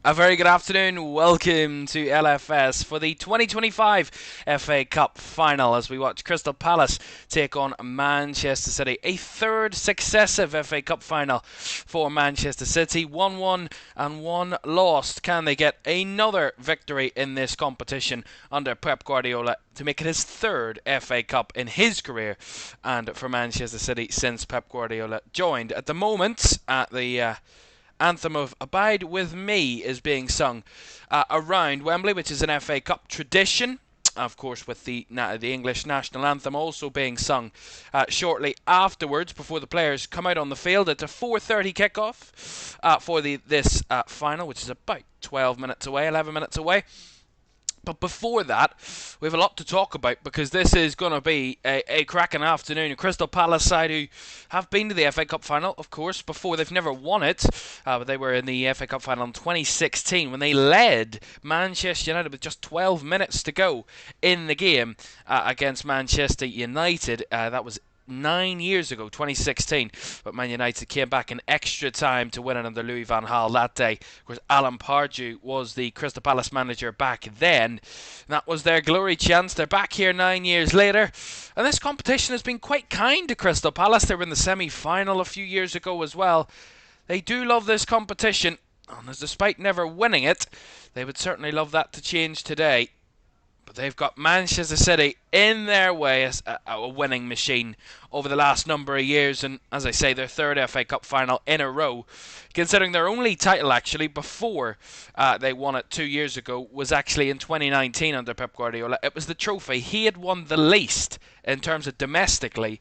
A very good afternoon. Welcome to LFS for the 2025 FA Cup final as we watch Crystal Palace take on Manchester City. A third successive FA Cup final for Manchester City. 1-1 and 1 lost. Can they get another victory in this competition under Pep Guardiola to make it his third FA Cup in his career and for Manchester City since Pep Guardiola joined? At the moment, at the anthem of Abide With Me is being sung around Wembley, which is an FA Cup tradition. Of course, with the English national anthem also being sung shortly afterwards, before the players come out on the field at a 4:30 kickoff for this final, which is about 12 minutes away, 11 minutes away. But before that, we have a lot to talk about because this is going to be a cracking afternoon. A Crystal Palace side who have been to the FA Cup final, of course, before. They've never won it, but they were in the FA Cup final in 2016 when they led Manchester United with just 12 minutes to go in the game against Manchester United. That was 9 years ago, 2016, but Man United came back in extra time to win it under Louis van Gaal that day. Of course, Alan Pardew was the Crystal Palace manager back then. That was their glory chance. They're back here 9 years later, and this competition has been quite kind to Crystal Palace. They were in the semi-final a few years ago as well. They do love this competition, and despite never winning it, they would certainly love that to change today. But they've got Manchester City in their way as a winning machine over the last number of years. And as I say, their third FA Cup final in a row. Considering their only title actually before they won it 2 years ago was actually in 2019 under Pep Guardiola. It was the trophy he had won the least in terms of domestically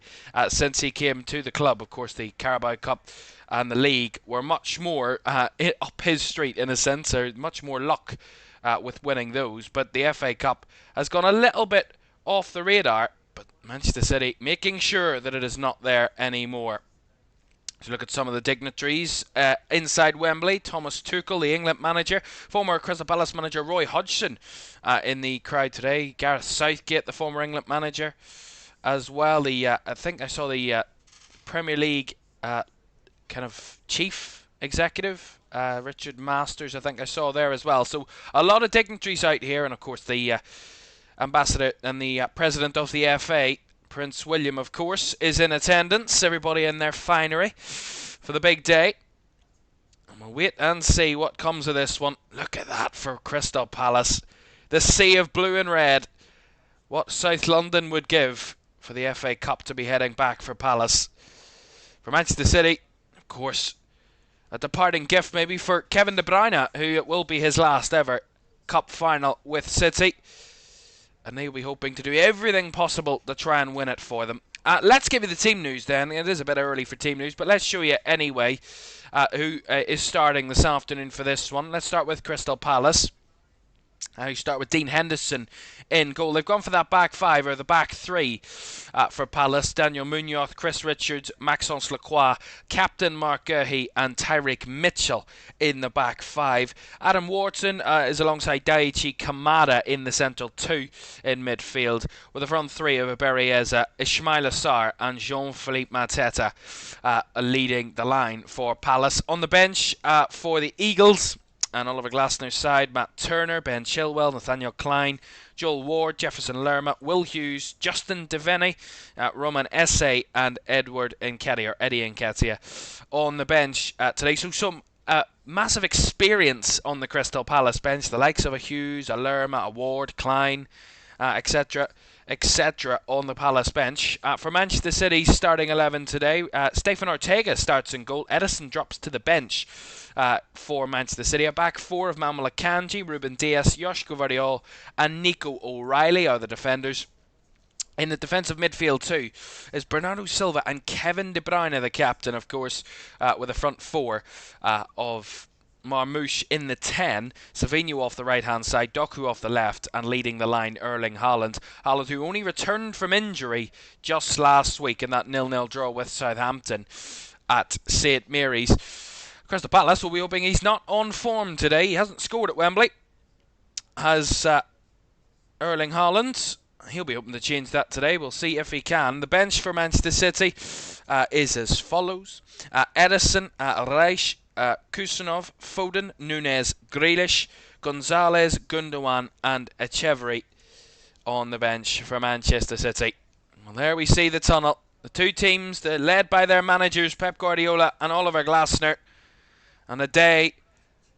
since he came to the club. Of course, the Carabao Cup and the league were much more up his street in a sense, or much more luck with winning those, but the FA Cup has gone a little bit off the radar, but Manchester City making sure that it is not there anymore. So look at some of the dignitaries inside Wembley. Thomas Tuchel, the England manager, former Crystal Palace manager Roy Hodgson in the crowd today. Gareth Southgate, the former England manager as well. I think I saw the Premier League kind of chief executive, Richard Masters, I think I saw there as well. So a lot of dignitaries out here, and of course the ambassador and the president of the FA, Prince William, of course, is in attendance. Everybody in their finery for the big day. And we'll wait and see what comes of this one. Look at that for Crystal Palace. The sea of blue and red. What South London would give for the FA Cup to be heading back for Palace. For Manchester City, of course, a departing gift maybe for Kevin De Bruyne, who it will be his last ever cup final with City. And they'll be hoping to do everything possible to try and win it for them. Let's give you the team news then. It is a bit early for team news, but let's show you anyway who is starting this afternoon for this one. Let's start with Crystal Palace. You start with Dean Henderson in goal. They've gone for that back five, or the back three, for Palace. Daniel Munoz, Chris Richards, Maxence Lacroix, Captain Mark Guehi and Tyreek Mitchell in the back five. Adam Wharton is alongside Daichi Kamada in the central two in midfield, with a front three of Berrieza, Ismail Assar and Jean-Philippe Mateta leading the line for Palace. On the bench for the Eagles and Oliver Glasner's side, Matt Turner, Ben Chilwell, Nathaniel Klein, Joel Ward, Jefferson Lerma, Will Hughes, Justin Devaney, Roman Esse and Edward Nketiah, or Eddie Nketiah, on the bench today. So some massive experience on the Crystal Palace bench, the likes of a Hughes, a Lerma, a Ward, Klein, etc. on the Palace bench. For Manchester City, starting 11 today, Stefan Ortega starts in goal. Edison drops to the bench for Manchester City. A back four of Manuel Akanji, Ruben Dias, Joshua Gvardiol and Nico O'Reilly are the defenders. In the defensive midfield too is Bernardo Silva and Kevin De Bruyne, the captain, of course, with a front four of Marmoush in the 10, Savinho off the right-hand side, Doku off the left, and leading the line, Erling Haaland. Haaland, who only returned from injury just last week in that 0-0 draw with Southampton at St Mary's. Crystal Palace will be hoping he's not on form today. He hasn't scored at Wembley. Has Erling Haaland. He'll be hoping to change that today. We'll see if he can. The bench for Manchester City is as follows. Edison, Reich, Kusanov, Foden, Nunez, Grealish, Gonzalez, Gundogan and Echeverry on the bench for Manchester City. Well, there we see the tunnel. The two teams, they're led by their managers Pep Guardiola and Oliver Glasner. And a day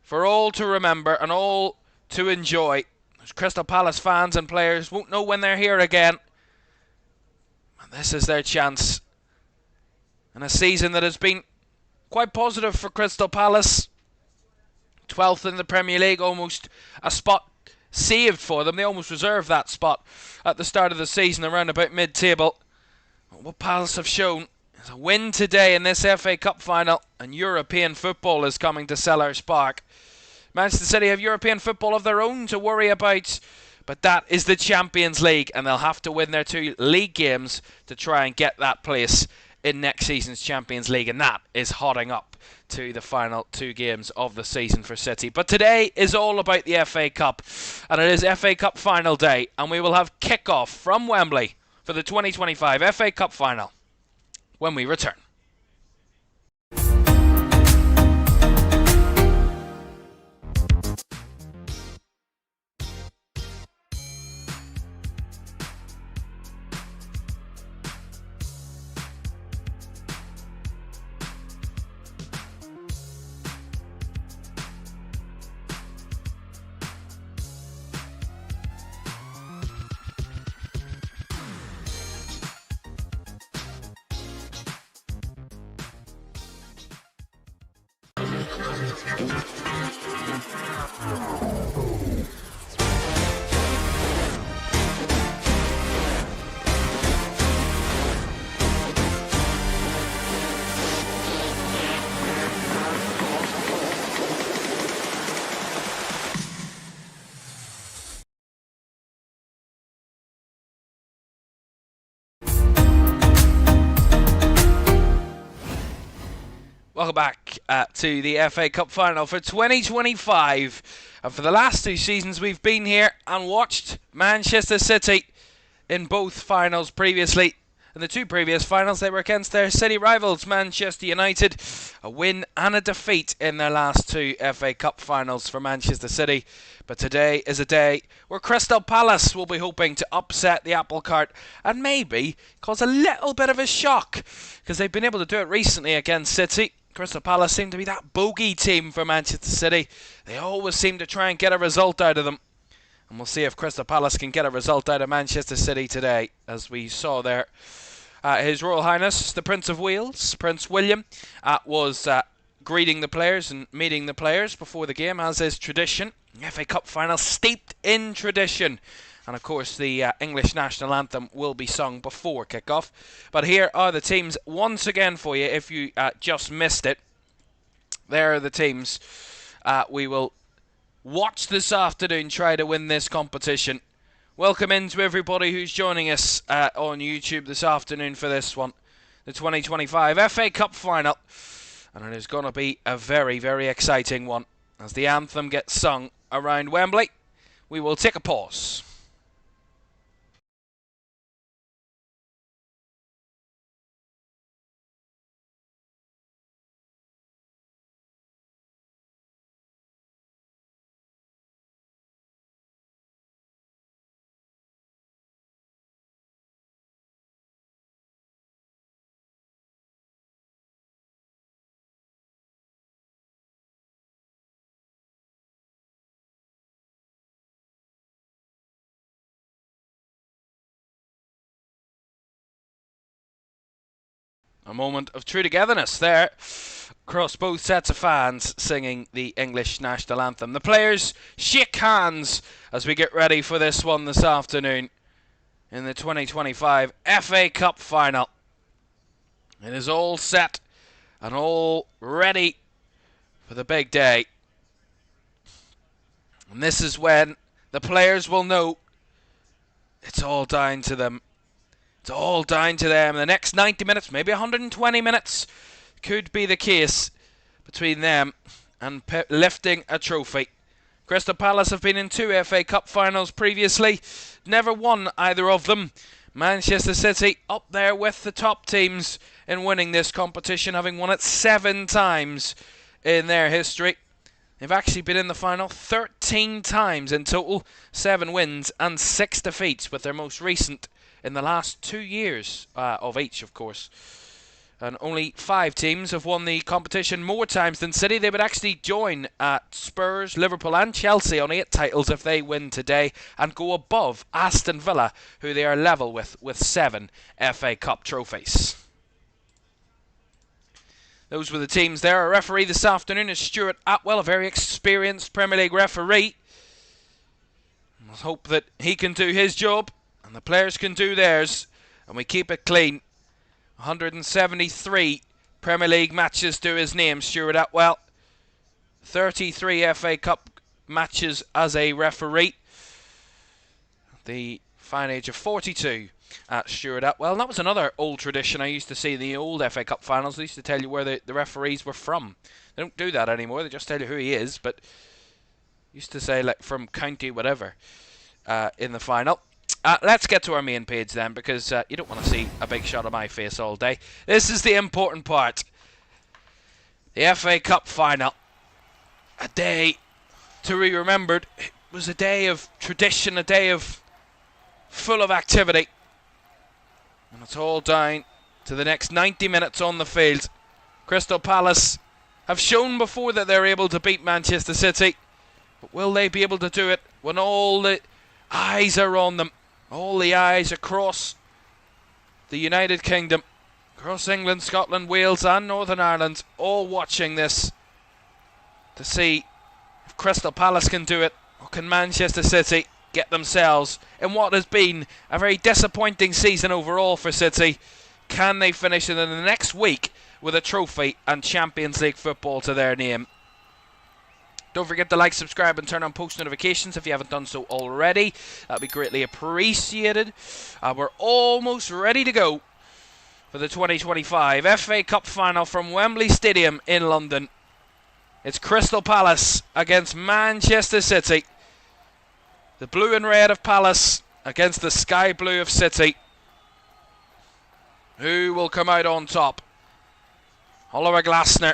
for all to remember and all to enjoy. As Crystal Palace fans and players won't know when they're here again. And this is their chance. And a season that has been quite positive for Crystal Palace. 12th in the Premier League, almost a spot saved for them. They almost reserved that spot at the start of the season, around about mid-table. What Palace have shown is a win today in this FA Cup final, and European football is coming to Selhurst Park. Manchester City have European football of their own to worry about, but that is the Champions League, and they'll have to win their 2 league games to try and get that place in next season's Champions League, and that is hotting up to the final 2 games of the season for City. But today is all about the FA Cup, and it is FA Cup final day, and we will have kickoff from Wembley for the 2025 FA Cup final when we return. Welcome back to the FA Cup final for 2025. And for the last 2 seasons we've been here and watched Manchester City in both finals previously. In the 2 previous finals they were against their city rivals Manchester United. A win and a defeat in their last 2 FA Cup finals for Manchester City. But today is a day where Crystal Palace will be hoping to upset the apple cart and maybe cause a little bit of a shock, because they've been able to do it recently against City. Crystal Palace seem to be that bogey team for Manchester City. They always seem to try and get a result out of them. And we'll see if Crystal Palace can get a result out of Manchester City today, as we saw there. His Royal Highness, the Prince of Wales, Prince William, was greeting the players and meeting the players before the game, as is tradition. FA Cup final steeped in tradition. And of course the English national anthem will be sung before kickoff. But here are the teams once again for you if you just missed it. There are the teams we will watch this afternoon try to win this competition. Welcome in to everybody who's joining us on YouTube this afternoon for this one. The 2025 FA Cup final. And it is going to be a very, very exciting one. As the anthem gets sung around Wembley, we will take a pause. A moment of true togetherness there across both sets of fans singing the English national anthem. The players shake hands as we get ready for this one this afternoon in the 2025 FA Cup final. It is all set and all ready for the big day. And this is when the players will know it's all down to them. It's all down to them. The next 90 minutes, maybe 120 minutes, could be the case between them and lifting a trophy. Crystal Palace have been in 2 FA Cup finals previously, never won either of them. Manchester City up there with the top teams in winning this competition, having won it 7 times in their history. They've actually been in the final 13 times in total, 7 wins and 6 defeats, with their most recent in the last 2 years of each, of course. And only 5 teams have won the competition more times than City. They would actually join Spurs, Liverpool and Chelsea on 8 titles if they win today, and go above Aston Villa, who they are level with 7 FA Cup trophies. Those were the teams there. Our referee this afternoon is Stuart Atwell, a very experienced Premier League referee. Let's hope that he can do his job and the players can do theirs, and we keep it clean. 173 Premier League matches to his name, Stuart Atwell. 33 FA Cup matches as a referee. The fine age of 42 at Stuart Atwell. And that was another old tradition I used to see in the old FA Cup finals. They used to tell you where the referees were from. They don't do that anymore. They just tell you who he is. But used to say like from county whatever in the final. Let's get to our main page then, because you don't want to see a big shot of my face all day. This is the important part. The FA Cup final. A day to be remembered. It was a day of tradition, a day of full of activity. And it's all down to the next 90 minutes on the field. Crystal Palace have shown before that they're able to beat Manchester City. But will they be able to do it when all the eyes are on them? All the eyes across the United Kingdom, across England, Scotland, Wales and Northern Ireland, all watching this to see if Crystal Palace can do it, or can Manchester City get themselves in what has been a very disappointing season overall for City. Can they finish it in the next week with a trophy and Champions League football to their name? Don't forget to like, subscribe and turn on post notifications if you haven't done so already. That'd be greatly appreciated. We're almost ready to go for the 2025 FA Cup final from Wembley Stadium in London. It's Crystal Palace against Manchester City. The blue and red of Palace against the sky blue of City. Who will come out on top? Oliver Glasner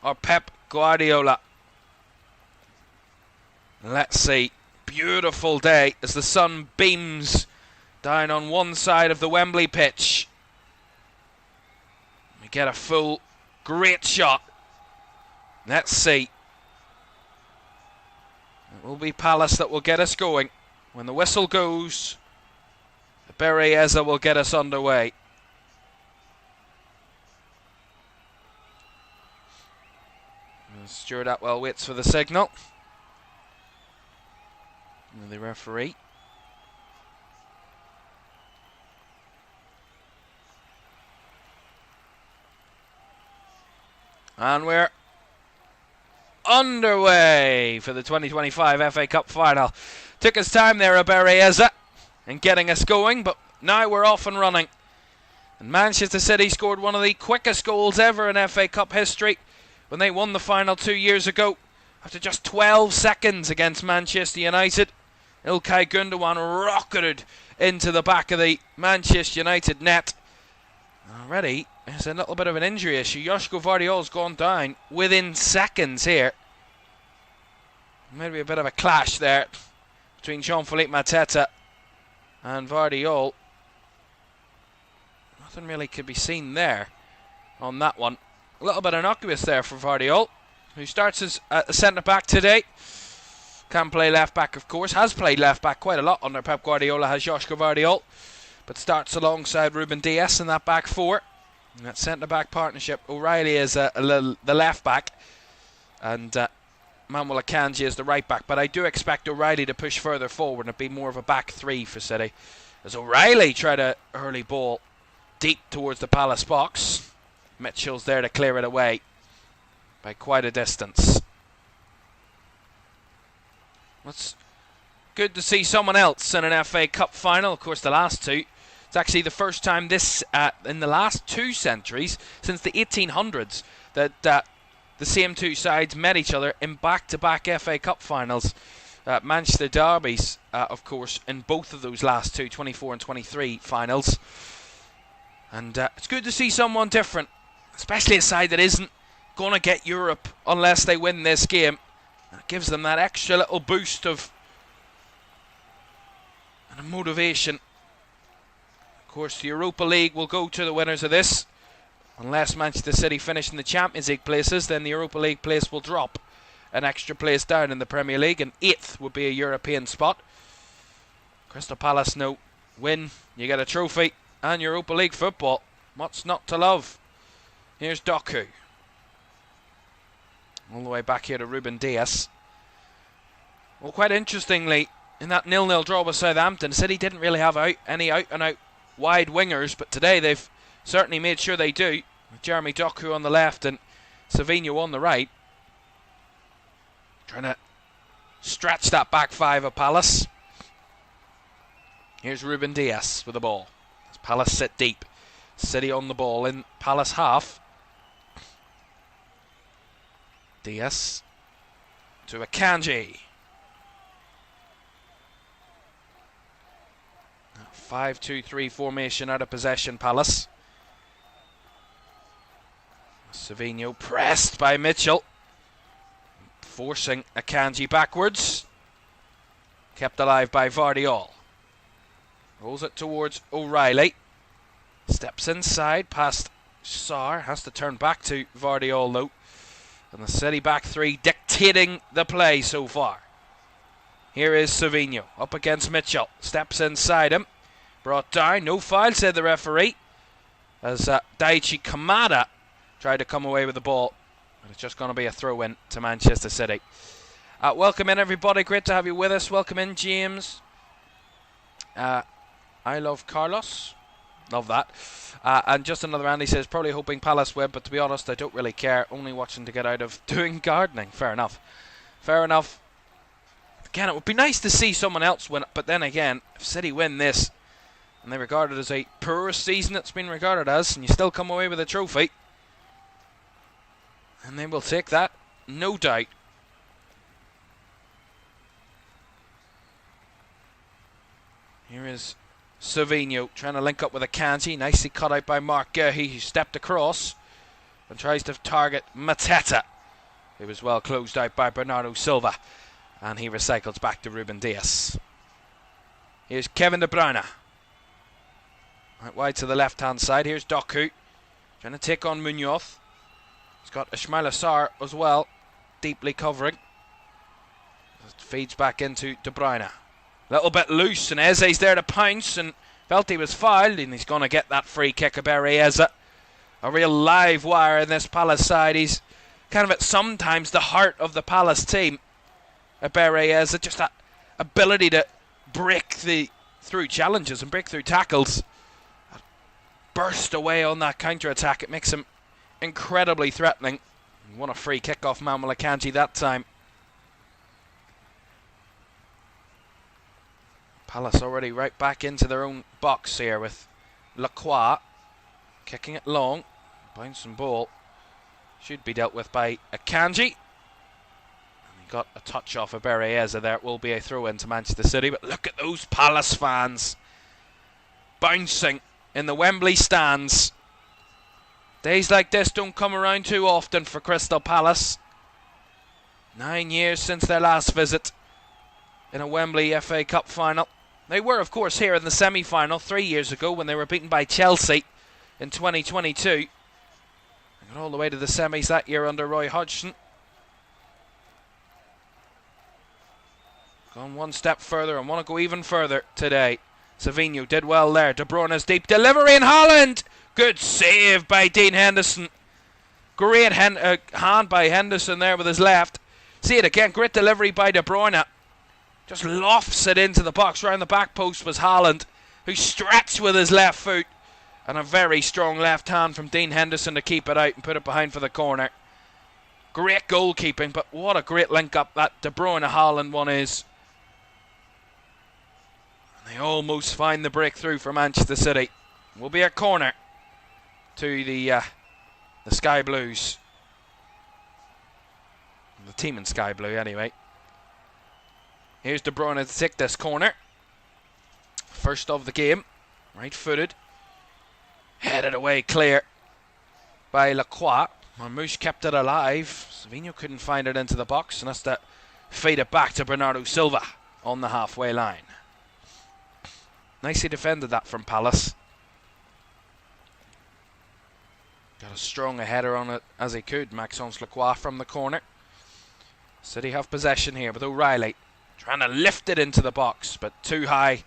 or Pep Guardiola? Let's see. Beautiful day as the sun beams down on one side of the Wembley pitch. We get a full, great shot. Let's see. It will be Palace that will get us going. When the whistle goes, the Berrieza will get us underway. Stuart Atwell waits for the signal. And the referee. And we're underway for the 2025 FA Cup final. Took us time there, Berrieza, in getting us going, but now we're off and running. And Manchester City scored one of the quickest goals ever in FA Cup history when they won the final 2 years ago. After just 12 seconds against Manchester United, Ilkay Gundogan rocketed into the back of the Manchester United net. Already, there's a little bit of an injury issue. Joško Vardiol's gone down within seconds here. Maybe a bit of a clash there between Jean-Philippe Mateta and Vardiol. Nothing really could be seen there on that one. A little bit innocuous there for Vardiol, who starts as a centre-back today. Can play left-back, of course. Has played left-back quite a lot under Pep Guardiola, has Joško Vardiol. But starts alongside Ruben Dias in that back four. And that centre-back partnership. O'Reilly is the left-back. And Manuel Akanji is the right-back. But I do expect O'Reilly to push further forward and be more of a back three for City. As O'Reilly tried a early ball deep towards the Palace box. Mitchell's there to clear it away by quite a distance. It's good to see someone else in an FA Cup final. Of course, the last two. It's actually the first time in the last 2 centuries, since the 1800s, that the same two sides met each other in back-to-back FA Cup finals. Manchester derbies, of course, in both of those last two, 24 and 23 finals. And it's good to see someone different, especially a side that isn't going to get Europe unless they win this game. That gives them that extra little boost of and motivation. Of course, the Europa League will go to the winners of this. Unless Manchester City finish in the Champions League places, then the Europa League place will drop an extra place down in the Premier League, and 8th would be a European spot. Crystal Palace know, win, you get a trophy, and Europa League football. What's not to love? Here's Doku. All the way back here to Ruben Dias. Well, quite interestingly, in that 0-0 draw with Southampton, City didn't really have any out-and-out wide wingers, but today they've certainly made sure they do, with Jeremy Doku on the left and Savinho on the right. Trying to stretch that back five of Palace. Here's Ruben Dias with the ball. As Palace sit deep. City on the ball in Palace half. Dias to Akanji. 5-2-3 formation out of possession, Palace. Savinho pressed by Mitchell, forcing Akanji backwards. Kept alive by Vardiol. Rolls it towards O'Reilly. Steps inside past Sarr. Has to turn back to Vardiol though. And the City back three dictating the play so far. Here is Savinho up against Mitchell. Steps inside him. Brought down. No foul, said the referee. As Daichi Kamada tried to come away with the ball. But it's just going to be a throw-in to Manchester City. Welcome in, everybody. Great to have you with us. Welcome in, James. I love Carlos. Love that. And just another Andy says, probably hoping Palace win, but to be honest, I don't really care. Only watching to get out of doing gardening. Fair enough. Fair enough. Again, it would be nice to see someone else win it, but then again, if City win this, and they regard it as a poor season it's been regarded as, and you still come away with a trophy, and they will take that, no doubt. Here is Savinho trying to link up with Akanji. Nicely cut out by Mark Guehi, who stepped across and tries to target Mateta. It was well closed out by Bernardo Silva, and he recycles back to Ruben Dias. Here's Kevin De Bruyne. Right wide to the left-hand side. Here's Doku trying to take on Munoz. He's got Ismaila Sarr as well, deeply covering. It feeds back into De Bruyne. A little bit loose, and Eze's there to pounce, and felt he was fouled, and he's going to get that free kick of Eze. A real live wire in this Palace side. He's kind of at sometimes the heart of the Palace team. Eze, just that ability to break through challenges and break through tackles. Burst away on that counter-attack. It makes him incredibly threatening. Won a free kick off Manuel Akanji that time. Palace already right back into their own box here with Lacroix kicking it long. Bouncing ball. Should be dealt with by Akanji. And he got a touch off of Eze there. It will be a throw-in to Manchester City. But look at those Palace fans bouncing in the Wembley stands. Days like this don't come around too often for Crystal Palace. 9 years since their last visit in a Wembley FA Cup final. They were, of course, here in the semi-final 3 years ago when they were beaten by Chelsea in 2022. They got all the way to the semis that year under Roy Hodgson. Gone one step further and want to go even further today. Savinho did well there. De Bruyne's deep delivery in Holland. Good save by Dean Henderson. Great hand by Henderson there with his left. See it again. Great delivery by De Bruyne. Just lofts it into the box. Round the back post was Haaland, who stretched with his left foot. And a very strong left hand from Dean Henderson to keep it out and put it behind for the corner. Great goalkeeping, but what a great link-up that De Bruyne-Haaland one is. And they almost find the breakthrough for Manchester City. Will be a corner to the Sky Blues. The team in Sky Blue, anyway. Here's De Bruyne to take this corner. First of the game. Right-footed. Headed away clear by Lacroix. Marmouche kept it alive. Ceremonial couldn't find it into the box, and has to feed it back to Bernardo Silva on the halfway line. Nicely defended that from Palace. Got as strong a header on it as he could, Maxence Lacroix from the corner. City have possession here with O'Reilly trying to lift it into the box, but too high.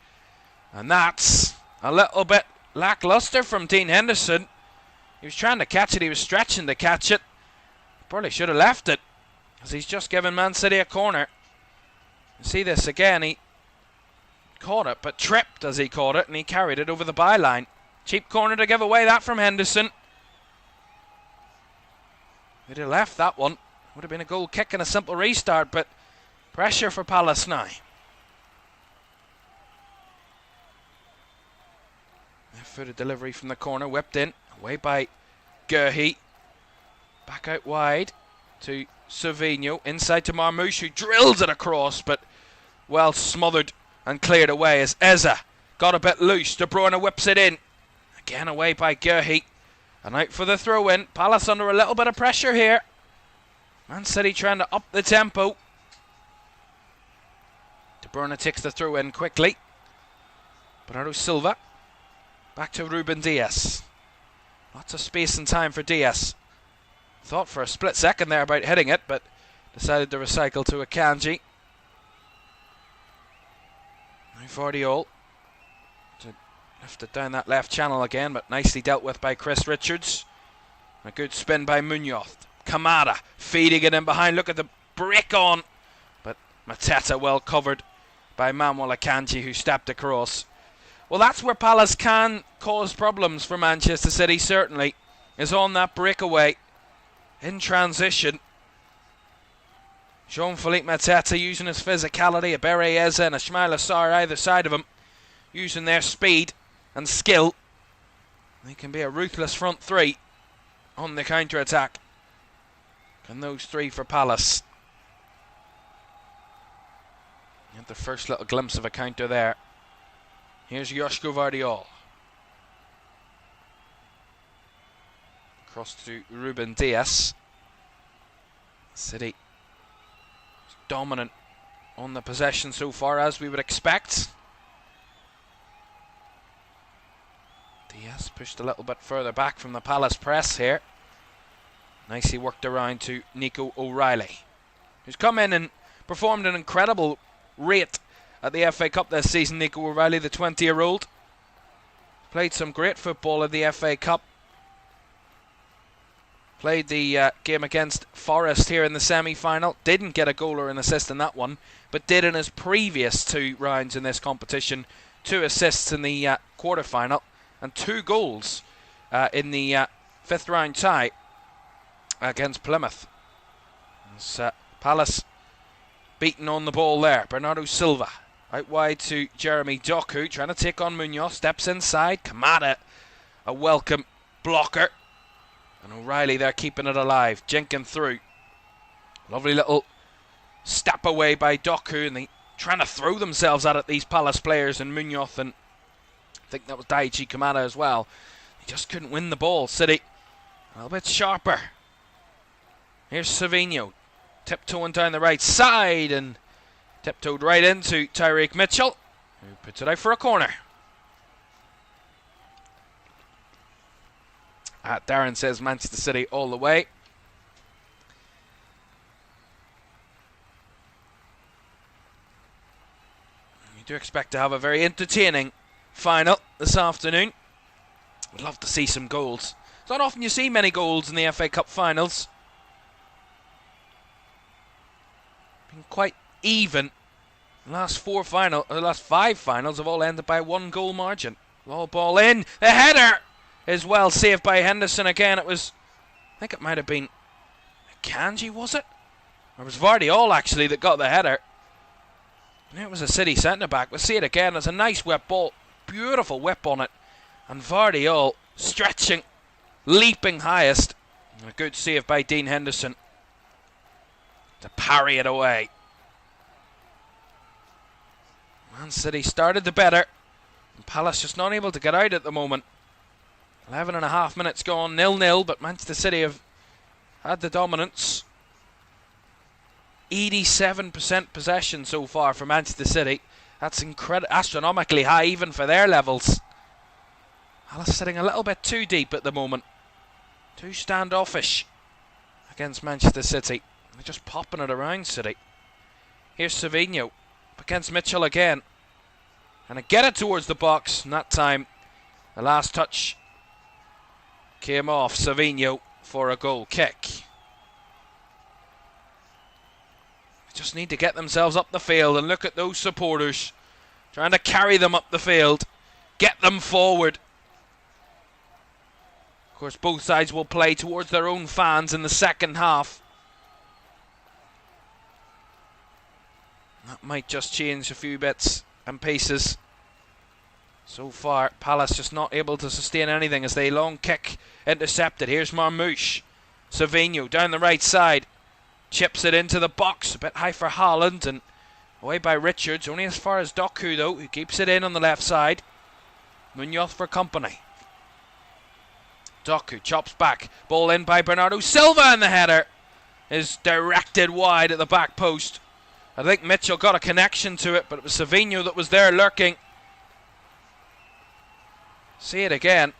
And that's a little bit lackluster from Dean Henderson. He was trying to catch it, he was stretching to catch it. Probably should have left it, as he's just given Man City a corner. You see this again, he caught it, but tripped as he caught it, and he carried it over the byline. Cheap corner to give away that from Henderson. He'd have left that one. Would have been a goal kick and a simple restart, but pressure for Palace now. Left-footed delivery from the corner, whipped in, away by Gerhi. Back out wide to Ceremonial, inside to Marmouche, who drills it across, but well smothered and cleared away as Eza got a bit loose. De Bruyne whips it in. Again away by Gerhi. And out for the throw-in. Palace under a little bit of pressure here. Man City trying to up the tempo. De Bruyne takes the throw-in quickly. Bernardo Silva. Back to Ruben Dias. Lots of space and time for Dias. Thought for a split second there about hitting it, but decided to recycle to Akanji. Now Vardiol to lift it down that left channel again, but nicely dealt with by Chris Richards. A good spin by Munoz. Kamada feeding it in behind. Look at the break on, but Mateta well covered by Manuel Akanji, who stepped across. Well, that's where Palace can cause problems for Manchester City, certainly, is on that breakaway. In transition, Jean-Philippe Mateta using his physicality, Abere Eze and Ismail Assar either side of him, using their speed and skill. They can be a ruthless front three on the counter-attack. And those three for Palace. You had the first little glimpse of a counter there. Here's Joško Vardiol. Across to Ruben Dias. City dominant on the possession so far, as we would expect. Dias pushed a little bit further back from the Palace press here. Nicely worked around to Nico O'Reilly, who's come in and performed an incredible rate at the FA Cup this season. Nico O'Reilly, the 20-year-old. Played some great football in the FA Cup. Played the game against Forest here in the semi-final. Didn't get a goal or an assist in that one, but did in his previous two rounds in this competition. 2 assists in the quarter-final and 2 goals in the 5th round tie against Plymouth. As, Palace beaten on the ball there. Bernardo Silva out wide to Jeremy Doku, trying to take on Munoz. Steps inside. Kamada, a welcome blocker. And O'Reilly there keeping it alive. Jenkin through. Lovely little step away by Doku, and they trying to throw themselves at it, these Palace players, and Munoz, and I think that was Daichi Kamada as well. They just couldn't win the ball. City a little bit sharper. Here's Ceremonial tiptoeing down the right side and tiptoed right into Tyreek Mitchell, who puts it out for a corner. Darren says Manchester City all the way. We do expect to have a very entertaining final this afternoon. Would love to see some goals. It's not often you see many goals in the FA Cup finals. Been quite even. The last 5 finals have all ended by 1 goal margin. Low ball in. The header is well saved by Henderson again. It was, I think it might have been Akanji, was it? Or it was Vardiol actually that got the header. And it was a City centre-back. We'll see it again. It's a nice whip ball. Beautiful whip on it. And Vardiol stretching, leaping highest. And a good save by Dean Henderson to parry it away. Man City started the better. And Palace just not able to get out at the moment. 11.5 minutes gone, 0-0, but Manchester City have had the dominance. 87% possession so far for Manchester City. That's astronomically high even for their levels. Palace sitting a little bit too deep at the moment. Too standoffish against Manchester City. They're just popping it around City. Here's Ceremonial up against Mitchell again. And get it towards the box. And that time, the last touch came off Ceremonial for a goal kick. They just need to get themselves up the field, and look at those supporters trying to carry them up the field, get them forward. Of course, both sides will play towards their own fans in the second half. That might just change a few bits and pieces. So far, Palace just not able to sustain anything as they long kick intercepted. Here's Marmouche. Ceremonial down the right side. Chips it into the box. A bit high for Haaland and away by Richards. Only as far as Doku though, who keeps it in on the left side. Munoz for company. Doku chops back. Ball in by Bernardo Silva, and the header is directed wide at the back post. I think Mitchell got a connection to it, but it was Ceremonial that was there lurking. See it again.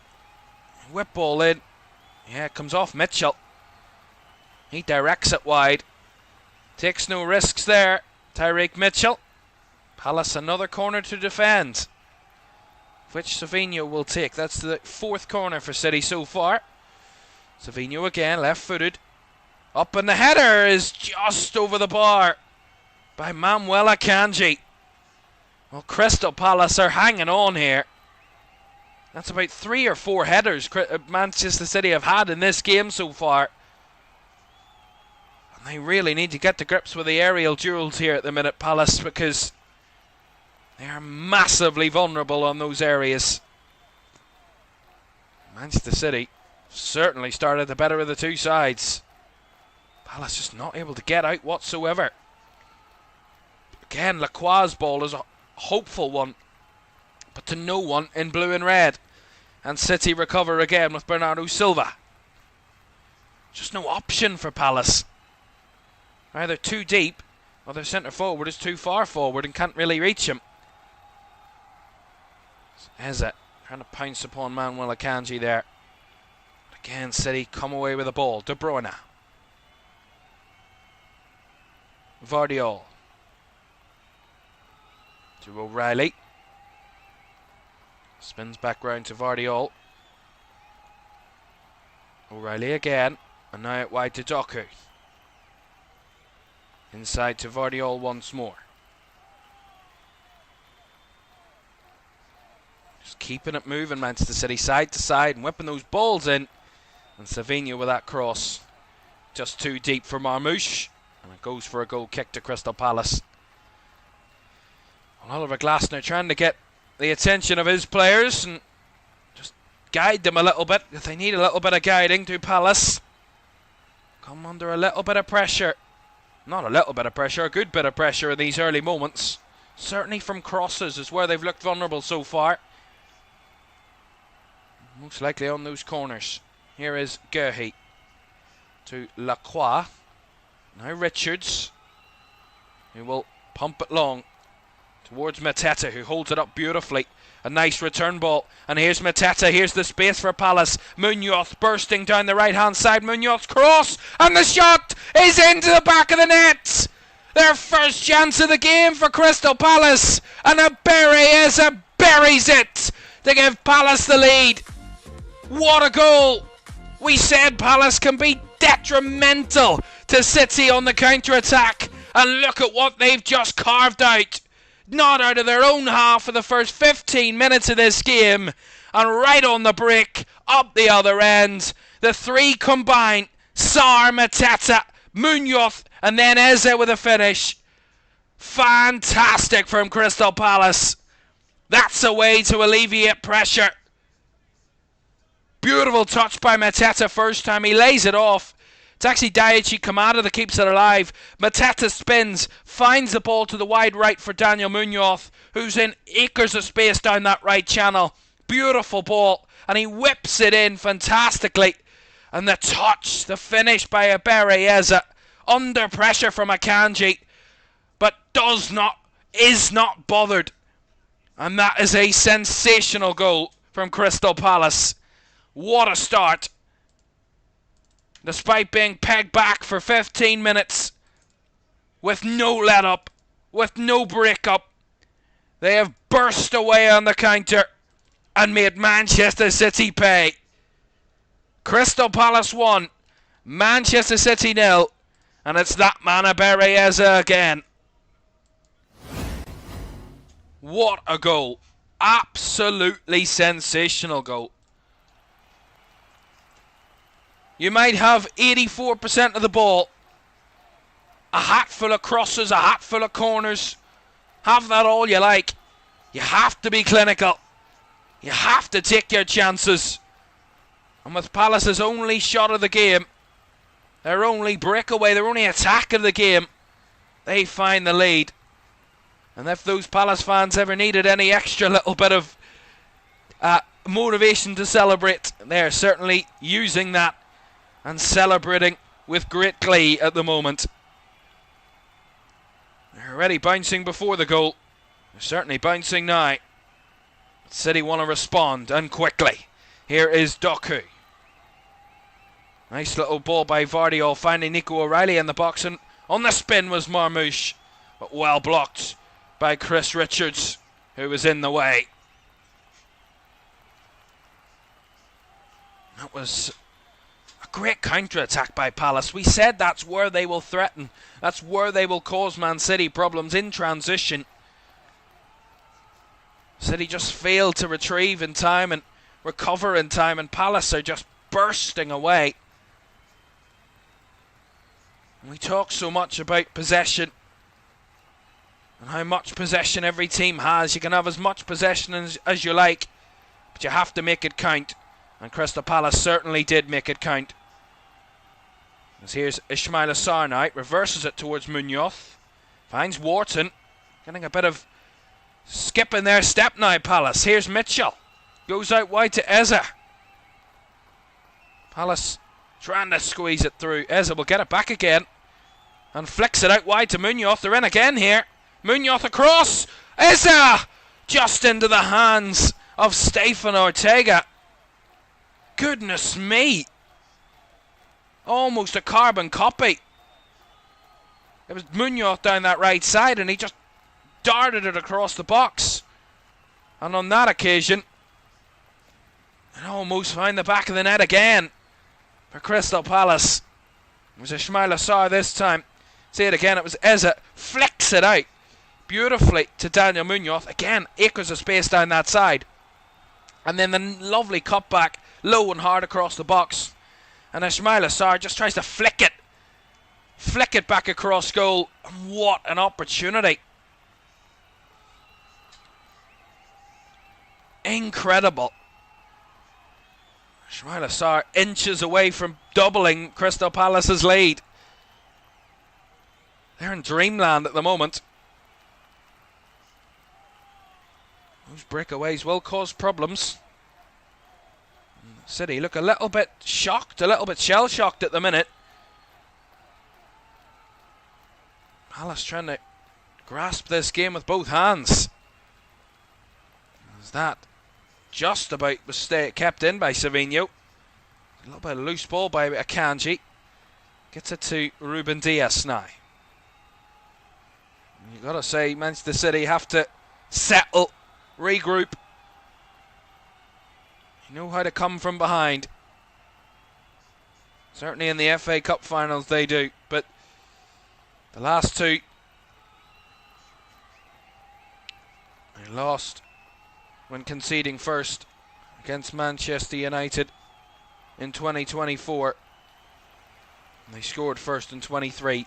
Whip ball in. Yeah, it comes off Mitchell. He directs it wide. Takes no risks there. Tyreek Mitchell. Palace another corner to defend, which Ceremonial will take. That's the fourth corner for City so far. Ceremonial again, left-footed. Up, and the header is just over the bar by Manuel Akanji. Well, Crystal Palace are hanging on here. That's about 3 or 4 headers Manchester City have had in this game so far. And they really need to get to grips with the aerial duels here at the minute, Palace, because they are massively vulnerable on those areas. Manchester City certainly started the better of the two sides. Palace just not able to get out whatsoever. Again, Lacroix's ball is a hopeful one, but to no one in blue and red. And City recover again with Bernardo Silva. Just no option for Palace. Either too deep, or their centre forward is too far forward and can't really reach him. Eze trying to pounce upon Manuel Akanji there. But again, City come away with the ball. De Bruyne. Vardiol. To O'Reilly. Spins back round to Vardiol. O'Reilly again. And now out wide to Doku. Inside to Vardiol once more. Just keeping it moving, Manchester City, side to side and whipping those balls in. And Ceremonial with that cross. Just too deep for Marmouche. And it goes for a goal kick to Crystal Palace. Well, Oliver Glasner trying to get the attention of his players and just guide them a little bit. If they need a little bit of guiding to Palace. Come under a little bit of pressure. Not a little bit of pressure, a good bit of pressure in these early moments. Certainly from crosses is where they've looked vulnerable so far. Most likely on those corners. Here is Guehi to Lacroix. Now Richards, who will pump it long towards Mateta, who holds it up beautifully. A nice return ball. And here's Mateta. Here's the space for Palace. Munoz bursting down the right-hand side. Munoz cross. And the shot is into the back of the net. Their first chance of the game for Crystal Palace. And Eze buries it to give Palace the lead. What a goal. We said Palace can be detrimental to City on the counter-attack. And look at what they've just carved out. Not out of their own half for the first 15 minutes of this game. And right on the break, up the other end, the three combine. Sarr, Mateta, Munoz, and then Eze with a finish. Fantastic from Crystal Palace. That's a way to alleviate pressure. Beautiful touch by Mateta first time. He lays it off. It's actually Daichi Kamada that keeps it alive. Mateta spins, finds the ball to the wide right for Daniel Munoz, who's in acres of space down that right channel. Beautiful ball, and he whips it in fantastically. And the touch, the finish by Bereyeza, under pressure from Akanji, but is not bothered. And that is a sensational goal from Crystal Palace. What a start. Despite being pegged back for 15 minutes, with no let up, with no break up, they have burst away on the counter and made Manchester City pay. Crystal Palace 1, Manchester City 0, and it's that man Bereyeza again. What a goal. Absolutely sensational goal. You might have 84% of the ball, a hat full of crosses, a hat full of corners. Have that all you like. You have to be clinical. You have to take your chances. And with Palace's only shot of the game, their only breakaway, their only attack of the game, they find the lead. And if those Palace fans ever needed any extra little bit of motivation to celebrate, they're certainly using that and celebrating with great glee at the moment. They're already bouncing before the goal. They're certainly bouncing now. City want to respond, and quickly. Here is Doku. Nice little ball by Vardiol, finding Nico O'Reilly in the box, and on the spin was Marmouche, but well blocked by Chris Richards, who was in the way. That was a great counter-attack by Palace. We said that's where they will threaten. That's where they will cause Man City problems in transition. City just failed to retrieve in time and recover in time, and Palace are just bursting away. We talk so much about possession and how much possession every team has. You can have as much possession as you like, but you have to make it count. And Crystal Palace certainly did make it count. As here's Ismail Assar now, reverses it towards Munoz. Finds Wharton, getting a bit of skip in their step now, Palace. Here's Mitchell. Goes out wide to Eza. Palace trying to squeeze it through. Eza will get it back again and flicks it out wide to Munoz. They're in again here. Munoz across. Eza! Just into the hands of Stefan Ortega. Goodness me. Almost a carbon copy. It was Munoz down that right side and he just darted it across the box. And on that occasion, it almost found the back of the net again for Crystal Palace. It was Ismail Assar this time. See it again, it was Eza. Flicks it out beautifully to Daniel Munoz. Again, acres of space down that side. And then the lovely cutback, low and hard across the box. And Ismail Assar just tries to flick it back across goal. And what an opportunity. Incredible. Ismail Assar inches away from doubling Crystal Palace's lead. They're in dreamland at the moment. Those breakaways will cause problems. City look a little bit shocked, a little bit shell-shocked at the minute. Palace trying to grasp this game with both hands. As that just about was kept in by Savinho. A little bit of loose ball by Akanji. Gets it to Ruben Dias now. You've got to say, Manchester City have to settle, regroup. You know how to come from behind. Certainly in the FA Cup finals they do, but the last two they lost when conceding first against Manchester United in 2024. And they scored first in 23.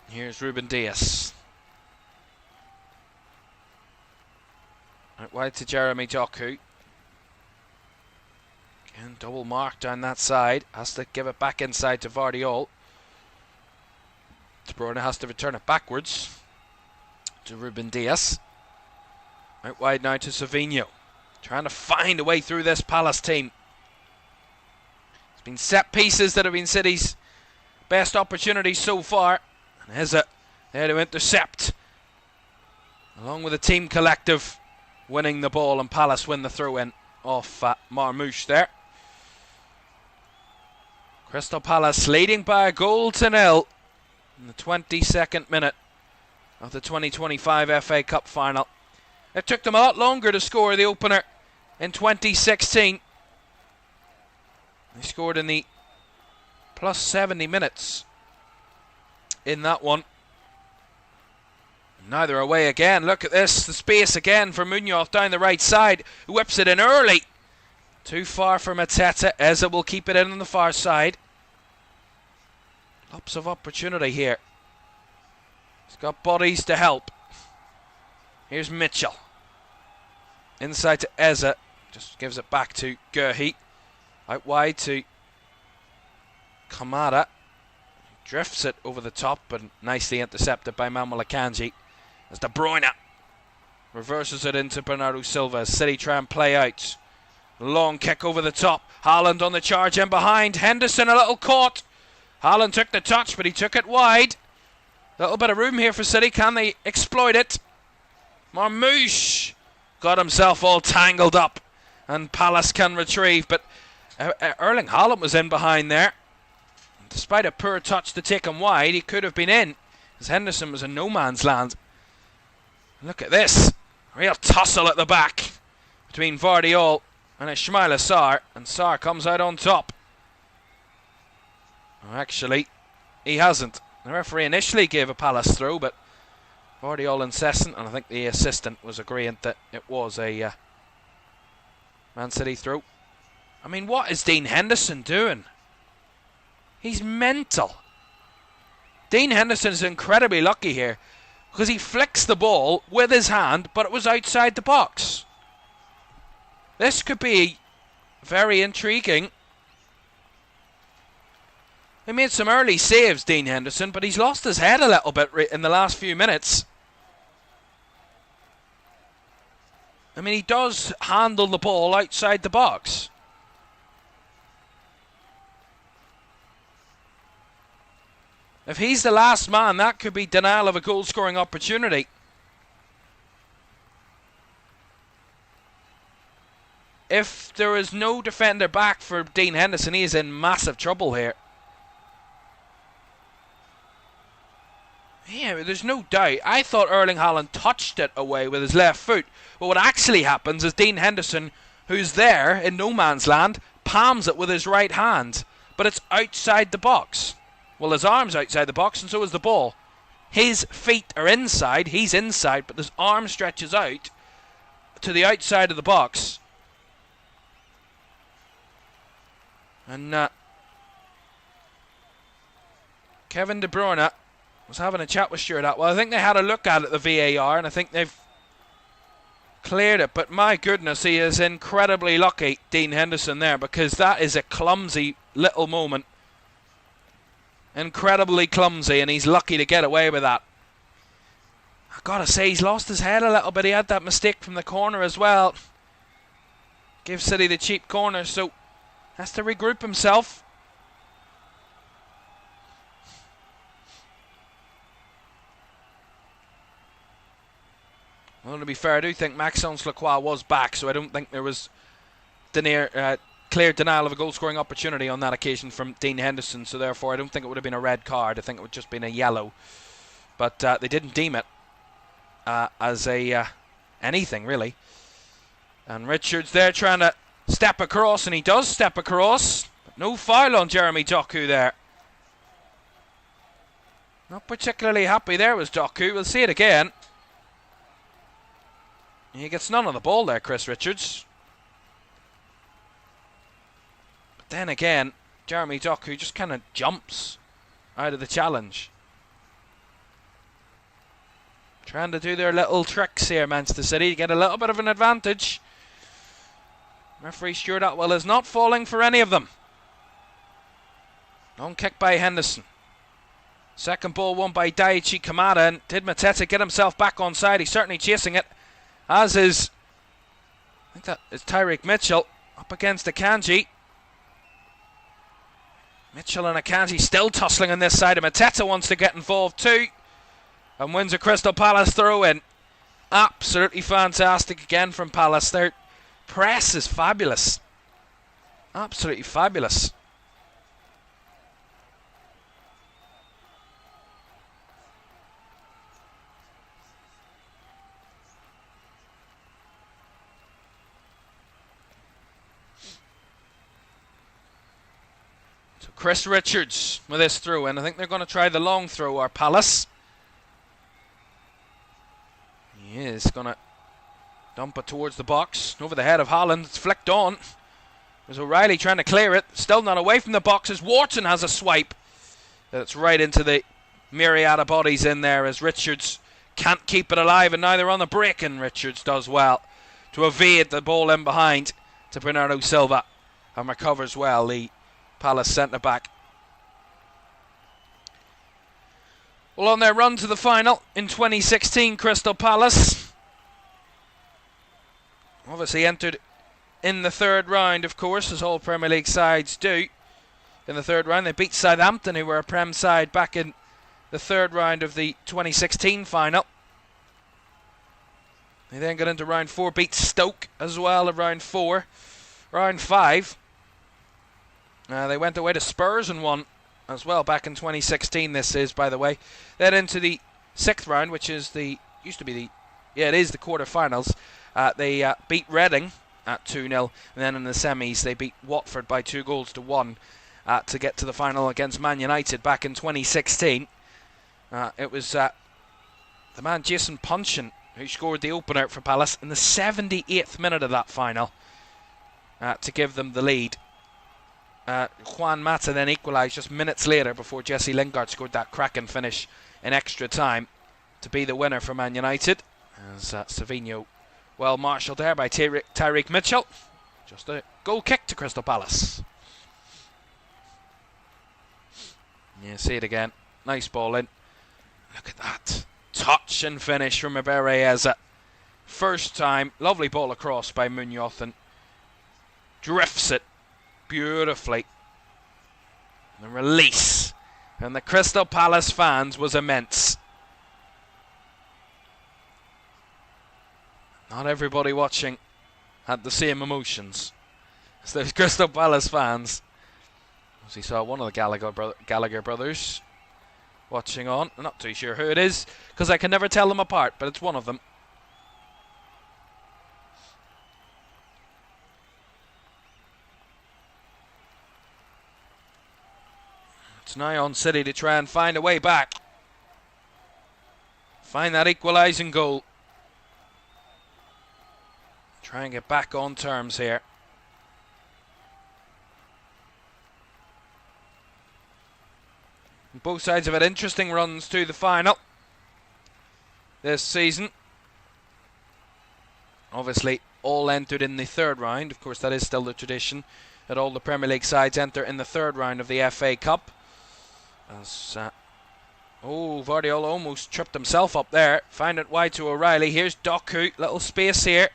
Here's Ruben Dias. Out wide to Jeremy Doku. Again, double mark down that side. Has to give it back inside to Vardiol. De Bruyne has to return it backwards. to Ruben Diaz. Out wide now to Savinho. Trying to find a way through this Palace team. It's been set pieces that have been City's best opportunities so far. And Eza there to intercept. Along with the team collective winning the ball, and Palace win the throw-in off Marmoush there. Crystal Palace leading by a goal to nil in the 22nd minute of the 2025 FA Cup final. It took them a lot longer to score the opener in 2016. They scored in the plus 70 minutes in that one. Now they're away again. Look at this. The space again for Munoz down the right side. Who whips it in early. Too far for Mateta. Eza will keep it in on the far side. Lots of opportunity here. He's got bodies to help. Here's Mitchell. Inside to Eza. Just gives it back to Gurhi. Out wide to Kamara. Drifts it over the top, but nicely intercepted by Manuel Akanji. As De Bruyne reverses it into Bernardo Silva. City try and play out. Long kick over the top. Haaland on the charge in behind. Henderson a little caught. Haaland took the touch, but he took it wide. A little bit of room here for City. Can they exploit it? Marmoush got himself all tangled up, and Palace can retrieve. But Erling Haaland was in behind there. Despite a poor touch to take him wide, he could have been in, as Henderson was in no man's land. Look at this. Real tussle at the back between Vardiol and Ismaila Sarr, and Sarr comes out on top. Well, actually, he hasn't. The referee initially gave a Palace throw, but Vardiol incessant, and I think the assistant was agreeing that it was a Man City throw. I mean, what is Dean Henderson doing? He's mental. Dean Henderson is incredibly lucky here, because he flicks the ball with his hand, but it was outside the box. This could be very intriguing. He made some early saves, Dean Henderson, but he's lost his head a little bit in the last few minutes. I mean, he does handle the ball outside the box. If he's the last man, that could be denial of a goal-scoring opportunity. If there is no defender back for Dean Henderson, he is in massive trouble here. Yeah, there's no doubt. I thought Erling Haaland touched it away with his left foot. But what actually happens is Dean Henderson, who's there in no man's land, palms it with his right hand. But it's outside the box. Well, his arm's outside the box, and so is the ball. His feet are inside, he's inside, but his arm stretches out to the outside of the box. And Kevin De Bruyne was having a chat with Stuart Atwell. I think they had a look at it, the VAR, and I think they've cleared it. But my goodness, he is incredibly lucky, Dean Henderson, there, because that is a clumsy little moment. Incredibly clumsy, and he's lucky to get away with that. I've got to say, he's lost his head a little bit. He had that mistake from the corner as well. Give City the cheap corner, so has to regroup himself. Well, to be fair, I do think Maxence Lacroix was back, so I don't think there was clear denial of a goal-scoring opportunity on that occasion from Dean Henderson, so therefore I don't think it would have been a red card. I think it would have just been a yellow. But they didn't deem it as anything, really. And Richards there trying to step across, and he does step across. But no foul on Jeremy Doku there. Not particularly happy there was Doku. We'll see it again. He gets none of the ball there, Chris Richards. But then again, Jeremy Doku just kind of jumps out of the challenge. Trying to do their little tricks here, Manchester City, to get a little bit of an advantage. Referee Stuart Atwell is not falling for any of them. Long kick by Henderson. Second ball won by Daichi Kamada, and did Mateta get himself back on side? He's certainly chasing it, as is, I think that is Tyreek Mitchell, up against Akanji. Mitchell and Akanji still tussling on this side, and Mateta wants to get involved too, and wins a Crystal Palace throw-in. Absolutely fantastic again from Palace. Their press is fabulous. Absolutely fabulous. So Chris Richards with this throw in. I think they're going to try the long throw, our Palace. He is going to dump it towards the box. Over the head of Holland. It's flicked on. There's O'Reilly trying to clear it. Still not away from the boxes. Wharton has a swipe. It's right into the myriad of bodies in there as Richards can't keep it alive, and now they're on the break, and Richards does well to evade the ball in behind to Bernardo Silva, and recovers well, the Palace centre-back. Well, on their run to the final in 2016, Crystal Palace obviously entered in the third round, of course, as all Premier League sides do. In the third round, they beat Southampton, who were a Prem side, back in the third round of the 2016 final. They then got into round 4, beat Stoke as well in round 4. Round 5, they went away to Spurs and won as well back in 2016. This is, by the way. Then into the 6th round, which is the it is the quarterfinals. They beat Reading at 2-0, and then in the semis they beat Watford by 2-1 to get to the final against Man United back in 2016. It was the man Jason Puncheon who scored the opener for Palace in the 78th minute of that final to give them the lead. Juan Mata then equalised just minutes later before Jesse Lingard scored that cracking finish in extra time to be the winner for Man United. As Savinho well marshalled there by Tyreek Mitchell. Just a goal kick to Crystal Palace. You see it again. Nice ball in. Look at that. Touch and finish from Ibereyeza. First time. Lovely ball across by Munoz, and drifts it beautifully. The release and the Crystal Palace fans was immense. Not everybody watching had the same emotions as those Crystal Palace fans. As we saw one of the Gallagher brothers watching on. I'm not too sure who it is because I can never tell them apart, but it's one of them. It's now on City to try and find a way back. Find that equalising goal. Try and get back on terms here. Both sides have had interesting runs to the final this season. Obviously, all entered in the third round. Of course, that is still the tradition that all the Premier League sides enter in the third round of the FA Cup. As Vardiol almost tripped himself up there. Find it wide to O'Reilly. Here's Doku. Little space here.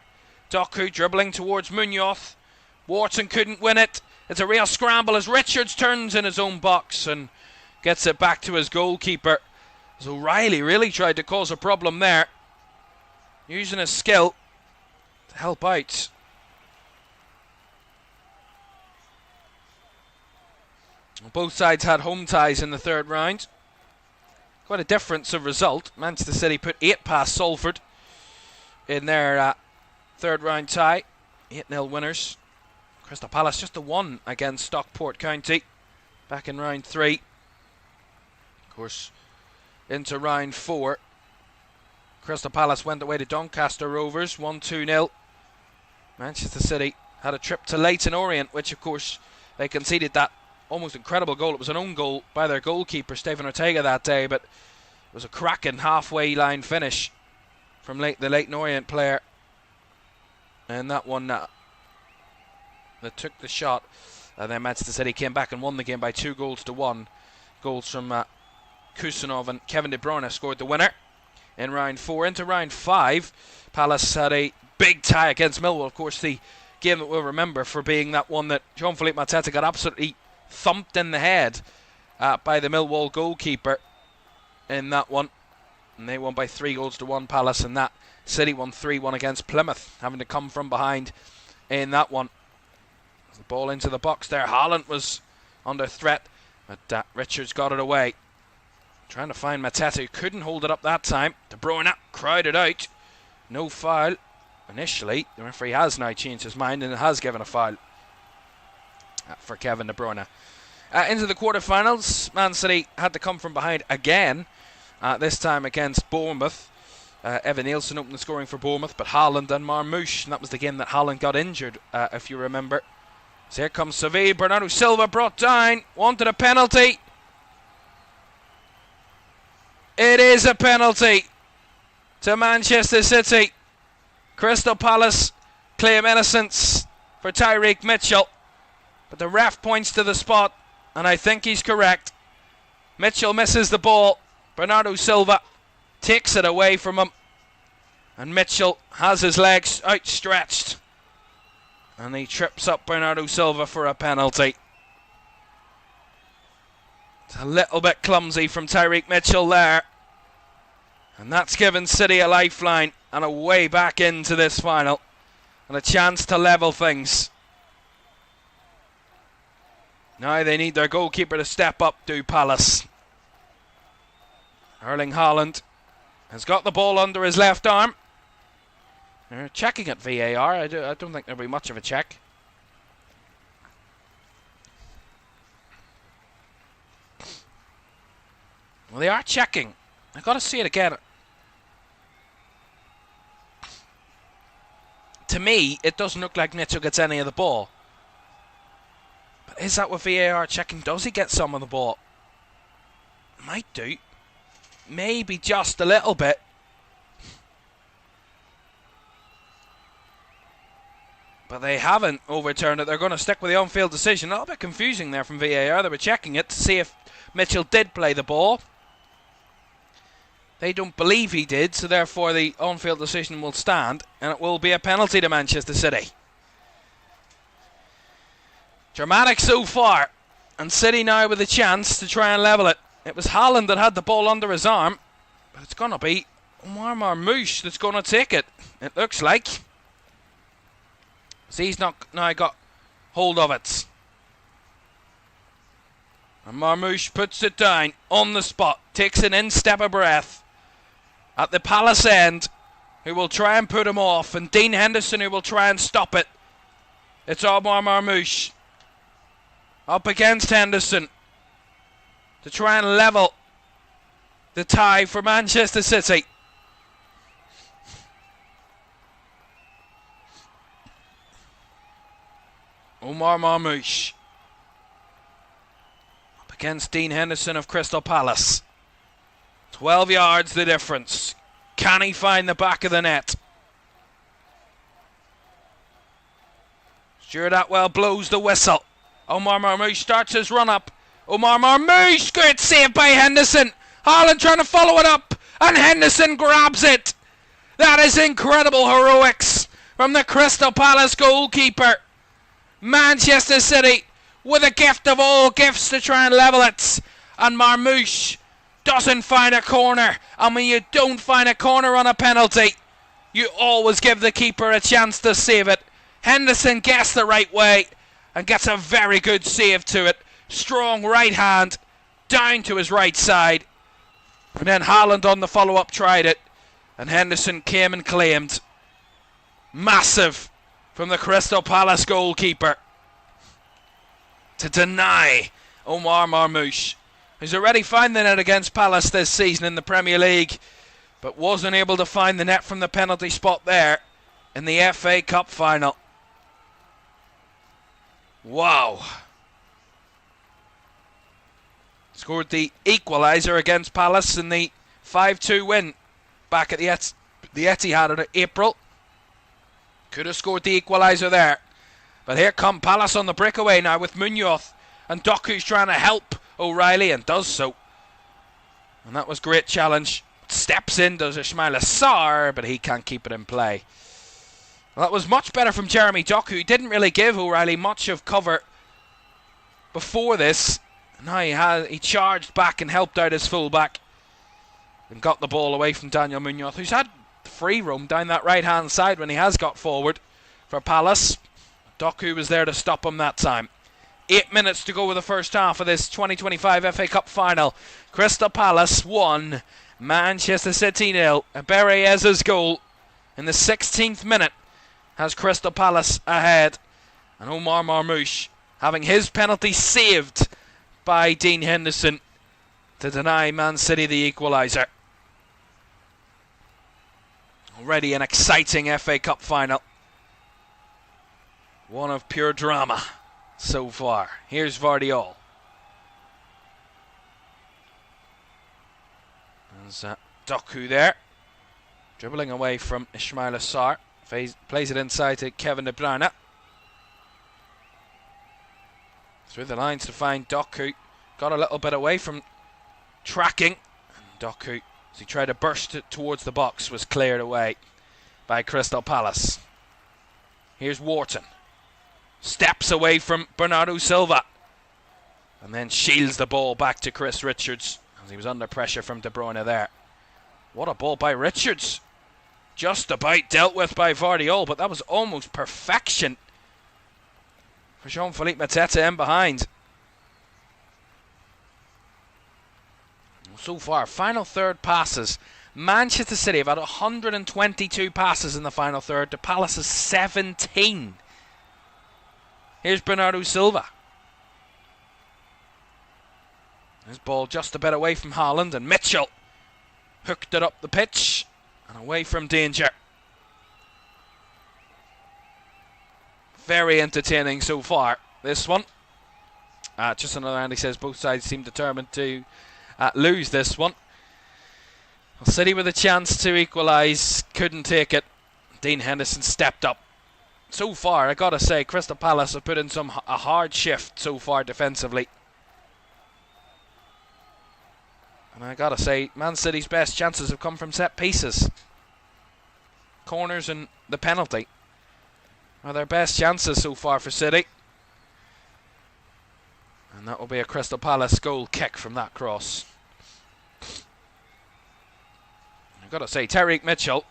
Doku dribbling towards Munoz. Wharton couldn't win it. It's a real scramble as Richards turns in his own box and gets it back to his goalkeeper. As O'Reilly really tried to cause a problem there, using his skill to help out. Both sides had home ties in the third round. Quite a difference of result. Manchester City put 8 past Salford in their third round tie. 8-0 winners. Crystal Palace just a 1 against Stockport County back in round 3. Of course, into round 4. Crystal Palace went away to Doncaster Rovers 1-2-0. Manchester City had a trip to Leyton Orient, which of course they conceded that almost incredible goal. It was an own goal by their goalkeeper Stephen Ortega that day, but it was a cracking halfway line finish from the Leyton Orient player. And that one that took the shot. And then Manchester City came back and won the game by 2-1. Goals from Kusanov and Kevin De Bruyne scored the winner in round 4. Into round 5, Palace had a big tie against Millwall. Of course, the game that we'll remember for being that one that Jean-Philippe Mateta got absolutely thumped in the head by the Millwall goalkeeper in that one. And they won by 3-1, Palace, and that City won 3-1 against Plymouth, having to come from behind in that one. The ball into the box there. Haaland was under threat, but Richards got it away. Trying to find Mateta, who couldn't hold it up that time. De Bruyne crowded out. No foul. Initially, the referee has now changed his mind and has given a foul for Kevin De Bruyne. Into the quarterfinals, Man City had to come from behind again, this time against Bournemouth. Evan Nielsen opened the scoring for Bournemouth, but Haaland and Marmoush, and that was the game that Haaland got injured, if you remember. So here comes Seville. Bernardo Silva brought down, wanted a penalty. It is a penalty to Manchester City. Crystal Palace claim innocence for Tyreek Mitchell, but the ref points to the spot, and I think he's correct. Mitchell misses the ball. Bernardo Silva takes it away from him, and Mitchell has his legs outstretched, and he trips up Bernardo Silva for a penalty. It's a little bit clumsy from Tyreek Mitchell there, and that's given City a lifeline and a way back into this final and a chance to level things. Now they need their goalkeeper to step up, do Palace. Erling Haaland has got the ball under his left arm. They're checking at VAR. I don't think there'll be much of a check. Well, they are checking. I've got to see it again. To me, it doesn't look like Mitchell gets any of the ball. But is that with VAR checking? Does he get some of the ball? Might do. Maybe just a little bit. But they haven't overturned it. They're going to stick with the on-field decision. A little bit confusing there from VAR. They were checking it to see if Mitchell did play the ball. They don't believe he did, so therefore the on-field decision will stand, and it will be a penalty to Manchester City. Dramatic so far, and City now with a chance to try and level it. It was Haaland that had the ball under his arm, but it's going to be Omar Marmoush that's going to take it, it looks like. So he's not now got hold of it. And Marmoush puts it down on the spot, takes an in-step of breath at the Palace end, who will try and put him off, and Dean Henderson who will try and stop it. It's Omar Marmoush up against Henderson to try and level the tie for Manchester City. Omar Marmoush up against Dean Henderson of Crystal Palace. 12 yards the difference. Can he find the back of the net? Stuart Atwell blows the whistle. Omar Marmoush starts his run up. Omar Marmoush, great save by Henderson. Haaland trying to follow it up, and Henderson grabs it. That is incredible heroics from the Crystal Palace goalkeeper. Manchester City with a gift of all gifts to try and level it, and Marmoush doesn't find a corner. And when you don't find a corner on a penalty, you always give the keeper a chance to save it. Henderson gets the right way and gets a very good save to it. Strong right hand down to his right side, and then Haaland on the follow-up tried it, and Henderson came and claimed. Massive from the Crystal Palace goalkeeper to deny Omar Marmoush, who's already found the net against Palace this season in the Premier League, but wasn't able to find the net from the penalty spot there in the FA Cup final. Wow. Scored the equaliser against Palace in the 5-2 win back at the Etihad in April. Could have scored the equaliser there. But here come Palace on the breakaway now with Munoz, and Doku's trying to help O'Reilly and does so. And that was great challenge. Steps in, does Ismail Assar, but he can't keep it in play. Well, that was much better from Jeremy Doku, who didn't really give O'Reilly much of cover before this. Now he charged back and helped out his fullback and got the ball away from Daniel Munoz, who's had free roam down that right hand side when he has got forward for Palace. Doku was there to stop him that time. 8 minutes to go with the first half of this 2025 FA Cup final. Crystal Palace 1, Manchester City 0. Eberezi's goal in the 16th minute has Crystal Palace ahead, and Omar Marmoush having his penalty saved by Dean Henderson to deny Man City the equaliser. Already an exciting FA Cup final. One of pure drama so far. Here's Vardiol. There's Doku there, dribbling away from Ismail Assar. Plays it inside to Kevin De Bruyne. Through the lines to find Doku. Got a little bit away from tracking. And Doku, as he tried to burst it towards the box, was cleared away by Crystal Palace. Here's Wharton. Steps away from Bernardo Silva. And then shields the ball back to Chris Richards, as he was under pressure from De Bruyne there. What a ball by Richards. Just about dealt with by Vardiol, but that was almost perfection for Jean-Philippe Mateta in behind. So far, final third passes. Manchester City have had 122 passes in the final third to Palace's 17. Here's Bernardo Silva. His ball just a bit away from Haaland, and Mitchell hooked it up the pitch and away from danger. Very entertaining so far, this one. Just another Andy says both sides seem determined to lose this one. Well, City with a chance to equalise, couldn't take it. Dean Henderson stepped up. So far, I gotta say, Crystal Palace have put in a hard shift so far defensively. And I gotta say, Man City's best chances have come from set pieces. Corners and the penalty are their best chances so far for City. And that will be a Crystal Palace goal kick from that cross. I've got to say, Tyreek Mitchell,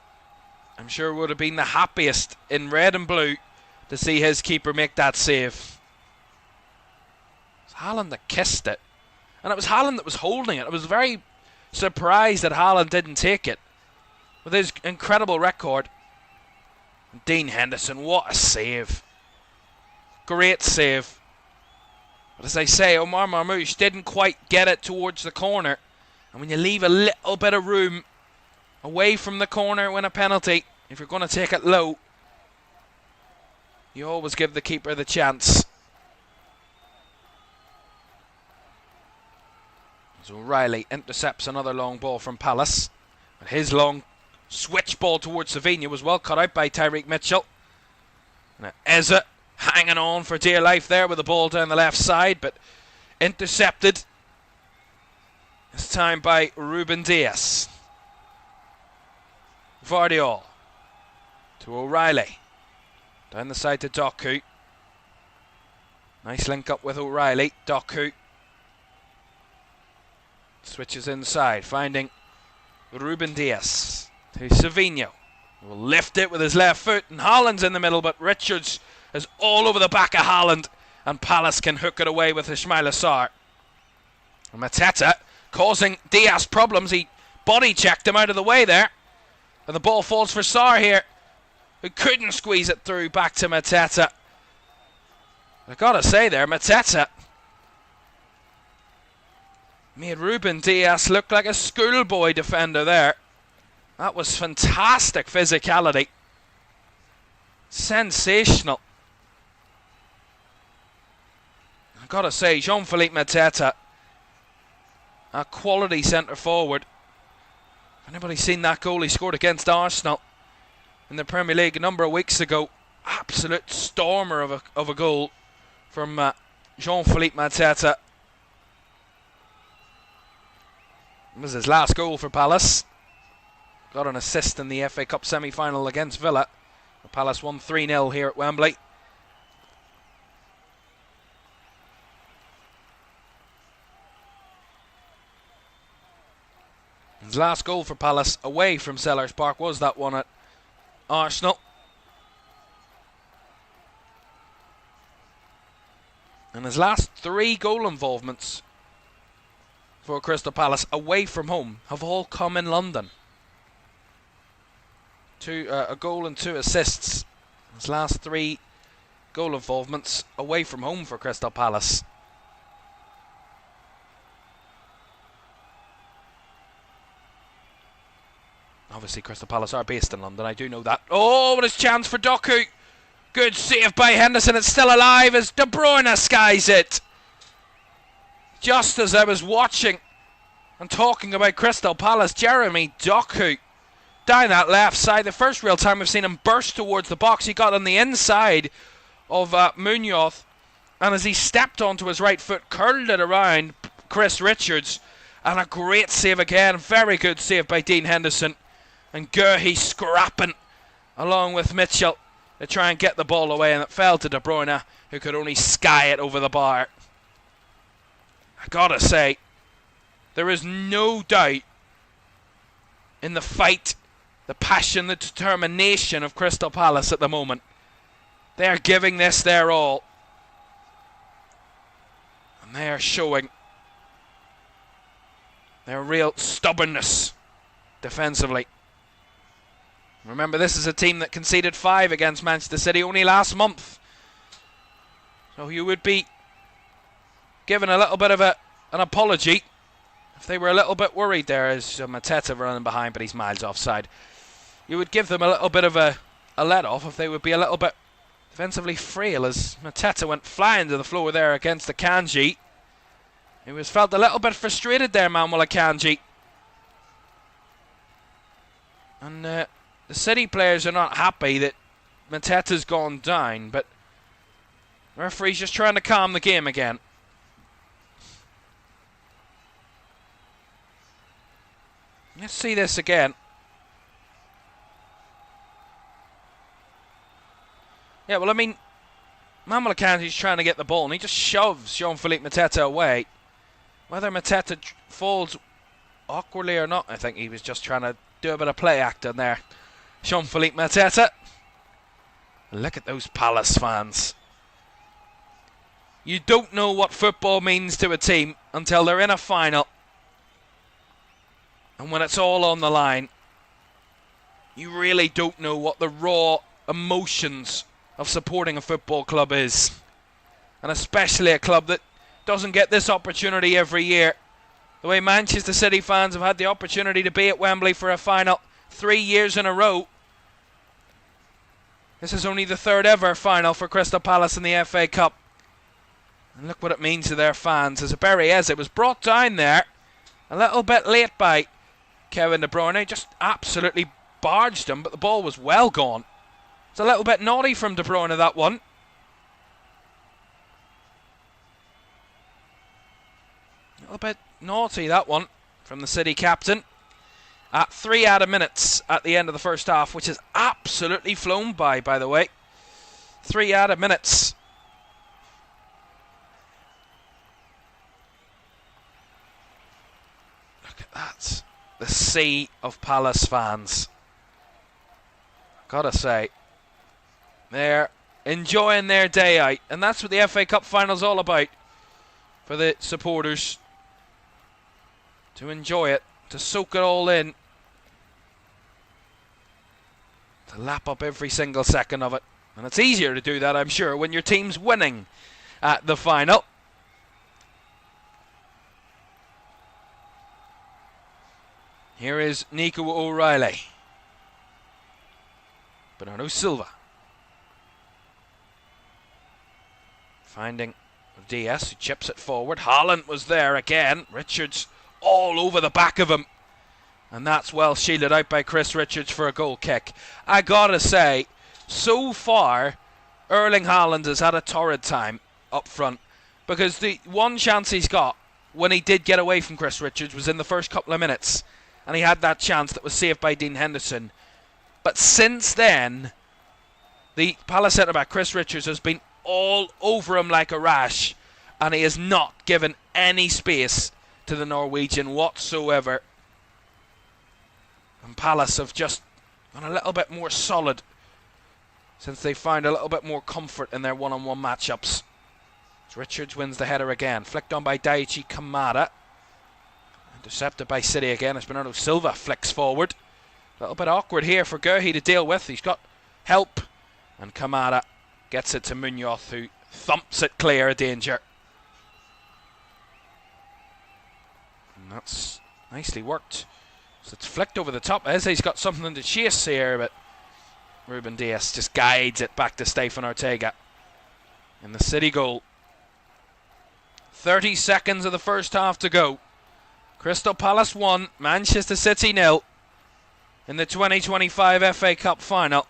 I'm sure would have been the happiest in red and blue to see his keeper make that save. It was Haaland that kissed it. And it was Haaland that was holding it. I was very surprised that Haaland didn't take it. With his incredible record. Dean Henderson, what a save. Great save. But as I say, Omar Marmoush didn't quite get it towards the corner. And when you leave a little bit of room away from the corner when a penalty, if you're going to take it low, you always give the keeper the chance. So O'Reilly intercepts another long ball from Palace. But his long switch ball towards Savinha was well cut out by Tyreek Mitchell. Now Eze hanging on for dear life there with the ball down the left side, but intercepted this time by Ruben Dias. Vardiol to O'Reilly. Down the side to Doku. Nice link up with O'Reilly. Doku switches inside, finding Ruben Dias to Savinho. Will lift it with his left foot, and Haaland's in the middle, but Richards is all over the back of Haaland, and Palace can hook it away with Ismail Assar. And Mateta causing Diaz problems. He body checked him out of the way there, and the ball falls for Sarr here, who couldn't squeeze it through. Back to Mateta. I've got to say there, Mateta made Ruben Dias look like a schoolboy defender there. That was fantastic physicality. Sensational. I've got to say, Jean-Philippe Mateta, a quality centre forward. Anybody seen that goal he scored against Arsenal in the Premier League a number of weeks ago? Absolute stormer of a goal from Jean-Philippe Mateta. It was his last goal for Palace. Got an assist in the FA Cup semi-final against Villa. Palace won 3-0 here at Wembley. His last goal for Palace away from Sellers Park was that one at Arsenal. And his last 3 goal involvements for Crystal Palace away from home have all come in London. A goal and 2 assists. His last 3 goal involvements away from home for Crystal Palace. Obviously Crystal Palace are based in London, I do know that. Oh, what a chance for Doku. Good save by Henderson. It's still alive as De Bruyne skies it. Just as I was watching and talking about Crystal Palace, Jeremy Doku down that left side. The first real time we've seen him burst towards the box. He got on the inside of Munoz, and as he stepped onto his right foot, curled it around Chris Richards. And a great save again. Very good save by Dean Henderson. And Guehi scrapping along with Mitchell to try and get the ball away, and it fell to De Bruyne, who could only sky it over the bar. I gotta say, there is no doubt in the fight, the passion, the determination of Crystal Palace at the moment. They are giving this their all. And they are showing their real stubbornness defensively. Remember, this is a team that conceded 5 against Manchester City only last month. So you would be given a little bit of an apology if they were a little bit worried there, as Mateta running behind, but he's miles offside. You would give them a little bit of a let-off if they would be a little bit defensively frail, as Mateta went flying to the floor there against Akanji. He was felt a little bit frustrated there, Manuel Akanji. And the City players are not happy that Mateta's gone down, but the referee's just trying to calm the game again. Let's see this again. Yeah, well, I mean, Manuel Akanji's trying to get the ball, and he just shoves Jean-Philippe Mateta away. Whether Mateta falls awkwardly or not, I think he was just trying to do a bit of play acting there. Jean-Philippe Mateta. Look at those Palace fans. You don't know what football means to a team until they're in a final. And when it's all on the line, you really don't know what the raw emotions of supporting a football club is. And especially a club that doesn't get this opportunity every year. The way Manchester City fans have had the opportunity to be at Wembley for a final 3 years in a row. This is only the 3rd ever final for Crystal Palace in the FA Cup. And look what it means to their fans. As Berriese was brought down there a little bit late by Kevin De Bruyne. Just absolutely barged him, but the ball was well gone. It's a little bit naughty from De Bruyne, that one. A little bit naughty, that one, from the City captain. At 3 added minutes at the end of the first half, which is absolutely flown by the way. 3 added minutes. Look at that. The sea of Palace fans. Gotta say, they're enjoying their day out. And that's what the FA Cup final's all about. For the supporters to enjoy it, to soak it all in, to lap up every single second of it. And it's easier to do that, I'm sure, when your team's winning at the final. Here is Nico O'Reilly. Bernardo Silva. Finding DS, who chips it forward. Haaland was there again. Richards all over the back of him. And that's well shielded out by Chris Richards for a goal kick. I gotta say, so far, Erling Haaland has had a torrid time up front. Because the one chance he's got when he did get away from Chris Richards was in the first couple of minutes, and he had that chance that was saved by Dean Henderson. But since then, the Palace centre-back Chris Richards has been all over him like a rash, and he has not given any space to the Norwegian whatsoever. And Palace have just gone a little bit more solid since they found a little bit more comfort in their one-on-one matchups. As Richards wins the header again, flicked on by Daichi Kamada. Intercepted by City again as Bernardo Silva flicks forward. A little bit awkward here for Guehi to deal with. He's got help, and Kamada gets it to Munoz, who thumps it clear of danger. And that's nicely worked. So it's flicked over the top. Eze's got something to chase here, but Ruben Dias just guides it back to Stefan Ortega. In the City goal. 30 seconds of the first half to go. Crystal Palace 1, Manchester City 0 in the 2025 FA Cup final.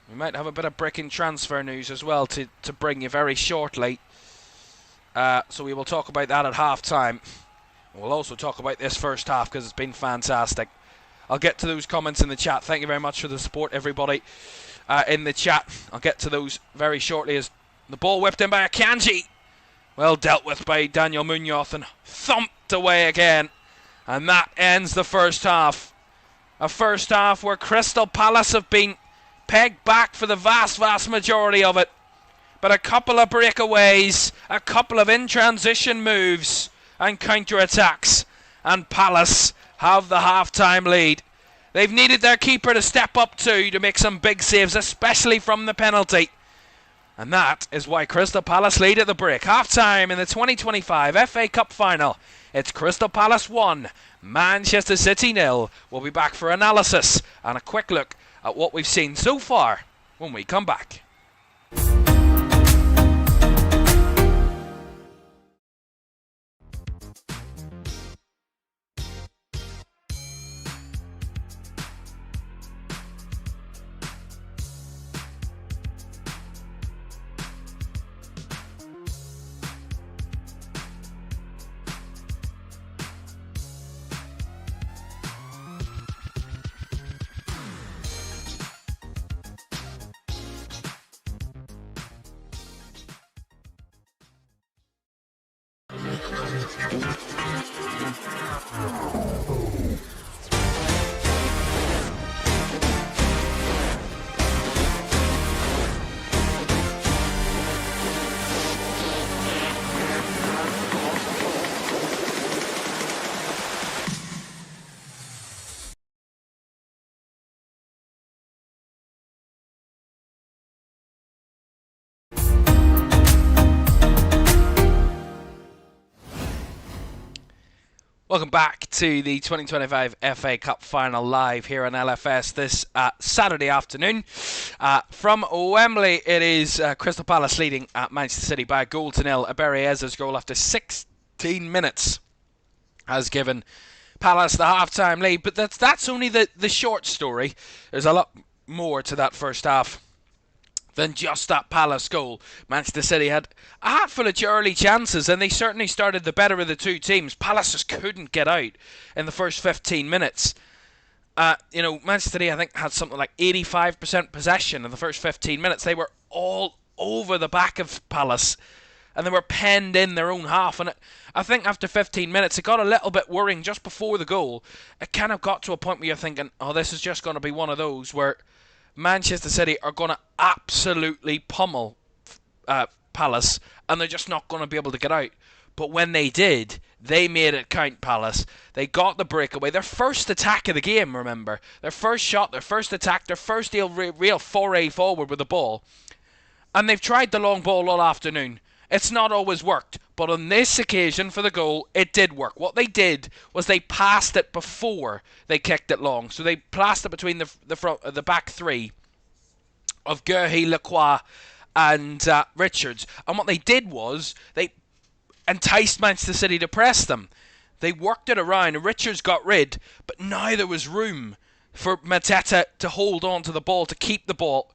We might have a bit of breaking transfer news as well to bring you very shortly. So we will talk about that at half-time. We'll also talk about this first half because it's been fantastic. I'll get to those comments in the chat. Thank you very much for the support, everybody, in the chat. I'll get to those very shortly as the ball whipped in by Akanji. Well dealt with by Daniel Munoz and thumped away again. And that ends the first half. A first half where Crystal Palace have been pegged back for the vast majority of it. But a couple of breakaways, a couple of in-transition moves and counter-attacks, and Palace have the half-time lead. They've needed their keeper to step up too to make some big saves, especially from the penalty. And that is why Crystal Palace lead at the break. Half-time in the 2025 FA Cup final. It's Crystal Palace 1, Manchester City 0. We'll be back for analysis and a quick look at what we've seen so far when we come back. Welcome back to the 2025 FA Cup final live here on LFS this Saturday afternoon. From Wembley, it is Crystal Palace leading at Manchester City by a goal to nil. Eze's goal after 16 minutes has given Palace the half-time lead, but that's only the short story. There's a lot more to that first half than just that Palace goal. Manchester City had a handful of early chances, and they certainly started the better of the two teams. Palace just couldn't get out in the first 15 minutes. Manchester City, I think, had something like 85% possession in the first 15 minutes. They were all over the back of Palace, and they were penned in their own half. And I think after 15 minutes, it got a little bit worrying just before the goal. It kind of got to a point where you're thinking, oh, this is just going to be one of those where Manchester City are going to absolutely pummel Palace, and they're just not going to be able to get out. But when they did, they made it count, Palace. They got the breakaway. Their first attack of the game, remember. Their first shot, their first attack, their first real foray forward with the ball. And they've tried the long ball all afternoon. It's not always worked, but on this occasion for the goal, it did work. What they did was they passed it before they kicked it long. So they passed it between the back three of Guehi, Lacroix and Richards. And what they did was they enticed Manchester City to press them. They worked it around, and Richards got rid, but now there was room for Mateta to hold on to the ball, to keep the ball.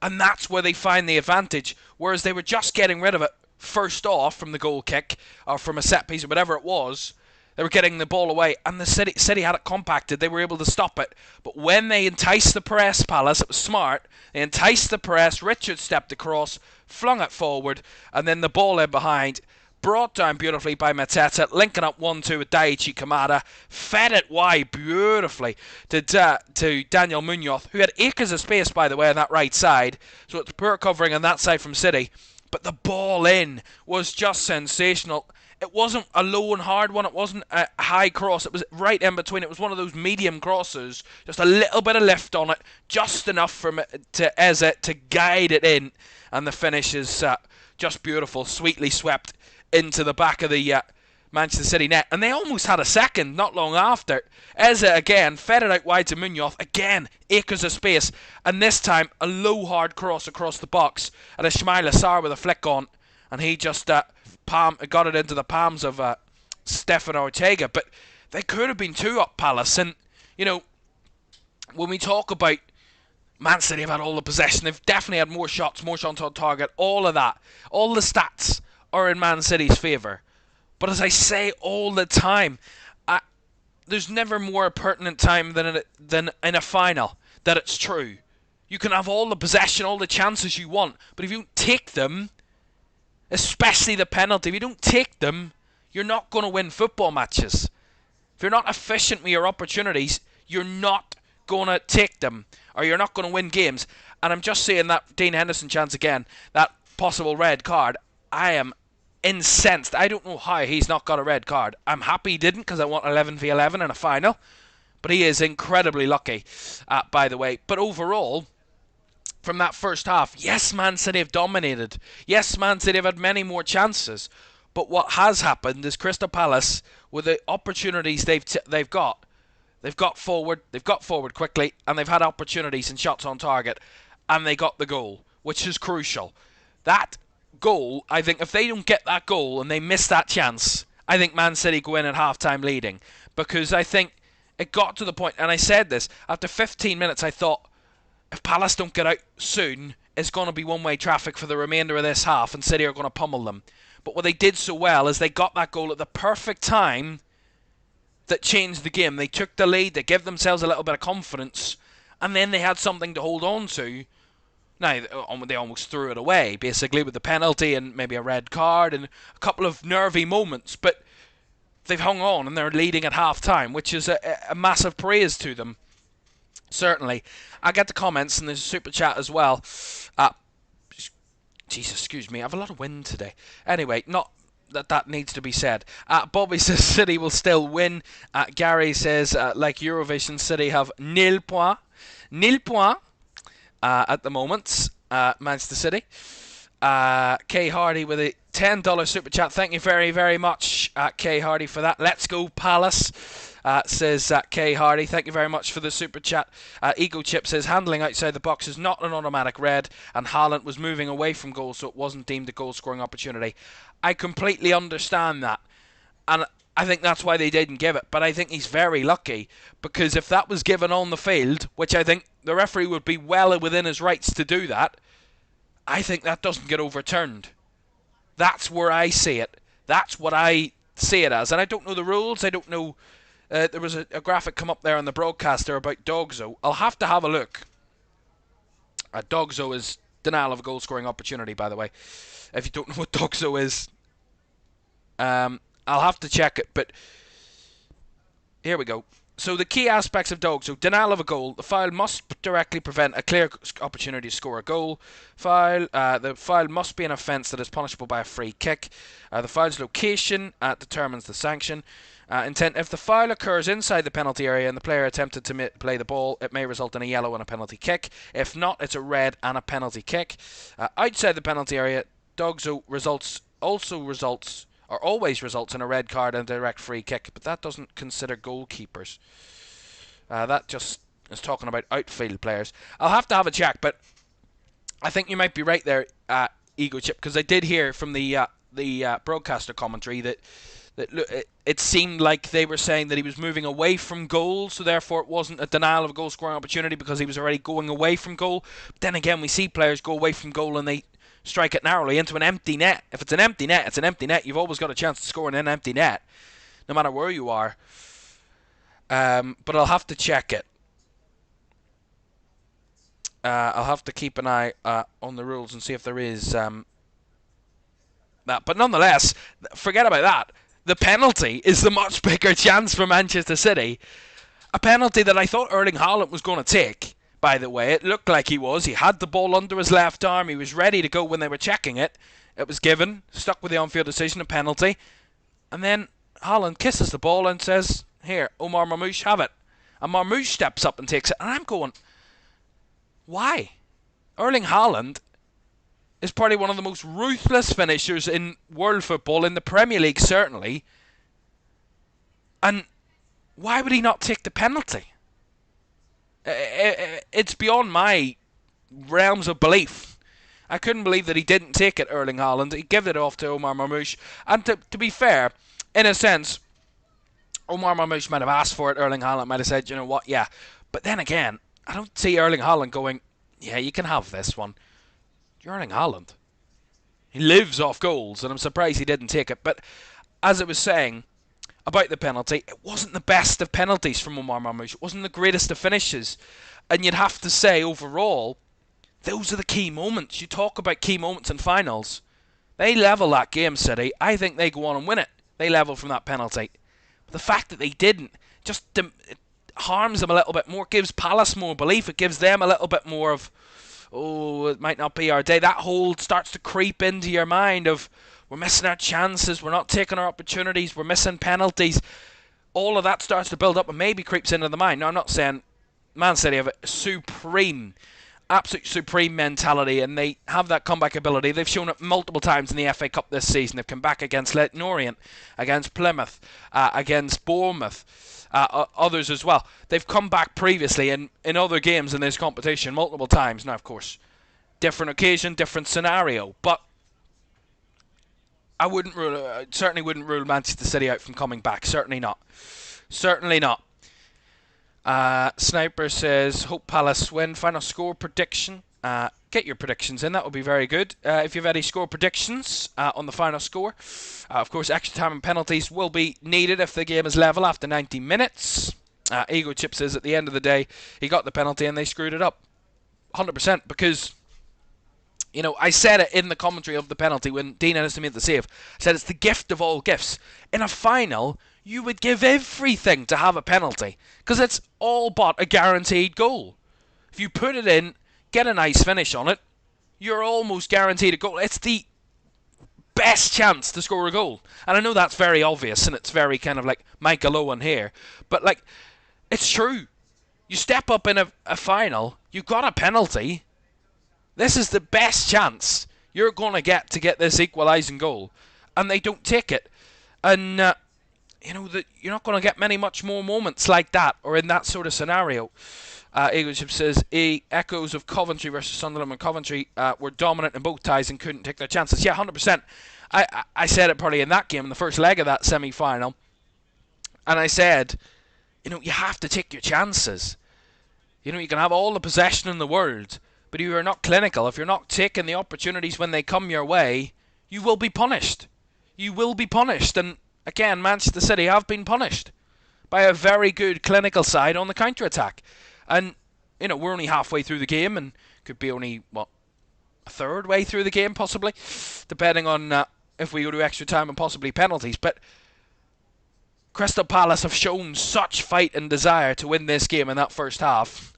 And that's where they find the advantage, whereas they were just getting rid of it first off from the goal kick or from a set piece or whatever it was. They were getting the ball away, and the City had it compacted. They were able to stop it. But when they enticed the press, Palace, it was smart. They enticed the press. Richard stepped across, flung it forward, and then the ball in behind. Brought down beautifully by Mateta, linking up 1-2 with Daichi Kamada. Fed it wide beautifully to Daniel Munoz, who had acres of space, by the way, on that right side. So it's poor covering on that side from City. But the ball in was just sensational. It wasn't a low and hard one. It wasn't a high cross. It was right in between. It was one of those medium crosses. Just a little bit of lift on it. Just enough for Eze to guide it in. And the finish is just beautiful. Sweetly swept into the back of the Manchester City net. And they almost had a second not long after. Eze again fed it out wide to Munoz. Again, acres of space. And this time, a low hard cross across the box. And Ismail Assar with a flick on. And he just got it into the palms of Stefan Ortega. But they could have been 2 up, Palace. And, you know, when we talk about Man City have had all the possession, they've definitely had more shots on target, all of that. All the stats are in Man City's favour. But as I say all the time, there's never more pertinent time than in a final that it's true. You can have all the possession, all the chances you want, but if you don't take them, especially the penalty, if you don't take them, you're not going to win football matches. If you're not efficient with your opportunities, you're not going to take them, or you're not going to win games. And I'm just saying that Dean Henderson chance again, that possible red card, I am incensed. I don't know how he's not got a red card. I'm happy he didn't, because I want 11v11 in a final. But he is incredibly lucky, by the way. But overall, from that first half, yes, Man City have dominated. Yes, Man City have had many more chances. But what has happened is Crystal Palace, with the opportunities they've got forward quickly, and they've had opportunities and shots on target, and they got the goal, which is crucial. That goal, I think, if they don't get that goal and they miss that chance, I think Man City go in at half-time leading. Because I think it got to the point, and I said this, after 15 minutes I thought, if Palace don't get out soon, it's going to be one-way traffic for the remainder of this half, and City are going to pummel them. But what they did so well is they got that goal at the perfect time that changed the game. They took the lead, they gave themselves a little bit of confidence, and then they had something to hold on to. Now, they almost threw it away, basically, with the penalty and maybe a red card and a couple of nervy moments, but they've hung on and they're leading at half-time, which is a massive praise to them. Certainly. I get the comments, and there's a super chat as well. Jesus, excuse me, I have a lot of wind today. Anyway, not that needs to be said. Bobby says City will still win. Gary says, like Eurovision, City have nil point at the moment. Manchester City. Kay Hardy with a $10 super chat. Thank you very, very much, Kay Hardy, for that. Let's go Palace, says Kay Hardy. Thank you very much for the super chat. Ego Chip says handling outside the box is not an automatic red, and Haaland was moving away from goal, so it wasn't deemed a goal-scoring opportunity. I completely understand that, and I think that's why they didn't give it. But I think he's very lucky, because if that was given on the field, which I think the referee would be well within his rights to do that, I think that doesn't get overturned. That's where I see it. That's what I see it as. And I don't know the rules. I don't know. There was a graphic come up there on the broadcaster about Dogzo. I'll have to have a look. Dogzo is denial of a goal-scoring opportunity, by the way. If you don't know what Dogzo is, I'll have to check it. But here we go. So the key aspects of Dogzo: denial of a goal. The foul must directly prevent a clear opportunity to score a goal. The foul must be an offence that is punishable by a free kick. The foul's location determines the sanction. Intent: if the foul occurs inside the penalty area and the player attempted to play the ball, it may result in a yellow and a penalty kick. If not, it's a red and a penalty kick. Outside the penalty area, Dogzo always results in a red card and a direct free kick, but that doesn't consider goalkeepers. That just is talking about outfield players. I'll have to have a check, but I think you might be right there, Ego Chip, because I did hear from the broadcaster commentary that it seemed like they were saying that he was moving away from goal, so therefore it wasn't a denial of a goal-scoring opportunity because he was already going away from goal. But then again, we see players go away from goal and they strike it narrowly into an empty net. If it's an empty net, it's an empty net. You've always got a chance to score in an empty net, no matter where you are. But I'll have to check it. I'll have to keep an eye on the rules and see if there is that. But nonetheless, forget about that. The penalty is the much bigger chance for Manchester City. A penalty that I thought Erling Haaland was going to take, by the way. It looked like he was. He had the ball under his left arm. He was ready to go when they were checking it. It was given. Stuck with the on-field decision, a penalty. And then Haaland kisses the ball and says, "Here, Omar Marmoush, have it." And Marmoush steps up and takes it. And I'm going, why? Erling Haaland is probably one of the most ruthless finishers in world football, in the Premier League certainly. And why would he not take the penalty? It's beyond my realms of belief. I couldn't believe that he didn't take it, Erling Haaland. He gave it off to Omar Marmoush. And to be fair, in a sense, Omar Marmoush might have asked for it. Erling Haaland might have said, you know what, yeah. But then again, I don't see Erling Haaland going, yeah, you can have this one. You're Erling Haaland. He lives off goals, and I'm surprised he didn't take it. But as I was saying about the penalty, it wasn't the best of penalties from Omar Marmoush. It wasn't the greatest of finishes. And you'd have to say, overall, those are the key moments. You talk about key moments in finals. They level that game, City. I think they go on and win it. They level from that penalty. But the fact that they didn't just it harms them a little bit more, gives Palace more belief. It gives them a little bit more of, oh, it might not be our day. That hold starts to creep into your mind of, we're missing our chances, we're not taking our opportunities, we're missing penalties. All of that starts to build up and maybe creeps into the mind. Now, I'm not saying Man City have a supreme, absolute supreme mentality, and they have that comeback ability. They've shown it multiple times in the FA Cup this season. They've come back against Leyton Orient, against Plymouth, against Bournemouth, others as well. They've come back previously in other games in this competition multiple times. Now, of course, different occasion, different scenario, but I certainly wouldn't rule Manchester City out from coming back. Certainly not. Certainly not. Sniper says, hope Palace win. Final score prediction. Get your predictions in. That would be very good. If you have any score predictions on the final score. Of course, extra time and penalties will be needed if the game is level after 90 minutes. Ego Chip says, at the end of the day, he got the penalty and they screwed it up. 100%, because, you know, I said it in the commentary of the penalty when Dean Henderson made the save. I said it's the gift of all gifts. In a final, you would give everything to have a penalty, because it's all but a guaranteed goal. If you put it in, get a nice finish on it, you're almost guaranteed a goal. It's the best chance to score a goal. And I know that's very obvious, and it's very kind of like Michael Owen here, but like, it's true. You step up in a final, you've got a penalty. This is the best chance you're going to get this equalising goal. And they don't take it. And, you know, you're not going to get much more moments like that or in that sort of scenario. Eagleship says, echoes of Coventry versus Sunderland when Coventry were dominant in both ties and couldn't take their chances. Yeah, 100%. I said it probably in that game, in the first leg of that semi-final. And I said, you know, you have to take your chances. You know, you can have all the possession in the world, but if you're not clinical, if you're not taking the opportunities when they come your way, you will be punished. You will be punished. And again, Manchester City have been punished by a very good clinical side on the counter-attack. And, you know, we're only halfway through the game and could be only, what, a third way through the game, possibly, depending on if we go to extra time and possibly penalties. But Crystal Palace have shown such fight and desire to win this game in that first half.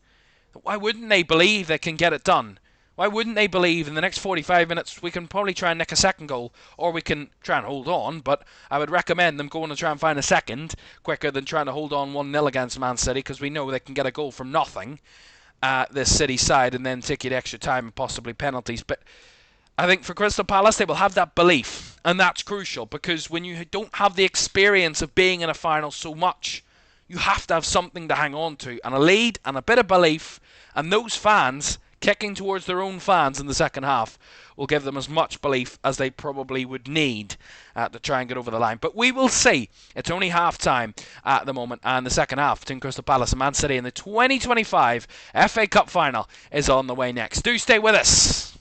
Why wouldn't they believe they can get it done? Why wouldn't they believe in the next 45 minutes we can probably try and nick a second goal, or we can try and hold on, but I would recommend them going to try and find a second quicker than trying to hold on 1-0 against Man City, because we know they can get a goal from nothing, this City side, and then take it extra time and possibly penalties. But I think for Crystal Palace, they will have that belief, and that's crucial, because when you don't have the experience of being in a final so much, you have to have something to hang on to, and a lead and a bit of belief, and those fans kicking towards their own fans in the second half will give them as much belief as they probably would need to try and get over the line. But we will see. It's only half-time at the moment, and the second half between Crystal Palace and Man City in the 2025 FA Cup Final is on the way next. Do stay with us.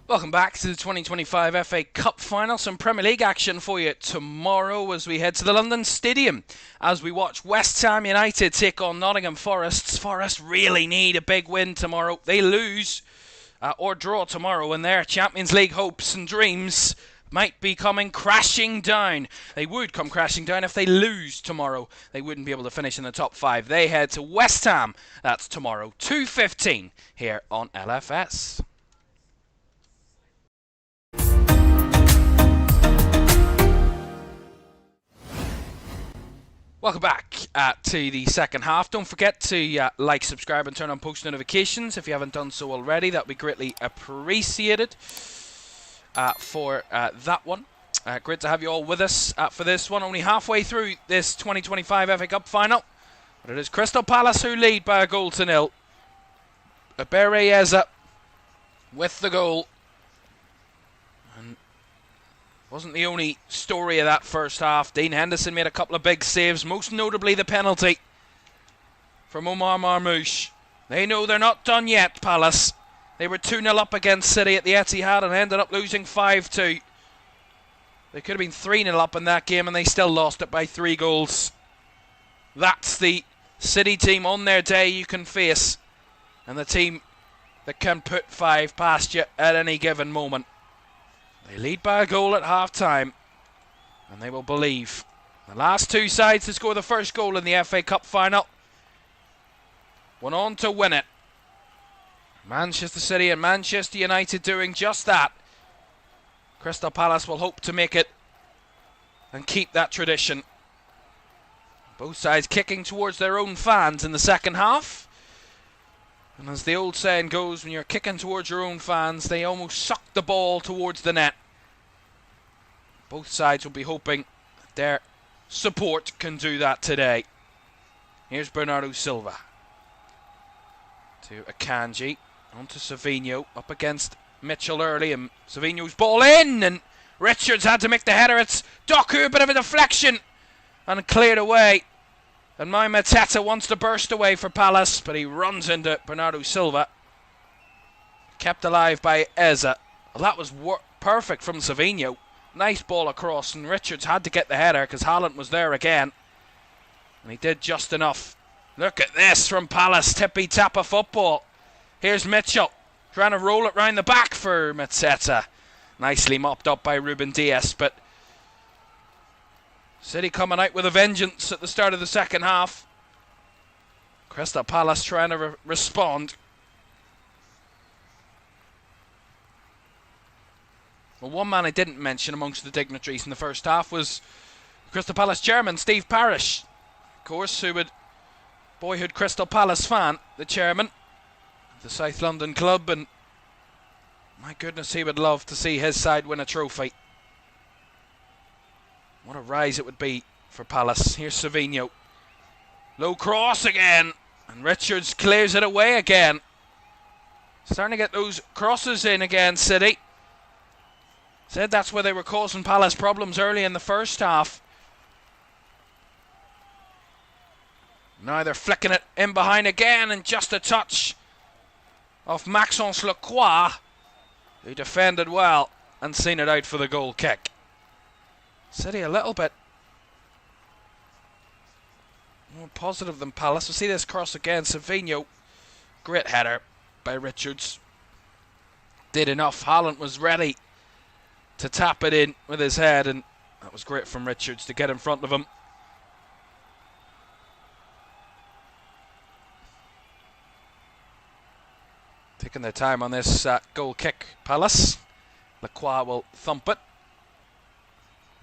Welcome back to the 2025 FA Cup final. Some Premier League action for you tomorrow as we head to the London Stadium as we watch West Ham United take on Nottingham Forest. Forest really need a big win tomorrow. They lose or draw tomorrow and their Champions League hopes and dreams might be coming crashing down. They would come crashing down if they lose tomorrow. They wouldn't be able to finish in the top 5. They head to West Ham. That's tomorrow, 2:15 here on LFS. Welcome back to the second half. Don't forget to like, subscribe and turn on post notifications if you haven't done so already. That would be greatly appreciated for that one. Great to have you all with us for this one. Only halfway through this 2025 FA Cup final. But it is Crystal Palace who lead by a goal to nil. Eza with the goal. And wasn't the only story of that first half. Dean Henderson made a couple of big saves, most notably the penalty from Omar Marmoush. They know they're not done yet, Palace. They were 2-0 up against City at the Etihad and ended up losing 5-2. They could have been 3-0 up in that game and they still lost it by 3 goals. That's the City team on their day you can face, and the team that can put 5 past you at any given moment. They lead by a goal at half-time, and they will believe. The last 2 sides to score the first goal in the FA Cup final went on to win it. Manchester City and Manchester United doing just that. Crystal Palace will hope to make it and keep that tradition. Both sides kicking towards their own fans in the second half. And as the old saying goes, when you're kicking towards your own fans, they almost suck the ball towards the net. Both sides will be hoping that their support can do that today. Here's Bernardo Silva. To Akanji. On to Savinho. Up against Mitchell early. And Savinho's ball in. And Richards had to make the header. It's Doku, a bit of a deflection. And cleared away. And Mateta wants to burst away for Palace, but he runs into Bernardo Silva. Kept alive by Eza. Well, that was perfect from Savinho. Nice ball across, and Richards had to get the header because Haaland was there again. And he did just enough. Look at this from Palace, tippy-tapper football. Here's Mitchell, trying to roll it round the back for Mateta. Nicely mopped up by Ruben Dias, but City coming out with a vengeance at the start of the second half. Crystal Palace trying to respond. Well, one man I didn't mention amongst the dignitaries in the first half was Crystal Palace chairman Steve Parish. Of course, who would boyhood Crystal Palace fan, the chairman of the South London club, and my goodness, he would love to see his side win a trophy. What a rise it would be for Palace. Here's Savinho. Low cross again. And Richards clears it away again. Starting to get those crosses in again, City. Said that's where they were causing Palace problems early in the first half. Now they're flicking it in behind again, and just a touch of Maxence Lacroix, who defended well and seen it out for the goal kick. City a little bit more positive than Palace. We'll see this cross again. Savinho, great header by Richards. Did enough. Haaland was ready to tap it in with his head, and that was great from Richards to get in front of him. Taking their time on this goal kick, Palace. Lacroix will thump it.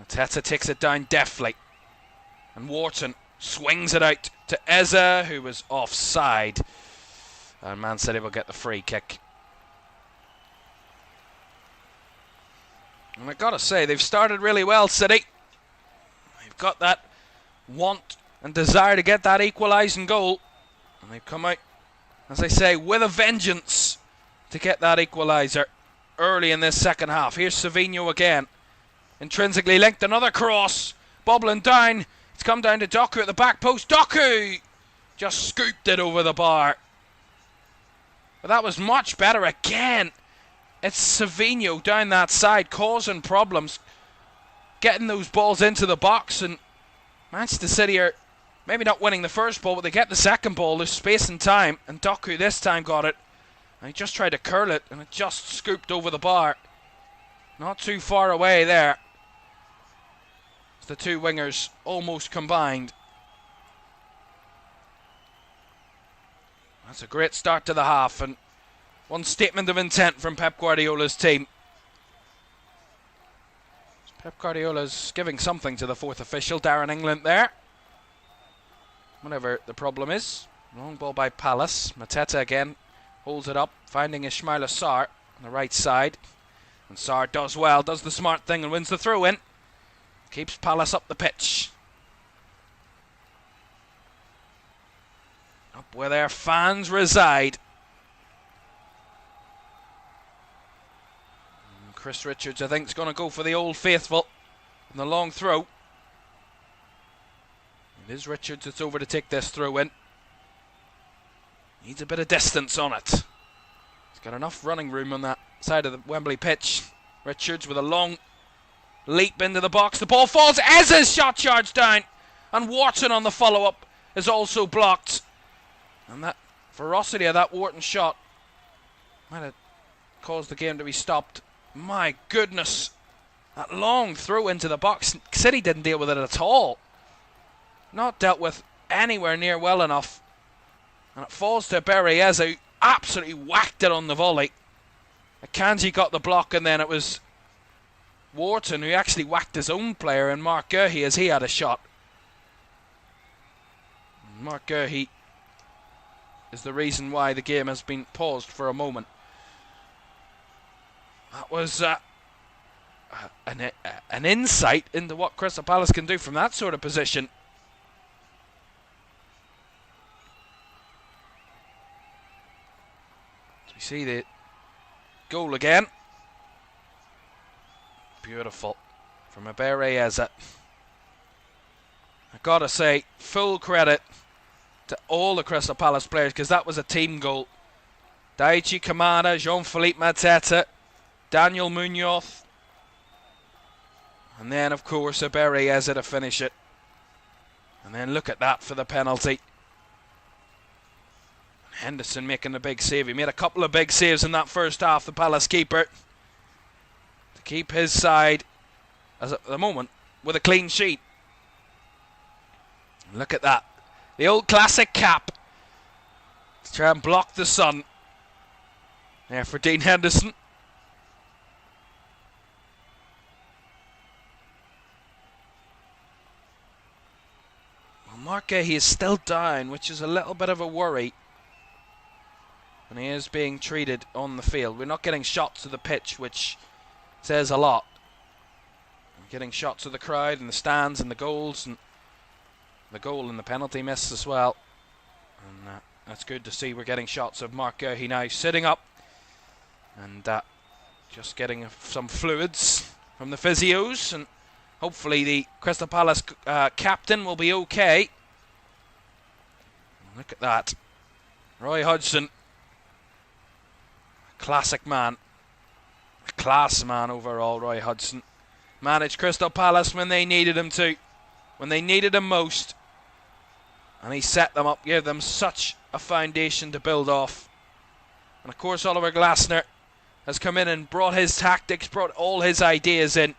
Mateta takes it down deftly. And Wharton swings it out to Eza, who was offside. And Man City will get the free kick. And I've got to say, they've started really well, City. They've got that want and desire to get that equalising goal. And they've come out, as I say, with a vengeance to get that equaliser early in this second half. Here's Savinho again. Intrinsically linked, another cross. Bobbling down. It's come down to Doku at the back post. Doku just scooped it over the bar. But that was much better again. It's Savinho down that side causing problems, getting those balls into the box, and Manchester City are maybe not winning the first ball, but they get the second ball. There's space and time, and Doku this time got it. And he just tried to curl it, and it just scooped over the bar. Not too far away there. The two wingers almost combined. That's a great start to the half, and one statement of intent from Pep Guardiola's team. Pep Guardiola's giving something to the fourth official, Darren England there. Whatever the problem is. Long ball by Palace. Mateta again holds it up, finding Ismaila Sarr on the right side. And Sarr does well, does the smart thing and wins the throw-in. Keeps Palace up the pitch. Up where their fans reside. And Chris Richards, I think, is going to go for the Old Faithful in the long throw. It is Richards that's over to take this throw in. Needs a bit of distance on it. He's got enough running room on that side of the Wembley pitch. Richards with a long leap into the box. The ball falls. Eze's shot charged down. And Wharton on the follow-up is also blocked. And that ferocity of that Wharton shot might have caused the game to be stopped. My goodness. That long throw into the box. City didn't deal with it at all. Not dealt with anywhere near well enough. And it falls to Barry Eze, who absolutely whacked it on the volley. Akanji got the block, and then it was Wharton who actually whacked his own player, and Mark Gurhey, as he had a shot. Mark Gurhey is the reason why the game has been paused for a moment. That was an insight into what Crystal Palace can do from that sort of position. So we see the goal again. Beautiful from Abere Eze. I've got to say, full credit to all the Crystal Palace players, because that was a team goal. Daichi Kamada, Jean-Philippe Mateta, Daniel Munoz, and then of course Abere Eze to finish it. And then look at that for the penalty. Henderson making the big save. He made a couple of big saves in that first half, the Palace keeper, to keep his side, as at the moment, with a clean sheet. And look at that. The old classic cap to try and block the sun. There for Dean Henderson. Well, Mark Gahey is still down, which is a little bit of a worry. And he is being treated on the field. We're not getting shots of the pitch, which says a lot. We're getting shots of the crowd and the stands and the goals, and the goal and the penalty miss as well. And that's good to see. We're getting shots of Mark Gurhey now sitting up and just getting some fluids from the physios, and hopefully the Crystal Palace captain will be okay. Look at that. Roy Hodgson, a classic man, a class man overall. Roy Hodgson managed Crystal Palace when they needed him to, when they needed him most. And he set them up, gave them such a foundation to build off. And of course Oliver Glasner has come in and brought his tactics, brought all his ideas in.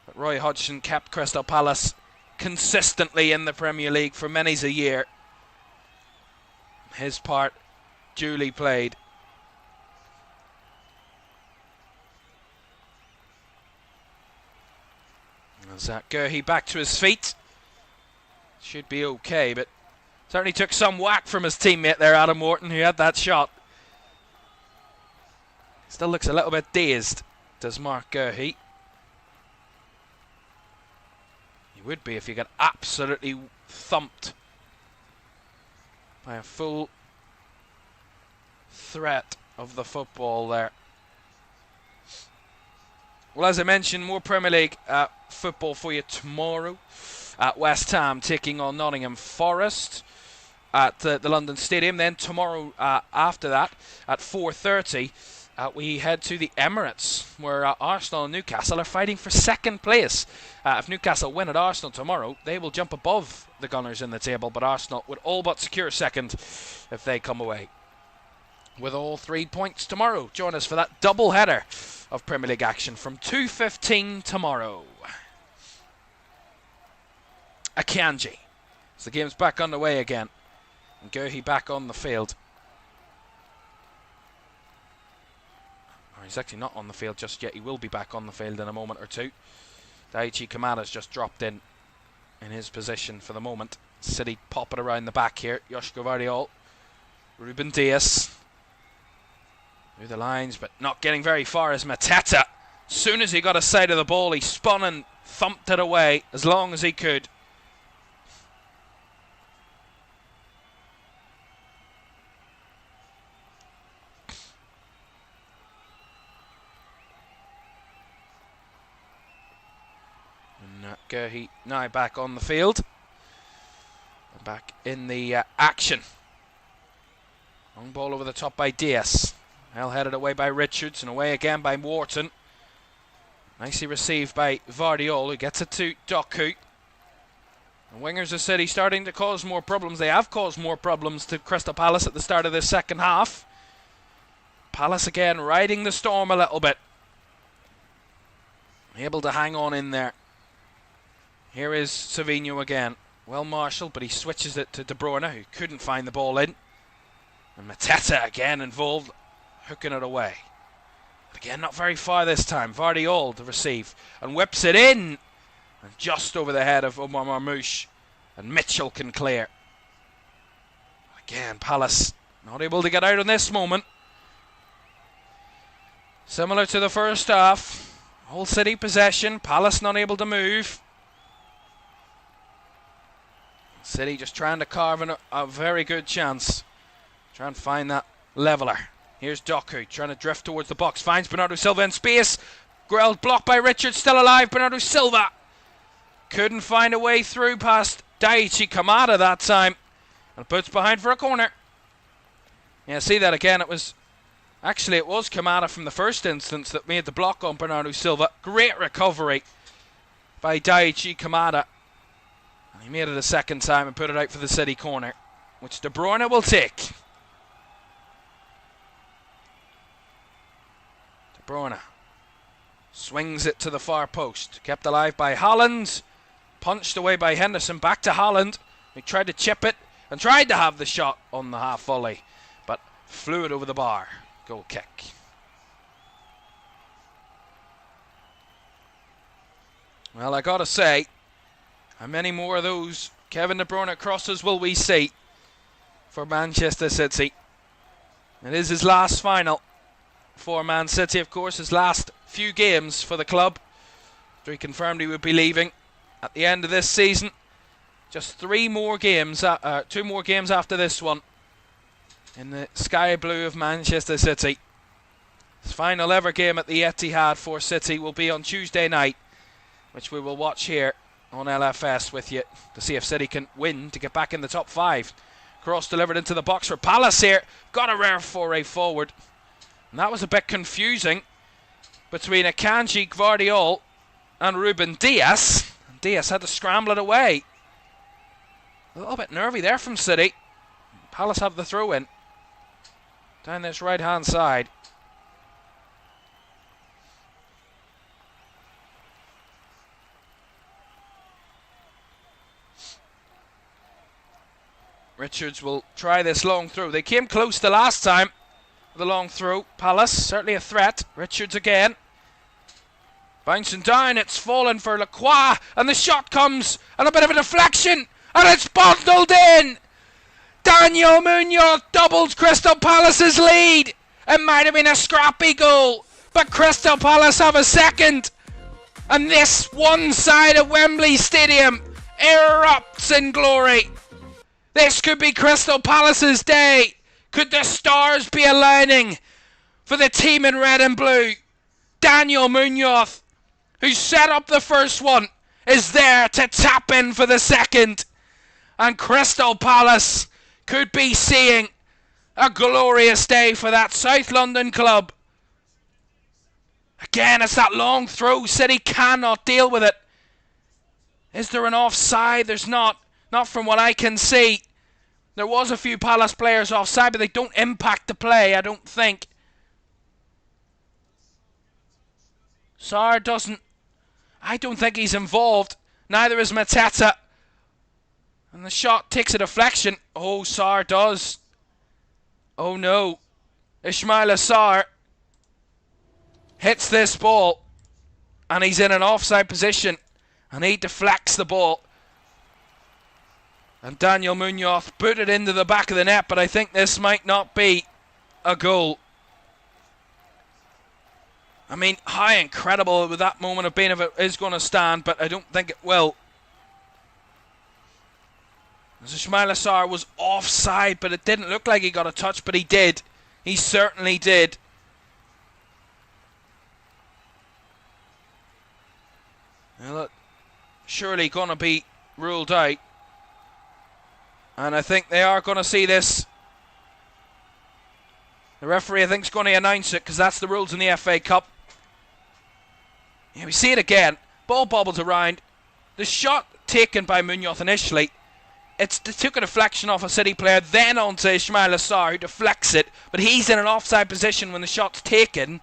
But Roy Hodgson kept Crystal Palace consistently in the Premier League for many's a year. His part duly played. As Gurhey back to his feet. Should be okay, but certainly took some whack from his teammate there, Adam Morton, who had that shot. Still looks a little bit dazed, does Mark Gurhey. He would be if he got absolutely thumped by a full threat of the football there. Well, as I mentioned, more Premier League football for you tomorrow. West Ham taking on Nottingham Forest at the London Stadium. Then tomorrow after that at 4:30 we head to the Emirates, where Arsenal and Newcastle are fighting for second place. If Newcastle win at Arsenal tomorrow, they will jump above the Gunners in the table, but Arsenal would all but secure second if they come away with all 3 points tomorrow. Join us for that double header of Premier League action from 2:15 tomorrow. Akanji. So the game's back underway again. And Gurhey back on the field. Oh, he's actually not on the field just yet. He will be back on the field in a moment or two. Daichi Kamada's just dropped in his position for the moment. City pop it around the back here. Joshua Vardiol. Ruben Dias. Through the lines, but not getting very far as Mateta. Soon as he got a sight of the ball, he spun and thumped it away as long as he could. Gurhey now back on the field. Back in the action. Long ball over the top by Diaz. Well headed away by Richards and away again by Wharton. Nicely received by Vardiol, who gets it to Doku. The wingers of City starting to cause more problems. They have caused more problems to Crystal Palace at the start of this second half. Palace again riding the storm a little bit. Able to hang on in there. Here is Savinho again. Well marshalled, but he switches it to De Bruyne, who couldn't find the ball in. And Mateta again involved, hooking it away. But again, not very far this time. Vardiol to receive and whips it in. And just over the head of Omar Marmoush. And Mitchell can clear. Again, Palace not able to get out on this moment. Similar to the first half. Whole City possession. Palace not able to move. City just trying to carve a very good chance. Try and find that leveller. Here's Doku trying to drift towards the box. Finds Bernardo Silva in space. Grelled blocked by Richards. Still alive. Bernardo Silva couldn't find a way through past Daichi Kamada that time. And puts behind for a corner. Yeah, see that again. It was Kamada from the first instance that made the block on Bernardo Silva. Great recovery by Daichi Kamada. And he made it a second time and put it out for the City corner, which De Bruyne will take. De Bruyne swings it to the far post. Kept alive by Haaland. Punched away by Henderson. Back to Haaland. He tried to chip it and tried to have the shot on the half volley, but flew it over the bar. Goal kick. Well, I gotta say, how many more of those Kevin De Bruyne crosses will we see for Manchester City? It is his last final for Man City, of course, his last few games for the club. After he confirmed he would be leaving at the end of this season. Just 2 more games after this one in the sky blue of Manchester City. His final ever game at the Etihad for City will be on Tuesday night, which we will watch here on LFS with you to see if City can win to get back in the top 5. Cross delivered into the box for Palace here. Got a rare foray forward. And that was a bit confusing between Akanji, Gvardiol and Ruben Dias. And Dias had to scramble it away. A little bit nervy there from City. Palace have the throw in down this right hand side. Richards will try this long throw. They came close the last time with a long throw. Palace, certainly a threat. Richards again. Bouncing down, it's fallen for Lacroix, and the shot comes, and a bit of a deflection, and it's bundled in! Daniel Munoz doubles Crystal Palace's lead! It might have been a scrappy goal, but Crystal Palace have a second! And this one side of Wembley Stadium erupts in glory! This could be Crystal Palace's day! Could the stars be aligning for the team in red and blue? Daniel Munoz, who set up the first one, is there to tap in for the second. And Crystal Palace could be seeing a glorious day for that South London club. Again, it's that long throw. City cannot deal with it. Is there an offside? There's not. Not from what I can see. There was a few Palace players offside, but they don't impact the play, I don't think. Sarr doesn't... I don't think he's involved. Neither is Mateta. And the shot takes a deflection. Oh, Sarr does. Oh no. Ismaila Sarr hits this ball. And he's in an offside position. And he deflects the ball. And Daniel Munoz put it into the back of the net. But I think this might not be a goal. I mean, how incredible would that moment have been if it is going to stand, but I don't think it will. Ismaila Sarr was offside, but it didn't look like he got a touch, but he did. He certainly did. Well, that's surely going to be ruled out. And I think they are going to see this. The referee, I think, is going to announce it, because that's the rules in the FA Cup. Yeah, we see it again. Ball bobbles around. The shot taken by Munoz initially, it took a deflection off a City player, then onto Ismaila Sarr, who deflects it, but he's in an offside position when the shot's taken.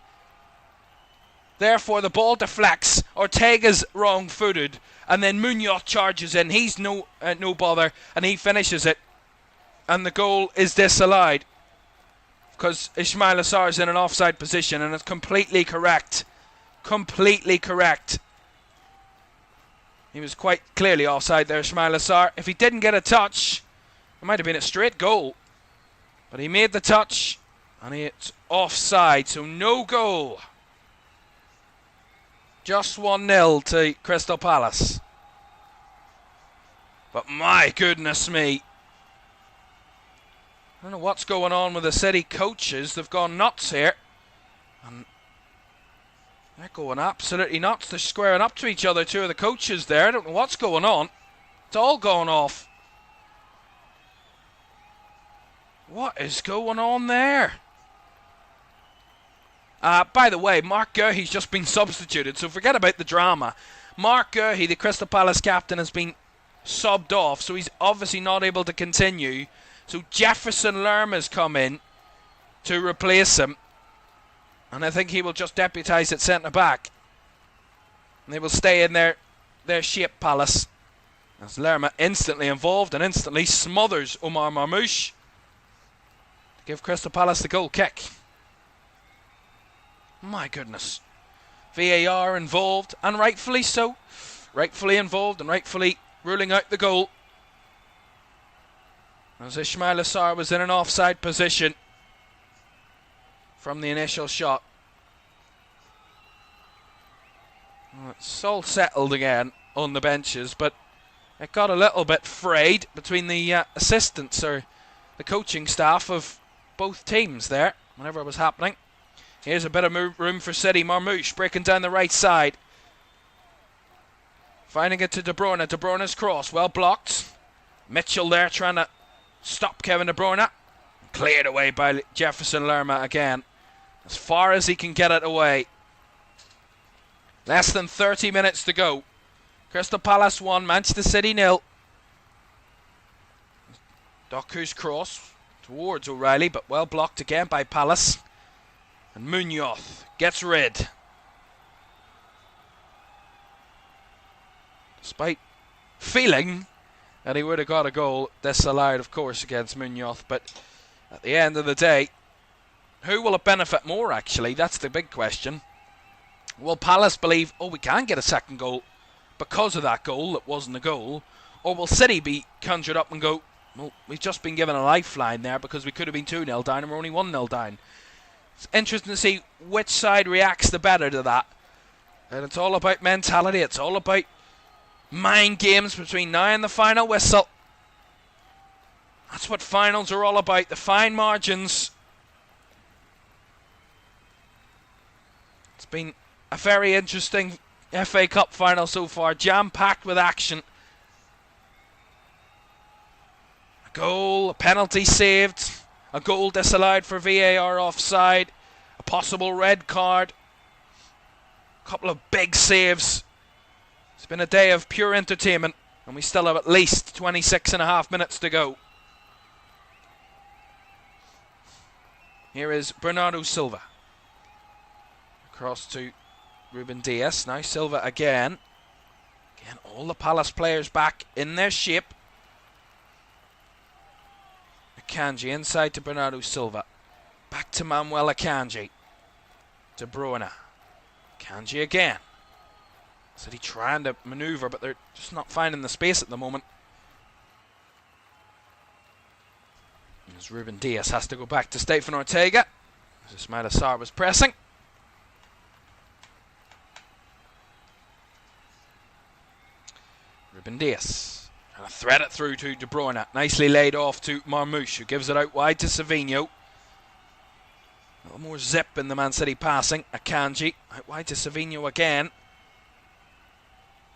Therefore, the ball deflects. Ortega's wrong-footed, and then Munoz charges in. He's no bother, and he finishes it. And the goal is disallowed, because Ismaila Sarr is in an offside position, and it's completely correct. Completely correct. He was quite clearly offside there, Ismaila Sarr. If he didn't get a touch, it might have been a straight goal. But he made the touch, and it's offside, so no goal. Just 1-0 to Crystal Palace. But my goodness me. I don't know what's going on with the City coaches. They've gone nuts here. And they're going absolutely nuts. They're squaring up to each other, two of the coaches there. I don't know what's going on. It's all going off. What is going on there? By the way, Mark Guehi's just been substituted, so forget about the drama. Mark Guehi, the Crystal Palace captain, has been subbed off, so he's obviously not able to continue. So Jefferson Lerma's come in to replace him. And I think he will just deputise at centre-back. And they will stay in their shape, Palace. As Lerma instantly involved and instantly smothers Omar Marmoush to give Crystal Palace the goal kick. My goodness. VAR involved, and rightfully so. Rightfully involved and rightfully ruling out the goal. As Ismaila Sarr was in an offside position from the initial shot. Well, it's all settled again on the benches, but it got a little bit frayed between the assistants or the coaching staff of both teams there, whenever it was happening. Here's a bit of room for City. Marmoush breaking down the right side. Finding it to De Bruyne. De Bruyne's cross, well blocked. Mitchell there trying to stop Kevin De Bruyne. Cleared away by Jefferson Lerma again. As far as he can get it away. Less than 30 minutes to go. Crystal Palace 1, Manchester City 0. Doku's cross towards O'Reilly, but well blocked again by Palace. And Munoz gets rid. Despite feeling that he would have got a goal, disallowed of course against Munoz, but at the end of the day, who will it benefit more actually? That's the big question. Will Palace believe, oh, we can get a second goal because of that goal that wasn't a goal? Or will City be conjured up and go, well, we've just been given a lifeline there because we could have been 2-0 down and we're only 1-0 down. It's interesting to see which side reacts the better to that. And it's all about mentality. It's all about mind games between now and the final whistle. That's what finals are all about, the fine margins. It's been a very interesting FA Cup final so far, jam-packed with action. A goal, a penalty saved, a goal disallowed for VAR offside, a possible red card, a couple of big saves. It's been a day of pure entertainment, and we still have at least 26 and a half minutes to go. Here is Bernardo Silva. Across to Ruben Dias. Now Silva again. Again, all the Palace players back in their shape. Akanji inside to Bernardo Silva. Back to Manuel Akanji. De Bruyne. Akanji again. City trying to manoeuvre, but they're just not finding the space at the moment. As Ruben Dias has to go back to Stefan Ortega. As Ismail Assar was pressing. Ruben Dias trying to thread it through to De Bruyne. Nicely laid off to Marmoush, who gives it out wide to Savinho. A little more zip in the Man City passing. Akanji out wide to Savinho again.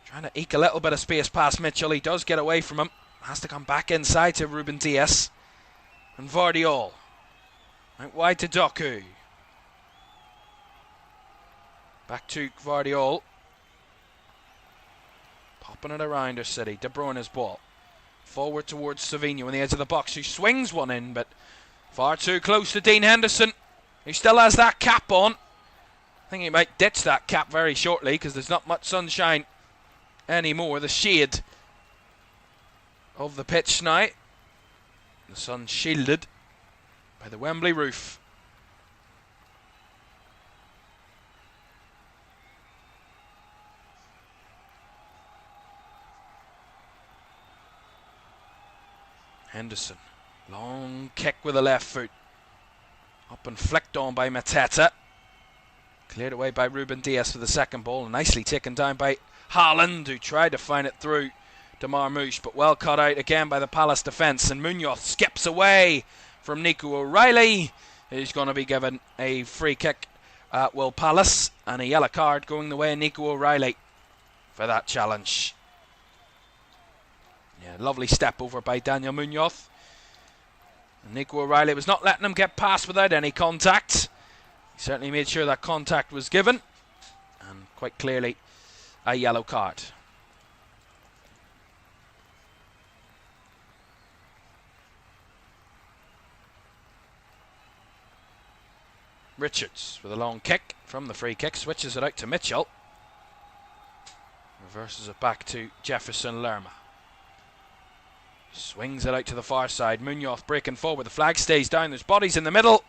Trying to eke a little bit of space past Mitchell. He does get away from him. Has to come back inside to Ruben Dias. And Vardiol. Out wide to Doku. Back to Vardiol. Popping it around our City. De Bruyne's ball. Forward towards Savinho on the edge of the box, who swings one in, but far too close to Dean Henderson, who still has that cap on. I think he might ditch that cap very shortly because there's not much sunshine anymore. The shade of the pitch now. The sun shielded by the Wembley roof. Henderson, long kick with the left foot. Up and flicked on by Mateta. Cleared away by Ruben Dias for the second ball. Nicely taken down by Haaland, who tried to find it through to Marmoush, but well cut out again by the Palace defence. And Munoz skips away from Nico O'Reilly, who's going to be given a free kick at Will Palace, and a yellow card going the way of Nico O'Reilly for that challenge. Yeah, lovely step over by Daniel Munoz. And Nico O'Reilly was not letting him get past without any contact. He certainly made sure that contact was given, and quite clearly a yellow card. Richards with a long kick from the free kick, switches it out to Mitchell. Reverses it back to Jefferson Lerma. Swings it out to the far side. Munoz breaking forward. The flag stays down. There's bodies in the middle.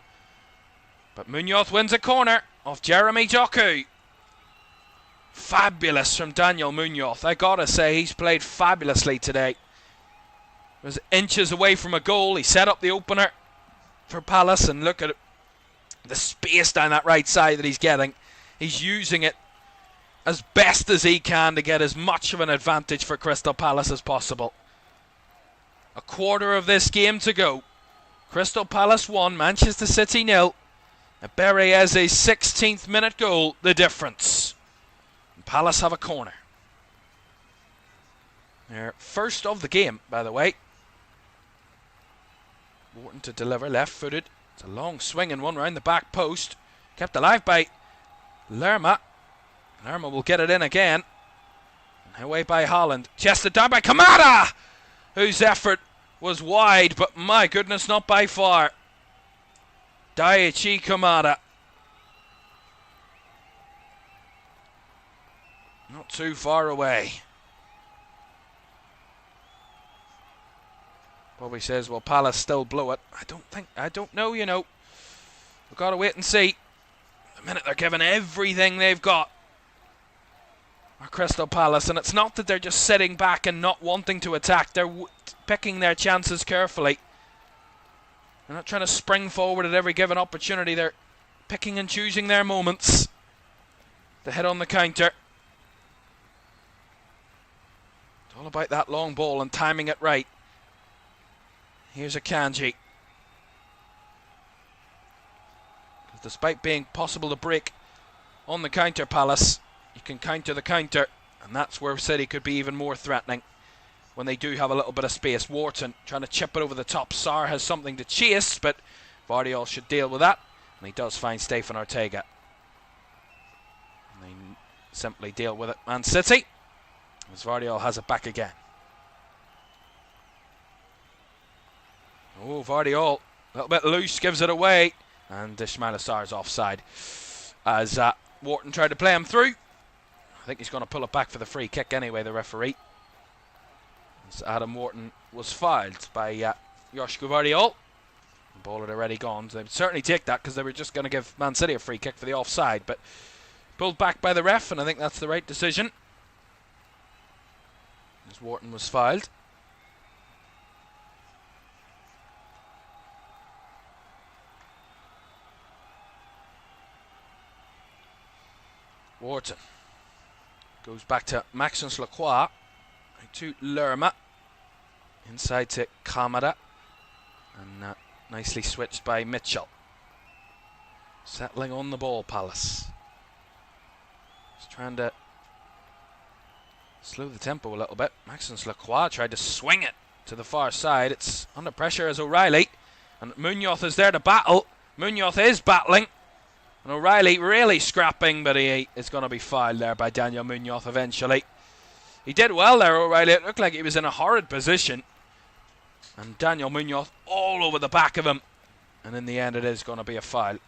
But Munoz wins a corner off Jeremy Doku. Fabulous from Daniel Munoz. I gotta say, he's played fabulously today. Was inches away from a goal. He set up the opener for Palace, and look at it. The space down that right side that he's getting. He's using it as best as he can to get as much of an advantage for Crystal Palace as possible. A quarter of this game to go. Crystal Palace 1, Manchester City 0. Berieze's 16th minute goal, the difference. And Palace have a corner. Their first of the game, by the way. Wharton to deliver, left-footed. It's a long swinging one round the back post. Kept alive by Lerma. Lerma will get it in again. And away by Haaland. Chested down by Kamara, whose effort was wide, but my goodness, not by far. Daichi Kamara. Not too far away. Bobby says, will Palace still blow it? I don't know, you know. We've got to wait and see. The minute they're giving everything they've got are Crystal Palace, and it's not that they're just sitting back and not wanting to attack. They're picking their chances carefully. They're not trying to spring forward at every given opportunity. They're picking and choosing their moments to hit on the counter. It's all about that long ball and timing it right. Here's Akanji. Despite being possible to break on the counter, Palace, you can counter the counter, and that's where City could be even more threatening when they do have a little bit of space. Wharton trying to chip it over the top. Sarr has something to chase, but Vardiol should deal with that, and he does find Stefan Ortega. And they simply deal with it. Man City, as Vardiol has it back again. Oh, Vardiol, a little bit loose, gives it away. And Ismaila Sarr's offside as Wharton tried to play him through. I think he's going to pull it back for the free kick anyway, the referee. As Adam Wharton was fouled by Joshua Vardiol. The ball had already gone. So they would certainly take that because they were just going to give Man City a free kick for the offside. But pulled back by the ref, and I think that's the right decision. As Wharton was fouled. Wharton goes back to Maxence Lacroix, to Lerma, inside to Kamara, and nicely switched by Mitchell. Settling on the ball, Palace. Just trying to slow the tempo a little bit. Maxence Lacroix tried to swing it to the far side. It's under pressure as O'Reilly, and Munoz is there to battle. Munoz is battling. And O'Reilly really scrapping, but he is going to be fouled there by Daniel Munoz eventually. He did well there, O'Reilly. It looked like he was in a horrid position. And Daniel Munoz all over the back of him. And in the end, it is going to be a foul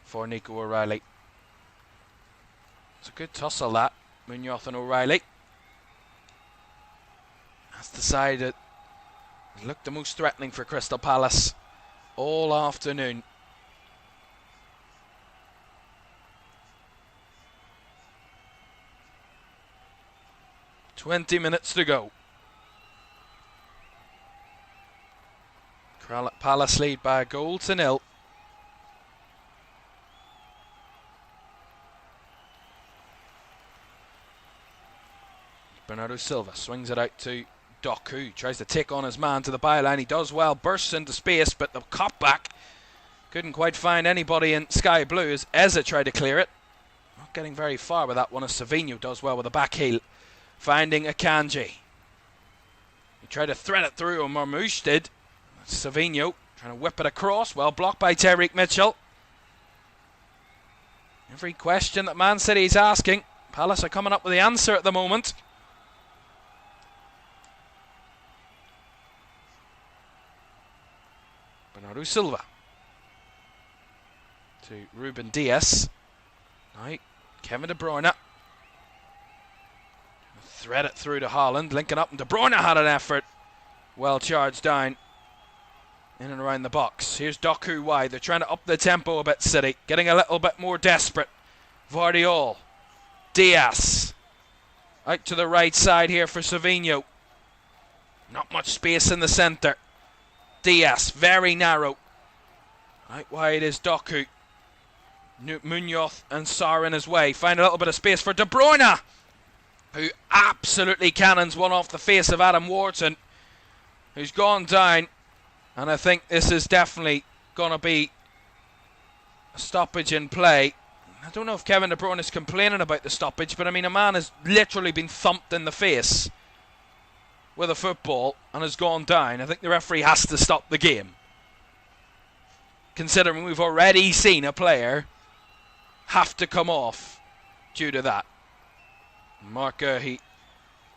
for Nico O'Reilly. It's a good tussle, that. Munoz and O'Reilly. That's the side that looked the most threatening for Crystal Palace all afternoon. "20 minutes to go. Palace lead by a goal to nil. Bernardo Silva swings it out to Doku. Tries to take on his man to the byline. He does well. Bursts into space, but the cutback couldn't quite find anybody in sky blue as Eza tried to clear it. Not getting very far with that one as Savinho does well with the back heel. Finding Akanji. He tried to thread it through, or Marmouche did. Savinho trying to whip it across. Well blocked by Tyreek Mitchell. Every question that Man City is asking, Palace are coming up with the answer at the moment. Bernardo Silva to Ruben Dias. Right, Kevin De Bruyne. Thread it through to Haaland, linking up, and De Bruyne had an effort. Well charged down in and around the box. Here's Doku wide. They're trying to up the tempo a bit, City. Getting a little bit more desperate. Vardiol. Diaz. Out to the right side here for Savinho. Not much space in the centre. Diaz, very narrow. Out wide is Doku. Munoz and Sarr in his way. Find a little bit of space for De Bruyne, who absolutely cannons one off the face of Adam Wharton, who's gone down. And I think this is definitely going to be a stoppage in play. I don't know if Kevin De Bruyne is complaining about the stoppage, but I mean, a man has literally been thumped in the face with a football and has gone down. I think the referee has to stop the game, considering we've already seen a player have to come off due to that. Mark he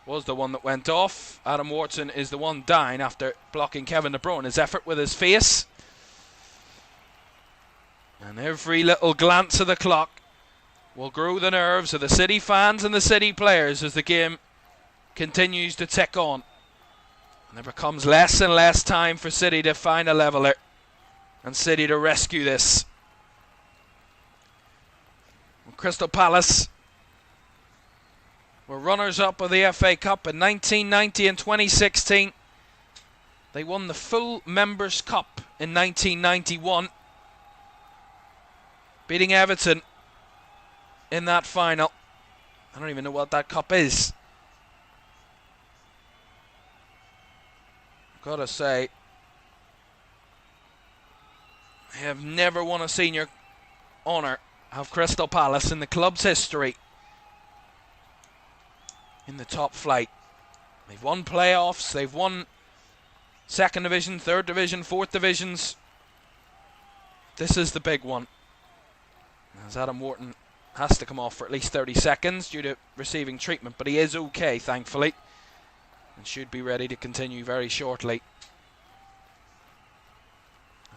was the one that went off. Adam Wharton is the one down after blocking Kevin De Bruyne's effort with his face. And every little glance of the clock will grow the nerves of the City fans and the City players as the game continues to tick on. And there becomes less and less time for City to find a leveller and City to rescue this. Crystal Palace were runners-up of the FA Cup in 1990 and 2016. They won the full Members' Cup in 1991, beating Everton in that final. I don't even know what that cup is. Gotta say, they have never won a senior honour of Crystal Palace in the club's history in the top flight. They've won playoffs, they've won second division, third division, fourth divisions. This is the big one, as Adam Wharton has to come off for at least 30 seconds due to receiving treatment, but he is okay, thankfully, and should be ready to continue very shortly.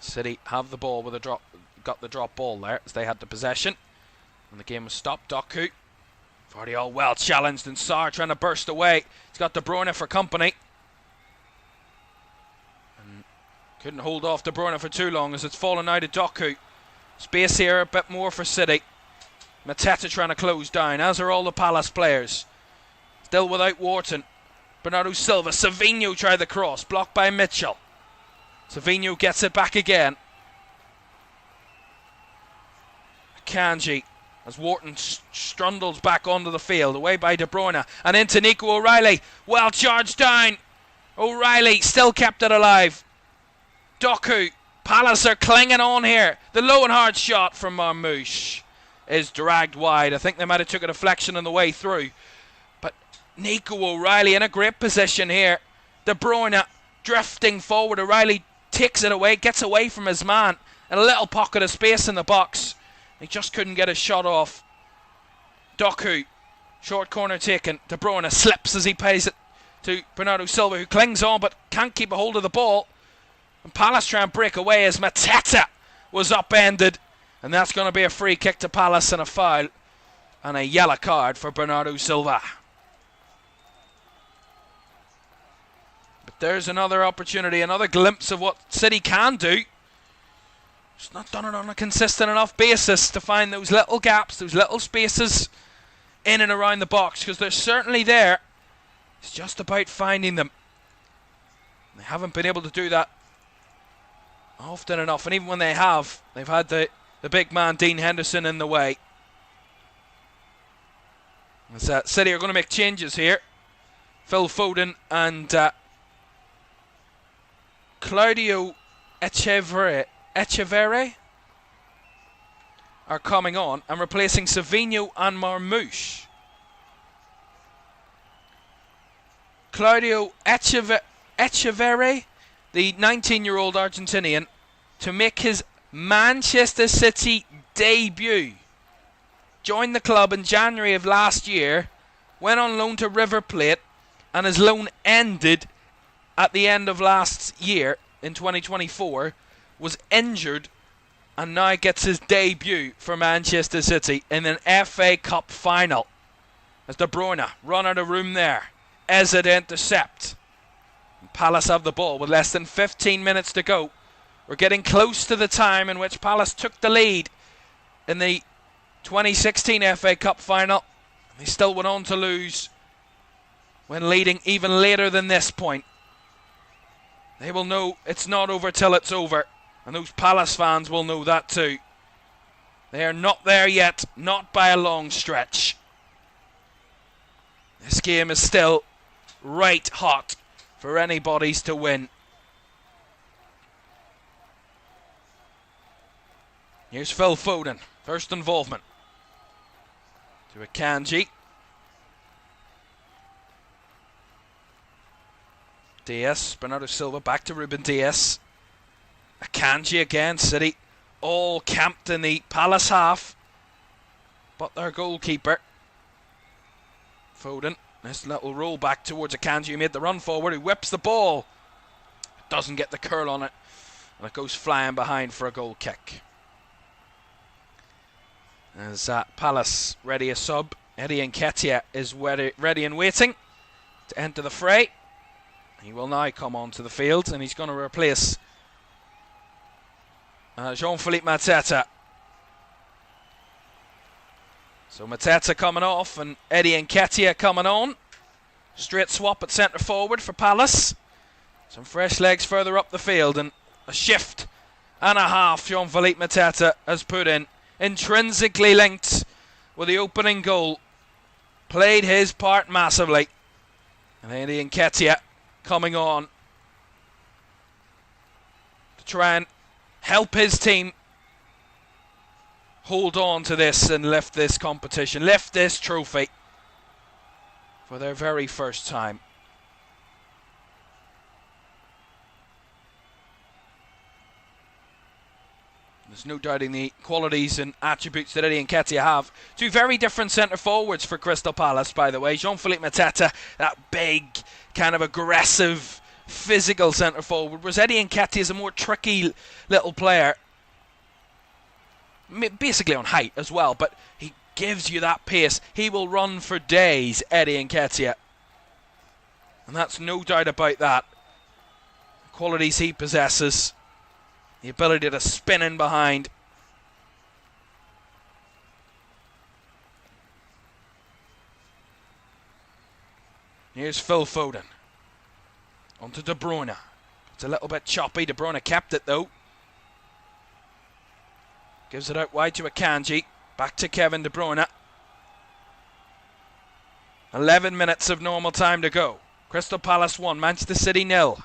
City have the ball with a drop, got the drop ball there as they had the possession, and the game was stopped. Doku, Vardiol well challenged, and Sarr trying to burst away. He's got De Bruyne for company, and couldn't hold off De Bruyne for too long as it's fallen out of Doku. Space here, a bit more for City. Mateta trying to close down, as are all the Palace players. Still without Wharton. Bernardo Silva, Savinho tried the cross, blocked by Mitchell. Savinho gets it back again. Kanji, as Wharton strundles back onto the field, away by De Bruyne, and into Nico O'Reilly. Well charged down. O'Reilly still kept it alive. Doku, Palace are clinging on here. The low and hard shot from Marmouche is dragged wide. I think they might have took a deflection on the way through. But Nico O'Reilly in a great position here. De Bruyne drifting forward. O'Reilly takes it away, gets away from his man, and a little pocket of space in the box. He just couldn't get a shot off. Doku, short corner taken. De Bruyne slips as he pays it to Bernardo Silva, who clings on but can't keep a hold of the ball. And Palace try and break away as Mateta was upended. And that's going to be a free kick to Palace and a foul. And a yellow card for Bernardo Silva. But there's another opportunity, another glimpse of what City can do. It's not done it on a consistent enough basis to find those little gaps, those little spaces in and around the box, because they're certainly there. It's just about finding them. They haven't been able to do that often enough, and even when they have, they've had the big man Dean Henderson in the way. As City are going to make changes here. Phil Foden and Claudio Echeverri are coming on and replacing Savinho and Marmouche. Claudio Echeverri, the 19-year-old Argentinian, to make his Manchester City debut. Joined the club in January of last year, went on loan to River Plate, and his loan ended at the end of last year in 2024, was injured, and now gets his debut for Manchester City in an FA Cup final. As De Bruyne run out of room there, Eze to intercept. Palace have the ball with less than 15 minutes to go. We're getting close to the time in which Palace took the lead in the 2016 FA Cup final. They still went on to lose when leading even later than this point. They will know it's not over till it's over, and those Palace fans will know that too. They are not there yet, not by a long stretch. This game is still right hot for anybody's to win. Here's Phil Foden, first involvement. To Akanji. Diaz, Bernardo Silva, back to Ruben Diaz. Akanji again, City all camped in the Palace half. But their goalkeeper, Foden, this little roll back towards Akanji, who made the run forward, who whips the ball. Doesn't get the curl on it, and it goes flying behind for a goal kick. As Palace ready a sub, Eddie Nketiah is ready and waiting to enter the fray. He will now come onto the field, and he's going to replace Jean-Philippe Mateta. So Mateta coming off and Eddie Nketiah coming on. Straight swap at centre forward for Palace. Some fresh legs further up the field, and a shift and a half Jean-Philippe Mateta has put in. Intrinsically linked with the opening goal. Played his part massively. And Eddie Nketiah coming on to try and help his team hold on to this and lift this competition, lift this trophy for their very first time. There's no doubting the qualities and attributes that Eddie Nketiah have. Two very different centre forwards for Crystal Palace, by the way. Jean-Philippe Mateta, that big, kind of aggressive, physical centre forward, whereas Eddie Nketiah is a more tricky little player. Basically on height as well, but he gives you that pace. He will run for days, Eddie Nketiah. And that's no doubt about that. The qualities he possesses. The ability to spin in behind. Here's Phil Foden. Onto De Bruyne. It's a little bit choppy. De Bruyne kept it though. Gives it out wide to Akanji. Back to Kevin De Bruyne. 11 minutes of normal time to go. Crystal Palace 1, Manchester City 0.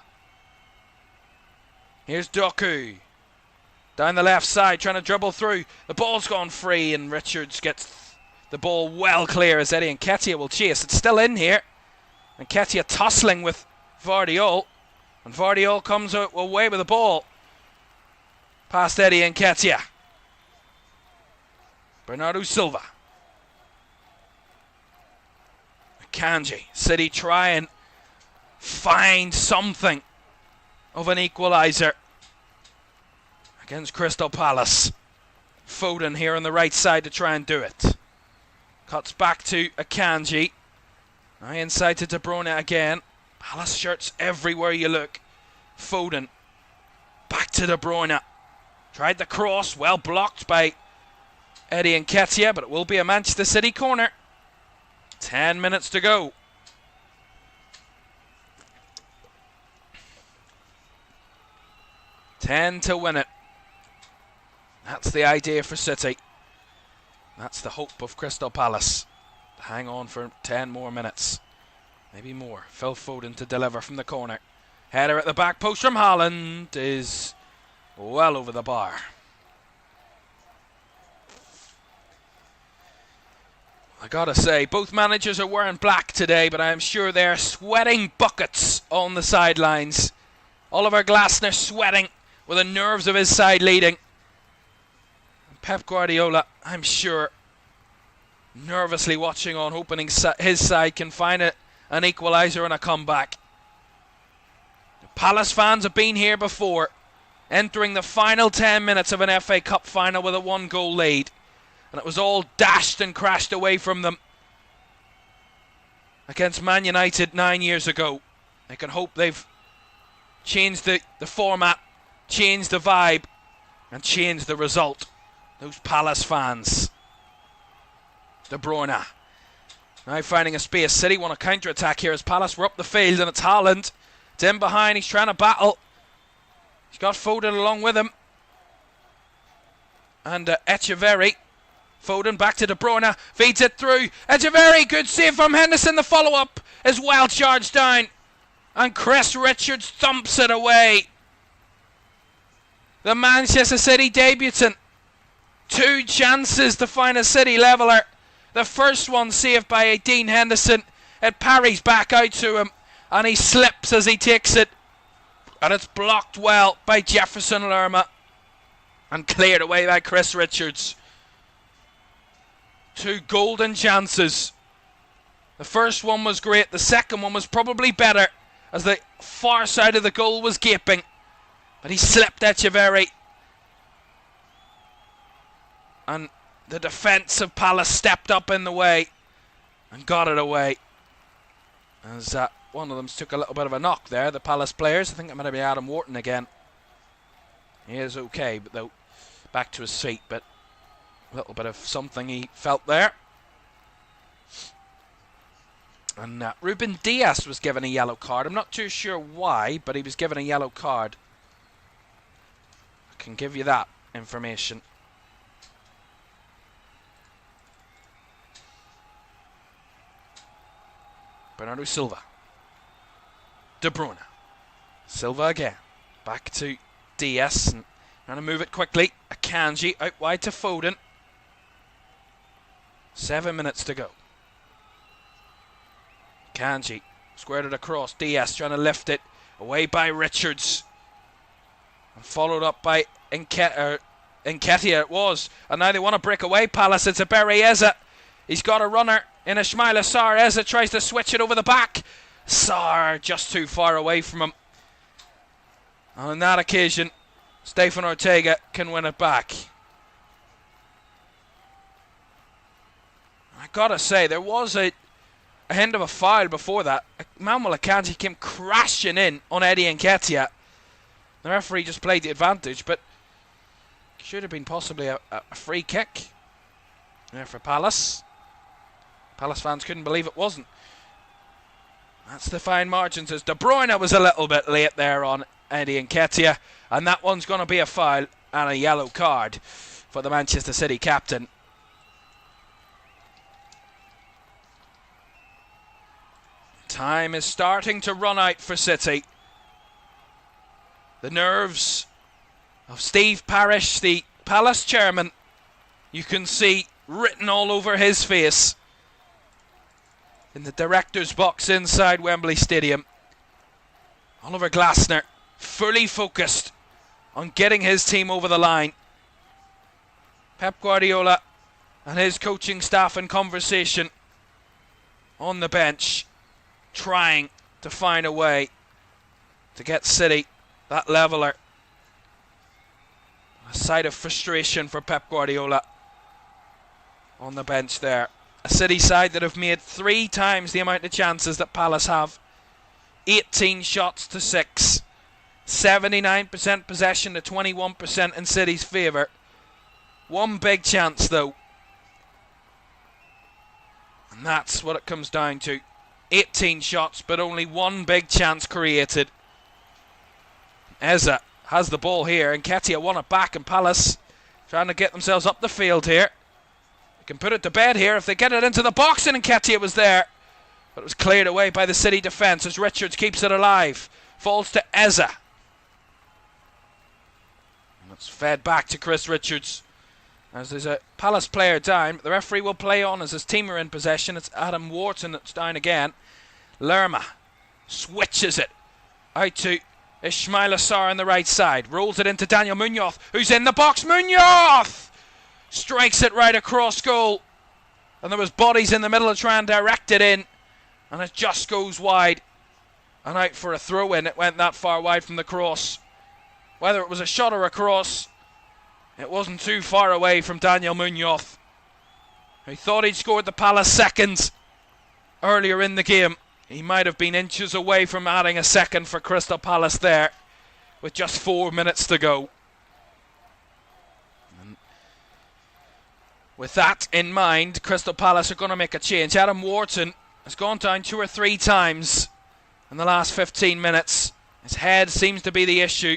Here's Doku. Down the left side, trying to dribble through. The ball's gone free, and Richards gets the ball well clear as Eddie Nketiah will chase. It's still in here. Nketiah tussling with Vardiol. And Vardiol comes away with the ball. Past Eddie Nketiah. Bernardo Silva. Akanji. City try and find something of an equaliser against Crystal Palace. Foden here on the right side to try and do it. Cuts back to Akanji. Now inside to De Bruyne again. Palace shirts everywhere you look. Foden. Back to De Bruyne. Tried the cross, well blocked by Eddie Nketiah, but it will be a Manchester City corner. 10 minutes to go. $10 to win it. That's the idea for City. That's the hope of Crystal Palace. To hang on for 10 more minutes. Maybe more. Phil Foden to deliver from the corner. Header at the back post from Haaland is well over the bar. I gotta say, both managers are wearing black today, but I am sure they're sweating buckets on the sidelines. Oliver Glasner sweating with the nerves of his side leading. And Pep Guardiola, I'm sure, nervously watching on, hoping his side can find an equaliser and a comeback. The Palace fans have been here before, entering the final 10 minutes of an FA Cup final with a 1-goal lead. And it was all dashed and crashed away from them against Man United 9 years ago. They can hope they've changed the format, changed the vibe, and changed the result. Those Palace fans. De Bruyne. Now finding a space. City want a counter-attack here as Palace were up the field, and it's Haaland. It's in behind, he's trying to battle. He's got Foden along with him. And Echeverri. Foden back to De Bruyne, feeds it through. Echeverri, good save from Henderson. The follow-up is well charged down. And Chris Richards thumps it away. The Manchester City debutant. 2 chances to find a City leveller. The first one saved by Dean Henderson. It parries back out to him. And he slips as he takes it. And it's blocked well by Jefferson Lerma. And cleared away by Chris Richards. 2 golden chances. The first one was great. The second one was probably better, as the far side of the goal was gaping. But he slipped Echeverri. And the defence of Palace stepped up in the way and got it away. As one of them took a little bit of a knock there, the Palace players. I think it might be Adam Wharton again. He is okay, but though back to his feet, but a little bit of something he felt there. And Ruben Diaz was given a yellow card. I'm not too sure why, but he was given a yellow card. I can give you that information. Bernardo Silva. De Bruyne. Silva again. Back to Diaz. And trying to move it quickly. Akanji out wide to Foden. 7 minutes to go. Akanji squared it across. Diaz trying to lift it. Away by Richards. And followed up by Nketiah it was. And now they want to break away Palace. It's a Barry Eze. He's got a runner in Ismaila Sarr. Eze tries to switch it over the back. Sarr just too far away from him. On that occasion, Stefan Ortega can win it back. I gotta say, there was a hint of a foul before that. Manuel Akanji came crashing in on Eddie Nketiah. The referee just played the advantage, but should have been possibly a free kick there for Palace. Palace fans couldn't believe it wasn't. That's the fine margins, as De Bruyne was a little bit late there on Eddie Nketiah, and that one's going to be a foul and a yellow card for the Manchester City captain. Time is starting to run out for City. The nerves of Steve Parish, the Palace chairman, you can see written all over his face in the director's box inside Wembley Stadium. Oliver Glasner fully focused on getting his team over the line. Pep Guardiola and his coaching staff in conversation on the bench, trying to find a way to get City that leveller. A sight of frustration for Pep Guardiola on the bench there. A City side that have made 3 times the amount of chances that Palace have. 18 shots to 6. 79% possession to 21% in City's favour. One big chance though. And that's what it comes down to. 18 shots, but only one big chance created. Eze has the ball here. Nketiah won it back, and Palace trying to get themselves up the field here. They can put it to bed here if they get it into the box, and Nketiah was there. But it was cleared away by the City defence as Richards keeps it alive. Falls to Eze. And it's fed back to Chris Richards. As there's a Palace player down, the referee will play on as his team are in possession. It's Adam Wharton that's down again. Lerma switches it out to Ismaila Sarr on the right side. Rolls it into Daniel Munoz, who's in the box. Munoz strikes it right across goal. And there was bodies in the middle to try and direct it in. And it just goes wide. And out for a throw-in. It went that far wide from the cross. Whether it was a shot or a cross, it wasn't too far away from Daniel Munoz. He thought he'd scored the Palace second earlier in the game. He might have been inches away from adding a second for Crystal Palace there, with just 4 minutes to go. And with that in mind, Crystal Palace are going to make a change. Adam Wharton has gone down 2 or 3 times in the last 15 minutes. His head seems to be the issue.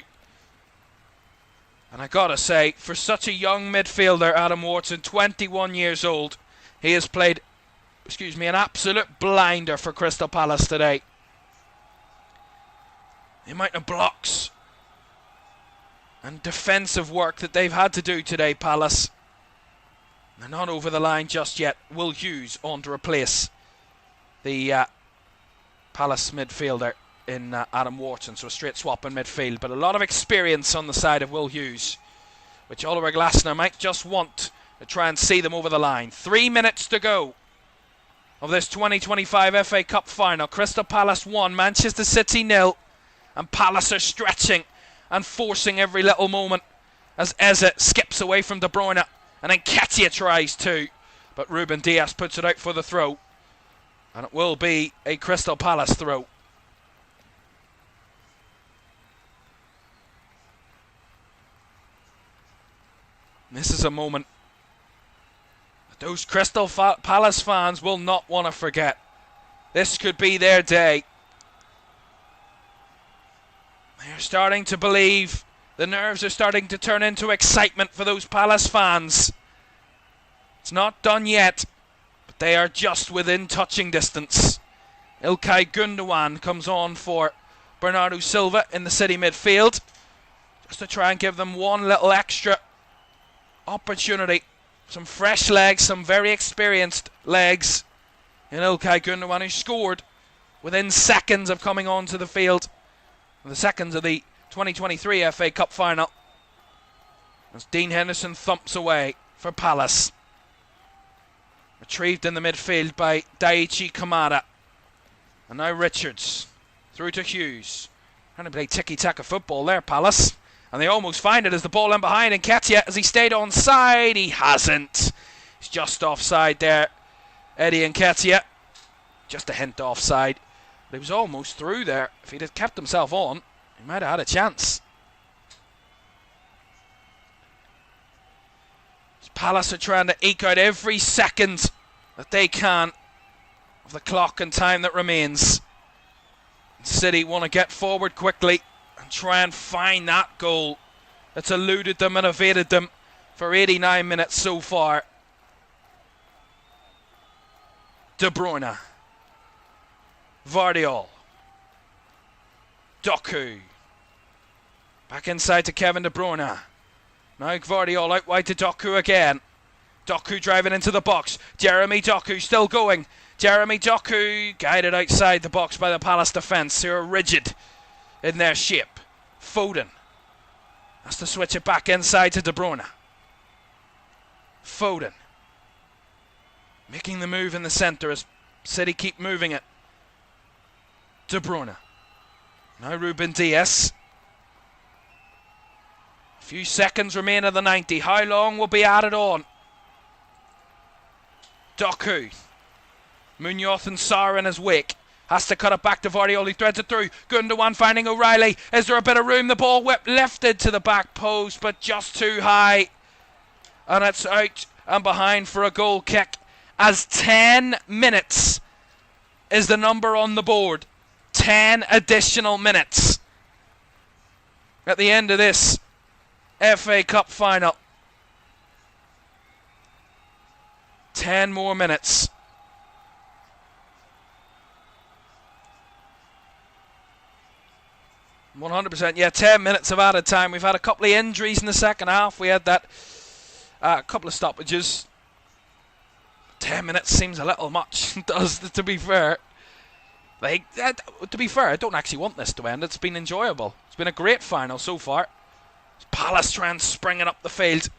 And I gotta say, for such a young midfielder, Adam Wharton, 21 years old, he has played, an absolute blinder for Crystal Palace today. The amount of blocks and defensive work that they've had to do today, Palace. They're not over the line just yet. Will Hughes on to replace the Palace midfielder in Adam Wharton, so a straight swap in midfield, but a lot of experience on the side of Will Hughes, which Oliver Glasner might just want to try and see them over the line. 3 minutes to go of this 2025 FA Cup final. Crystal Palace 1, Manchester City 0, and Palace are stretching and forcing every little moment as Eze skips away from De Bruyne, and then Nketiah tries too, but Ruben Diaz puts it out for the throw, and it will be a Crystal Palace throw. This is a moment that those Crystal Palace fans will not want to forget. This could be their day. They're starting to believe. The nerves are starting to turn into excitement for those Palace fans. It's not done yet, but they are just within touching distance. Ilkay Gundogan comes on for Bernardo Silva in the City midfield, just to try and give them one little extra opportunity. Some fresh legs, some very experienced legs in Ilkay Gundogan, who scored within seconds of coming onto the field. The seconds of the 2023 FA Cup final. As Dean Henderson thumps away for Palace. Retrieved in the midfield by Daichi Kamada. And now Richards through to Hughes. Trying to play tiki-taka football there, Palace. And they almost find it as the ball in behind. And Nketiah, as he stayed onside, he hasn't. He's just offside there. Eddie Nketiah. Just a hint offside. But he was almost through there. If he'd have kept himself on, he might have had a chance. Palace are trying to eke out every second that they can of the clock and time that remains. City want to get forward quickly and try and find that goal that's eluded them and evaded them for 89 minutes so far. De Bruyne. Vardiol. Doku. Back inside to Kevin De Bruyne. Now Gvardiol out wide to Doku again. Doku driving into the box. Jeremy Doku still going. Jeremy Doku guided outside the box by the Palace defence, who are rigid in their shape. Foden has to switch it back inside to De Bruyne. Foden making the move in the centre as City keep moving it. De Bruyne. Now Ruben Dias. A few seconds remain of the 90. How long will be added on? Doku. Munoz and Sarr in his wake. Has to cut it back to Vardiol. He threads it through. Gundogan finding O'Reilly. Is there a bit of room? The ball lifted to the back post, but just too high. And it's out and behind for a goal kick. As 10 minutes is the number on the board. 10 additional minutes at the end of this FA Cup final. 10 more minutes. %, yeah, 10 minutes of added time. We've had a couple of injuries in the second half. We had that couple of stoppages. 10 minutes seems a little much, does, to be fair. To be fair, I don't actually want this to end. It's been enjoyable. It's been a great final so far. Palace try and spring it up the field.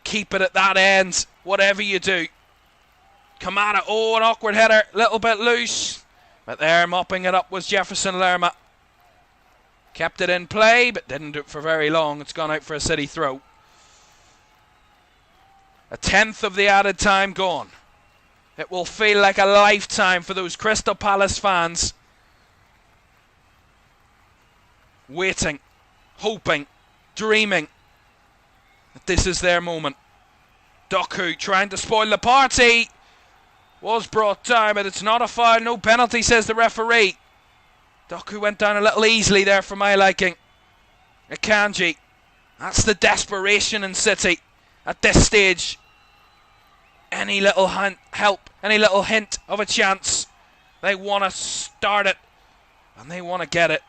Keep it at that end, whatever you do. Kamada, oh, an awkward header, little bit loose. But there, mopping it up was Jefferson Lerma. Kept it in play, but didn't do it for very long. It's gone out for a City throw. A tenth of the added time gone. It will feel like a lifetime for those Crystal Palace fans. Waiting, hoping, dreaming that this is their moment. Doku trying to spoil the party. Was brought down, but it's not a foul. No penalty, says the referee. Doku went down a little easily there for my liking. Akanji. That's the desperation in City at this stage. Any little help, any little hint of a chance. They want to start it and they want to get it.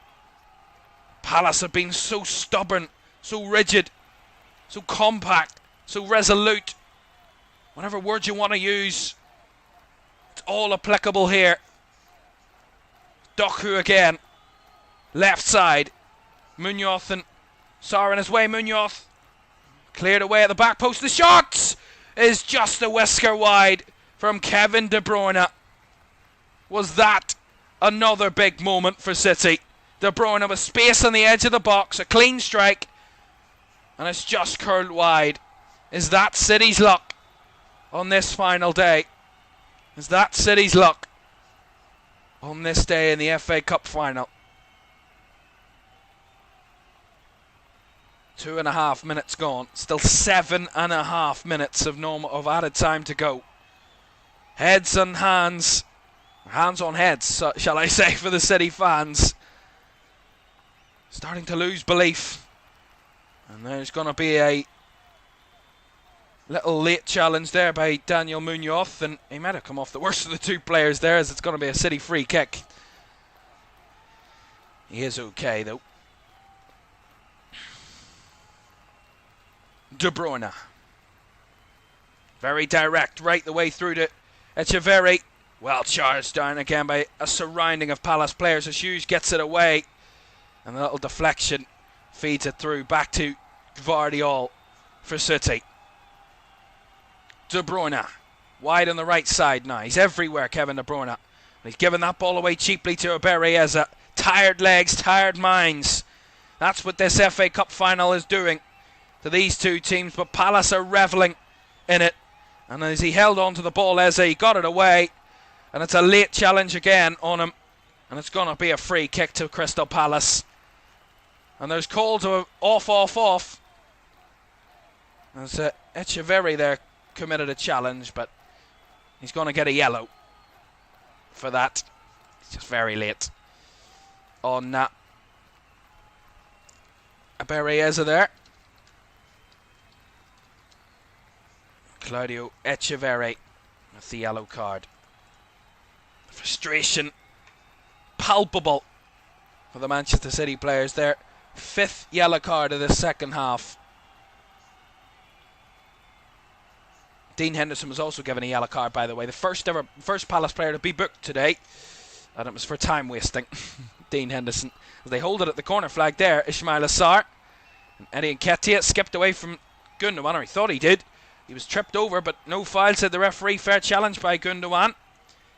Palace have been so stubborn, so rigid, so compact, so resolute. Whatever word you want to use, it's all applicable here. Doku again. Left side. Munoz and Sarr in his way. Munoz cleared away at the back post. The shot is just a whisker wide from Kevin De Bruyne. Was that another big moment for City? De Bruyne with space on the edge of the box. A clean strike. And it's just curled wide. Is that City's luck on this final day? Is that City's luck on this day in the FA Cup final? 2.5 minutes gone. Still 7.5 minutes of added time to go. Heads and hands Hands on heads, shall I say, for the City fans. Starting to lose belief. And there's going to be a little late challenge there by Daniel Munoz, and he might have come off the worst of the two players there, as it's going to be a City free kick. He is okay though. De Bruyne. Very direct, right the way through to Echeverri. Well charged down again by a surrounding of Palace players as Hughes gets it away. And a little deflection feeds it through back to Gvardiol for City. De Bruyne, wide on the right side now. He's everywhere, Kevin De Bruyne. And he's given that ball away cheaply to Berrieza. Tired legs, tired minds. That's what this FA Cup final is doing to these two teams. But Palace are revelling in it. And as he held on to the ball, Eze, he got it away. And it's a late challenge again on him. And it's going to be a free kick to Crystal Palace. And there's calls of off. There's Echeverri there committed a challenge, but he's going to get a yellow for that. It's just very late on that. Berrieza there. Claudio Echeverri with the yellow card. Frustration palpable for the Manchester City players there. 5th yellow card of the second half. Dean Henderson was also given a yellow card, by the way. The first Palace player to be booked today. And it was for time wasting. Dean Henderson. As they hold it at the corner flag there, Ismail Assar. And Eddie Nketiah skipped away from Gundogan, or he thought he did. He was tripped over, but no foul, said the referee. Fair challenge by Gundogan.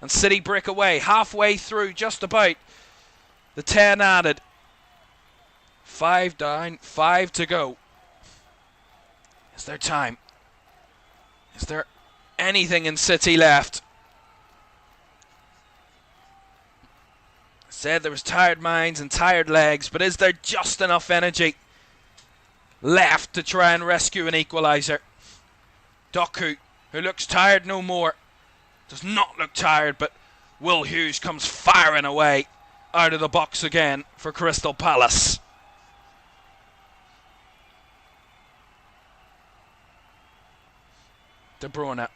And City break away. Halfway through, just about. The 10 added. 5 down, 5 to go. Is there time? Is there anything in City left? I said there was tired minds and tired legs, but is there just enough energy left to try and rescue an equaliser? Doku, who looks tired no more, does not look tired, but Will Hughes comes firing away out of the box again for Crystal Palace. De Bruyne.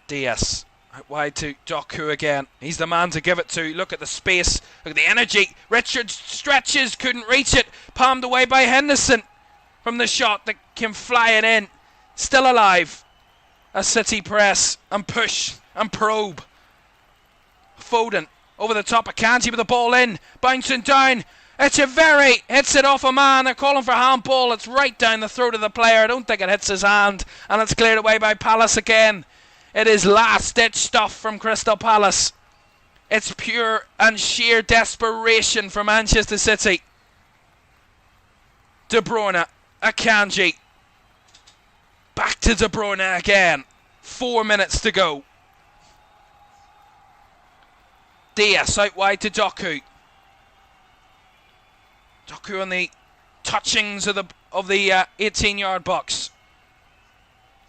Diaz. Out wide to Doku again. He's the man to give it to. Look at the space. Look at the energy. Richards stretches. Couldn't reach it. Palmed away by Henderson from the shot that came flying in. Still alive. A City press and push and probe. Foden over the top of Kanji with the ball in. Bouncing down. Echeverri hits it off a man. They're calling for handball. It's right down the throat of the player. I don't think it hits his hand. And it's cleared away by Palace again. It is last-ditch stuff from Crystal Palace. It's pure and sheer desperation for Manchester City. De Bruyne. Akanji. Back to De Bruyne again. 4 minutes to go. Diaz out wide to Doku. Doku on the touchings of the 18-yard box.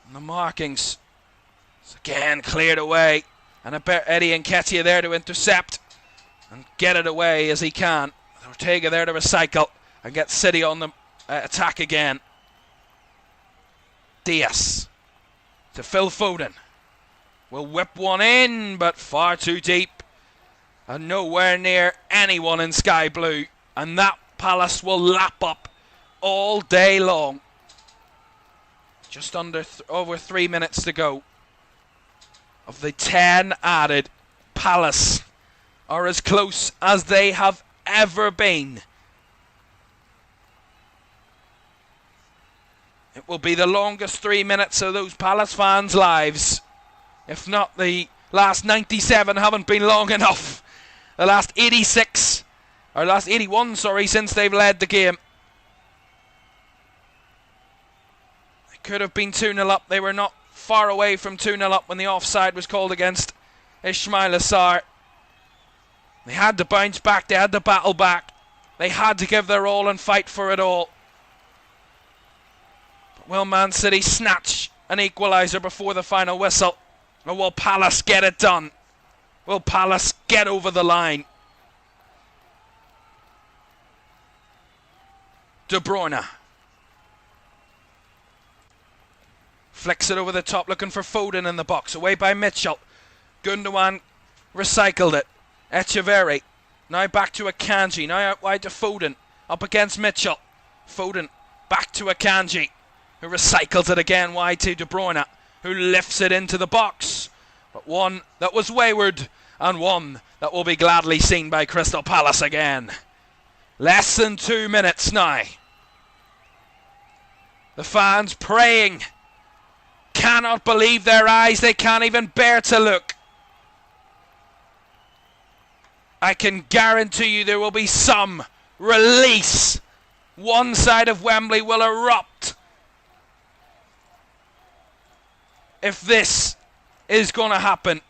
And the markings. It's again cleared away. And Eddie Nketiah there to intercept. And get it away as he can. Ortega there to recycle. And get City on the attack again. Diaz. To Phil Foden. Will whip one in, but far too deep. And nowhere near anyone in sky blue. And that Palace will lap up all day long. Just under over 3 minutes to go. Of the 10 added, Palace are as close as they have ever been. It will be the longest 3 minutes of those Palace fans' lives. If not, the last 97 haven't been long enough. The last 86, or last 81, sorry, since they've led the game. They could have been 2-0 up. They were not far away from 2-0 up when the offside was called against Ismail Assar. They had to bounce back. They had to battle back. They had to give their all and fight for it all. But will Man City snatch an equaliser before the final whistle? Or will Palace get it done Will Palace get over the line? De Bruyne. Flicks it over the top, looking for Foden in the box. Away by Mitchell. Gundogan recycled it. Echeverri. Now back to Akanji. Now out wide to Foden. Up against Mitchell. Foden back to Akanji, who recycles it again wide to De Bruyne, who lifts it into the box. But one that was wayward, and one that will be gladly seen by Crystal Palace again. Less than 2 minutes now. The fans praying. Cannot believe their eyes. They can't even bear to look. I can guarantee you there will be some release. One side of Wembley will erupt if this is going to happen.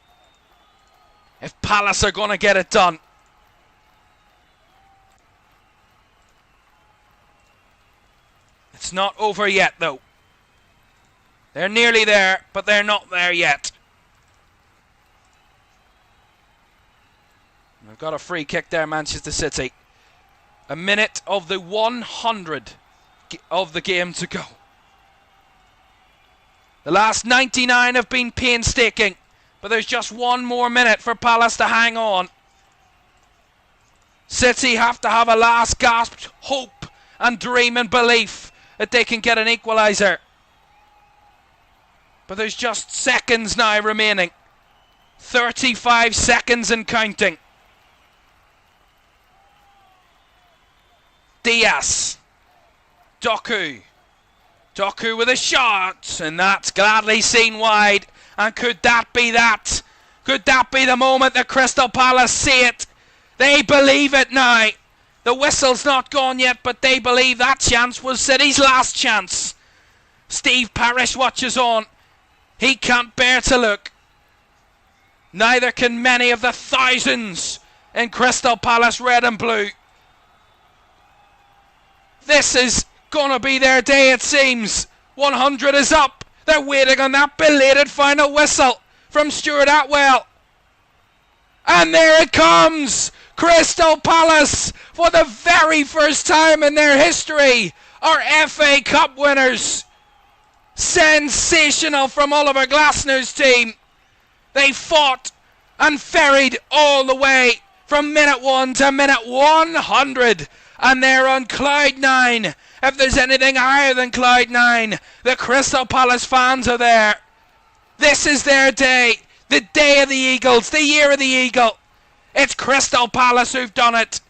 If Palace are going to get it done. It's not over yet, though. They're nearly there, but they're not there yet. They've got a free kick there, Manchester City. A minute of the 100 of the game to go. The last 99 have been painstaking, but there's just one more minute for Palace to hang on. City have to have a last gasp hope and dream and belief that they can get an equaliser. But there's just seconds now remaining. 35 seconds and counting. Diaz. Doku. Doku with a shot, and that's gladly seen wide. And could that be that? Could that be the moment that Crystal Palace see it? They believe it now. The whistle's not gone yet, but they believe that chance was City's last chance. Steve Parish watches on. He can't bear to look. Neither can many of the thousands in Crystal Palace red and blue. This is going to be their day, it seems. 100 is up. They're waiting on that belated final whistle from Stuart Atwell. And there it comes. Crystal Palace, for the very first time in their history, are FA Cup winners. Sensational from Oliver Glasner's team. They fought and ferried all the way from minute 1 to minute 100. And they're on cloud 9. If there's anything higher than cloud 9, the Crystal Palace fans are there. This is their day. The day of the Eagles. The year of the Eagle. It's Crystal Palace who've done it.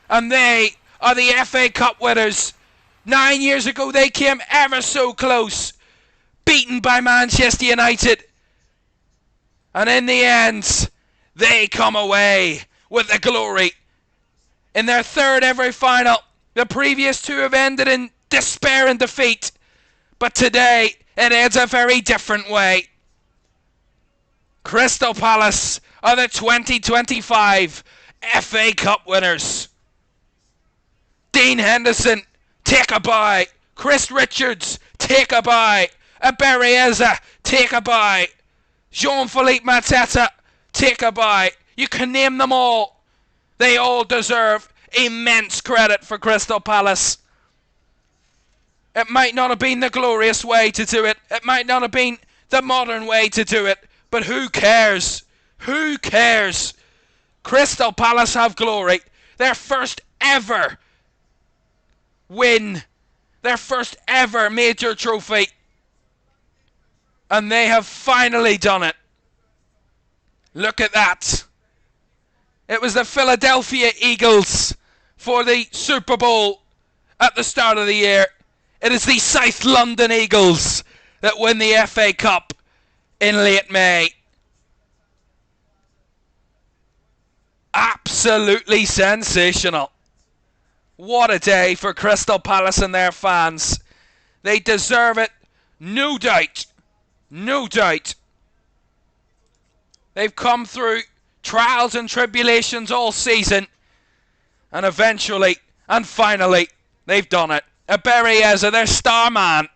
And they are the FA Cup winners. 9 years ago they came ever so close. Beaten by Manchester United. And in the end, they come away with the glory. In their third ever final, the previous two have ended in despair and defeat. But today, it ends a very different way. Crystal Palace are the 2025 FA Cup winners. Dean Henderson, take a bow. Chris Richards, take a bow. Aberieza, take a bow. Jean-Philippe Mateta, take a bow. You can name them all. They all deserve immense credit for Crystal Palace. It might not have been the glorious way to do it. It might not have been the modern way to do it. But who cares? Who cares? Crystal Palace have glory. Their first ever win. Their first ever major trophy. And they have finally done it. Look at that. It was the Philadelphia Eagles for the Super Bowl at the start of the year. It is the South London Eagles that win the FA Cup in late May. Absolutely sensational. What a day for Crystal Palace and their fans. They deserve it, no doubt. No doubt. They've come through trials and tribulations all season. And eventually, and finally, they've done it. Aberieza, their star man,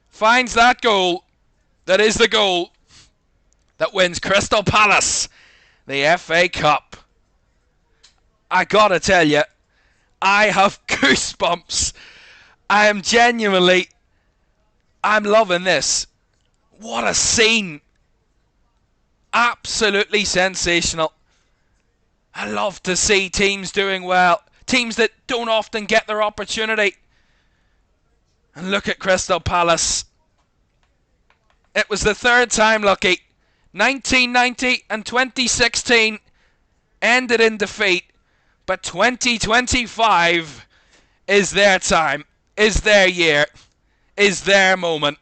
finds that goal. That is the goal that wins Crystal Palace the FA Cup. I gotta tell you, I have goosebumps. I'm loving this. What a scene. Absolutely sensational. I love to see teams doing well. Teams that don't often get their opportunity. And look at Crystal Palace. It was the third time lucky. 1990 and 2016 ended in defeat. But 2025 is their time, is their year, is their moment.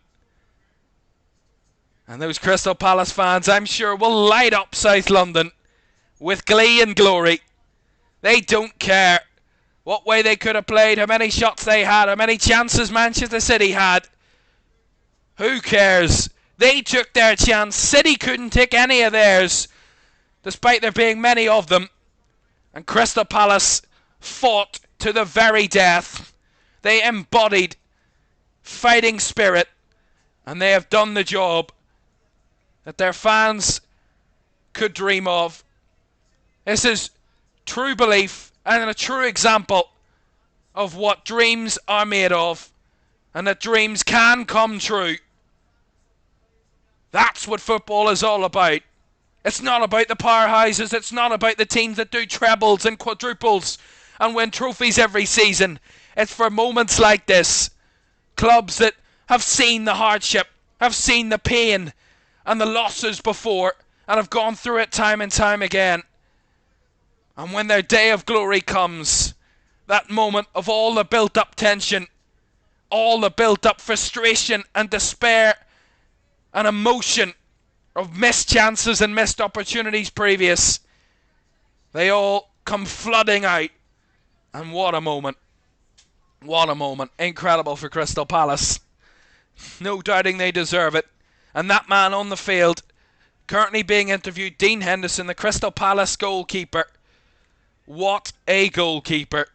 And those Crystal Palace fans, I'm sure, will light up South London with glee and glory. They don't care what way they could have played, how many shots they had, how many chances Manchester City had. Who cares? They took their chance. City couldn't take any of theirs, despite there being many of them. And Crystal Palace fought to the very death. They embodied fighting spirit, and they have done the job that their fans could dream of. This is true belief and a true example of what dreams are made of, and that dreams can come true. That's what football is all about. It's not about the powerhouses. It's not about the teams that do trebles and quadruples and win trophies every season. It's for moments like this. Clubs that have seen the hardship, have seen the pain and the losses before, and have gone through it time and time again. And when their day of glory comes, that moment of all the built-up tension, all the built-up frustration and despair and emotion of missed chances and missed opportunities previous, they all come flooding out. And what a moment. What a moment. Incredible for Crystal Palace. No doubting they deserve it. And that man on the field, currently being interviewed, Dean Henderson, the Crystal Palace goalkeeper. What a goalkeeper.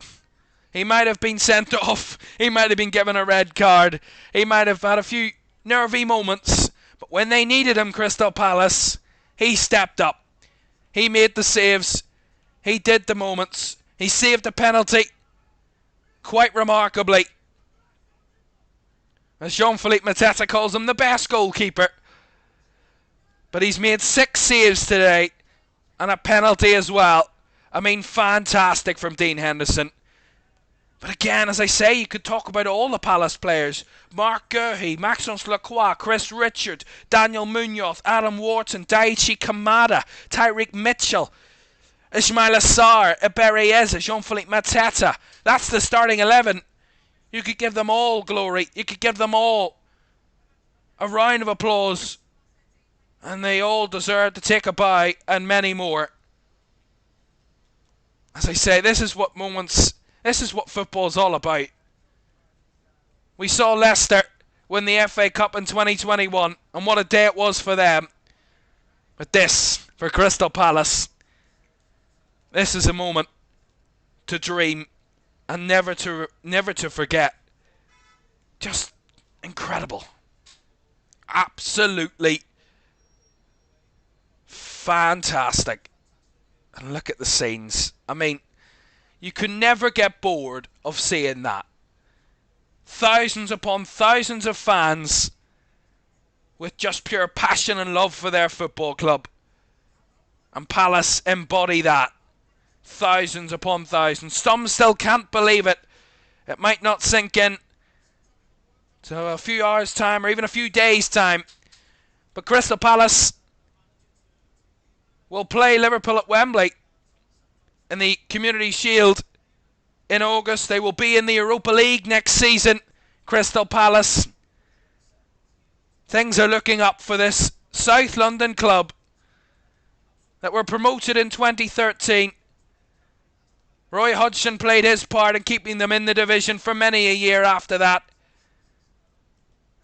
He might have been sent off. He might have been given a red card. He might have had a few nervy moments. But when they needed him, Crystal Palace, he stepped up. He made the saves. He did the moments. He saved the penalty quite remarkably. As Jean-Philippe Mateta calls him, the best goalkeeper. But he's made 6 saves today and a penalty as well. I mean, fantastic from Dean Henderson. But again, as I say, you could talk about all the Palace players. Mark Guehi, Maxence Lacroix, Chris Richard, Daniel Munoz, Adam Wharton, Daichi Kamada, Tyreek Mitchell, Ismail Assar, Ebereeza, Jean-Philippe Mateta. That's the starting 11. You could give them all glory. You could give them all a round of applause. And they all deserve to take a bow, and many more. As I say, this is what football's all about. We saw Leicester win the FA Cup in 2021, and what a day it was for them. But this, for Crystal Palace, this is a moment to dream and never to forget. Just incredible. Absolutely fantastic. And look at the scenes. I mean, you can never get bored of seeing that. Thousands upon thousands of fans with just pure passion and love for their football club. And Palace embody that. Thousands upon thousands. Some still can't believe it. It might not sink in to a few hours' time or even a few days' time. But Crystal Palace will play Liverpool at Wembley in the Community Shield in August. They will be in the Europa League next season. Crystal Palace. Things are looking up for this South London club that were promoted in 2013. Roy Hodgson played his part in keeping them in the division for many a year after that.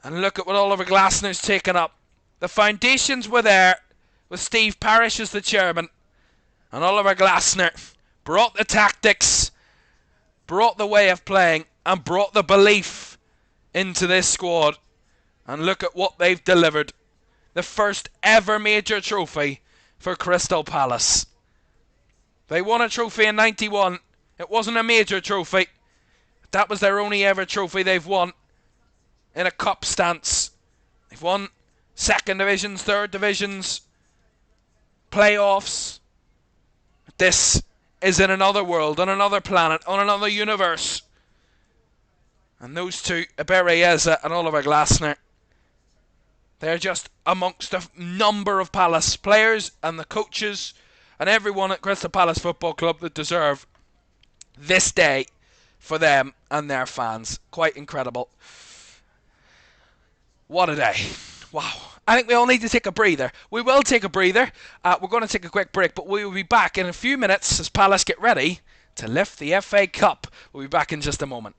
And look at what Oliver Glasner's taken up. The foundations were there with Steve Parish as the chairman. And Oliver Glasner brought the tactics, brought the way of playing, and brought the belief into this squad. And look at what they've delivered. The first ever major trophy for Crystal Palace. They won a trophy in 91. It wasn't a major trophy. That was their only ever trophy they've won in a cup stance. They've won second divisions, third divisions, playoffs. This is in another world, on another planet, on another universe. And those two, Ebere Eze and Oliver Glasner, they're just amongst a number of Palace players and the coaches and everyone at Crystal Palace Football Club that deserve this day for them and their fans. Quite incredible. What a day. Wow. I think we all need to take a breather. We will take a breather. We're going to take a quick break, but we will be back in a few minutes as Palace get ready to lift the FA Cup. We'll be back in just a moment.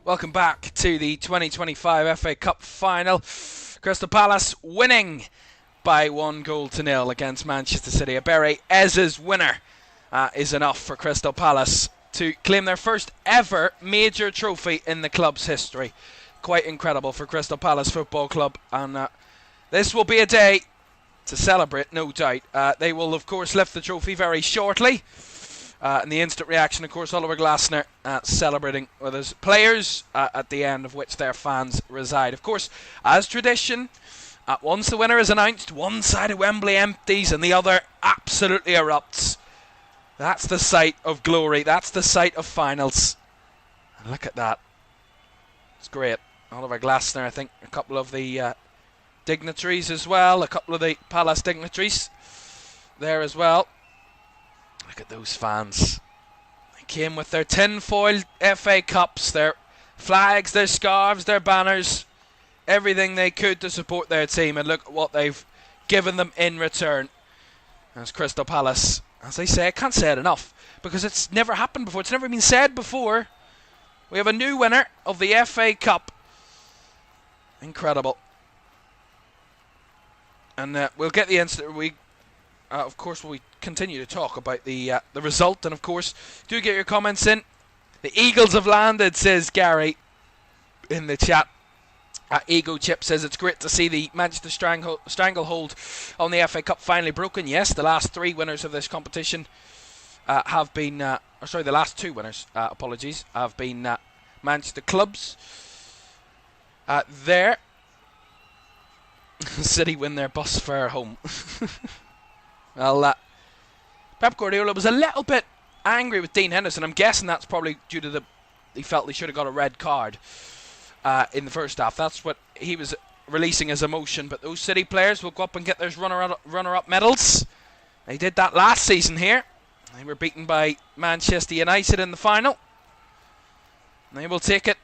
Welcome back to the 2025 FA Cup final. Crystal Palace winning by 1-0 against Manchester City. Ebere Eze's winner is enough for Crystal Palace to claim their first ever major trophy in the club's history. Quite incredible for Crystal Palace Football Club, and this will be a day to celebrate, no doubt. They will, of course, lift the trophy very shortly. And the instant reaction, of course, Oliver Glasner celebrating with his players, at the end of which their fans reside. Of course, as tradition, once the winner is announced, one side of Wembley empties and the other absolutely erupts. That's the sight of glory. That's the sight of finals. And look at that. It's great. Oliver Glasner, I think, a couple of the dignitaries as well, a couple of the Palace dignitaries there as well. Look at those fans. They came with their tinfoil FA Cups, their flags, their scarves, their banners, everything they could to support their team, and look at what they've given them in return. As Crystal Palace, as I say, I can't say it enough, because it's never happened before. It's never been said before. We have a new winner of the FA Cup. Incredible. And we'll get the instant. Of course, we continue to talk about the result, and of course, do get your comments in. The Eagles have landed, says Gary in the chat. Ego Chip says it's great to see the Manchester stranglehold on the FA Cup finally broken. Yes, the last three winners of this competition have been, the last two winners, apologies, have been Manchester clubs. There, City win their bus fare home. Well, Pep Guardiola was a little bit angry with Dean Henderson. I'm guessing that's probably due to he felt he should have got a red card in the first half. That's what he was releasing as emotion. But those City players will go up and get those runner-up medals. They did that last season here. They were beaten by Manchester United in the final. And they will take it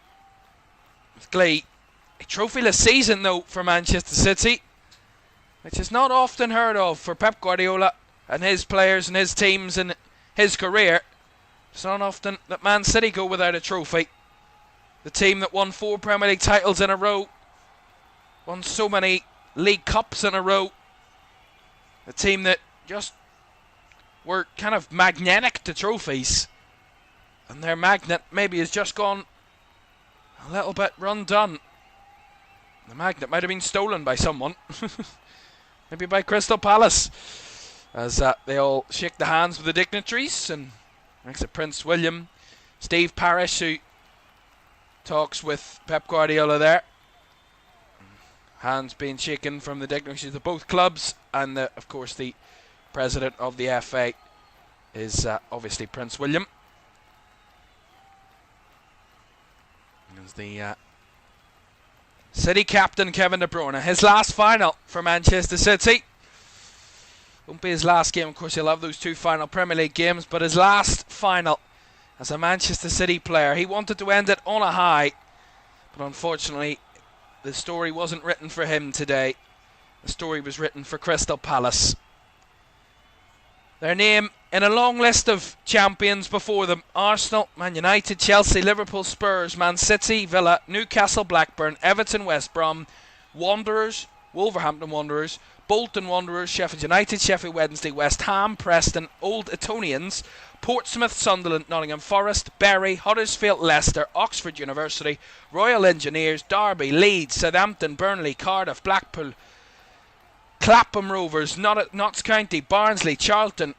with glee. A trophyless season, though, for Manchester City, which is not often heard of for Pep Guardiola and his players and his teams in his career. It's not often that Man City go without a trophy. The team that won 4 Premier League titles in a row, won so many League Cups in a row. The team that just were kind of magnetic to trophies, and their magnet maybe has just gone a little bit run done. The magnet might have been stolen by someone. Maybe by Crystal Palace. As they all shake the hands with the dignitaries, and thanks to Prince William, Steve Parish, who talks with Pep Guardiola there. Hands being shaken from the dignitaries of both clubs, and of course the president of the FA is obviously Prince William. As the City captain Kevin De Bruyne, his last final for Manchester City. Won't be his last game, of course. He'll have those 2 final Premier League games, but his last final as a Manchester City player. He wanted to end it on a high, but unfortunately the story wasn't written for him today. The story was written for Crystal Palace. Their name in a long list of champions before them: Arsenal, Man United, Chelsea, Liverpool, Spurs, Man City, Villa, Newcastle, Blackburn, Everton, West Brom, Wanderers, Wolverhampton Wanderers, Bolton Wanderers, Sheffield United, Sheffield Wednesday, West Ham, Preston, Old Etonians, Portsmouth, Sunderland, Nottingham Forest, Bury, Huddersfield, Leicester, Oxford University, Royal Engineers, Derby, Leeds, Southampton, Burnley, Cardiff, Blackpool, Clapham Rovers, Notts County, Barnsley, Charlton,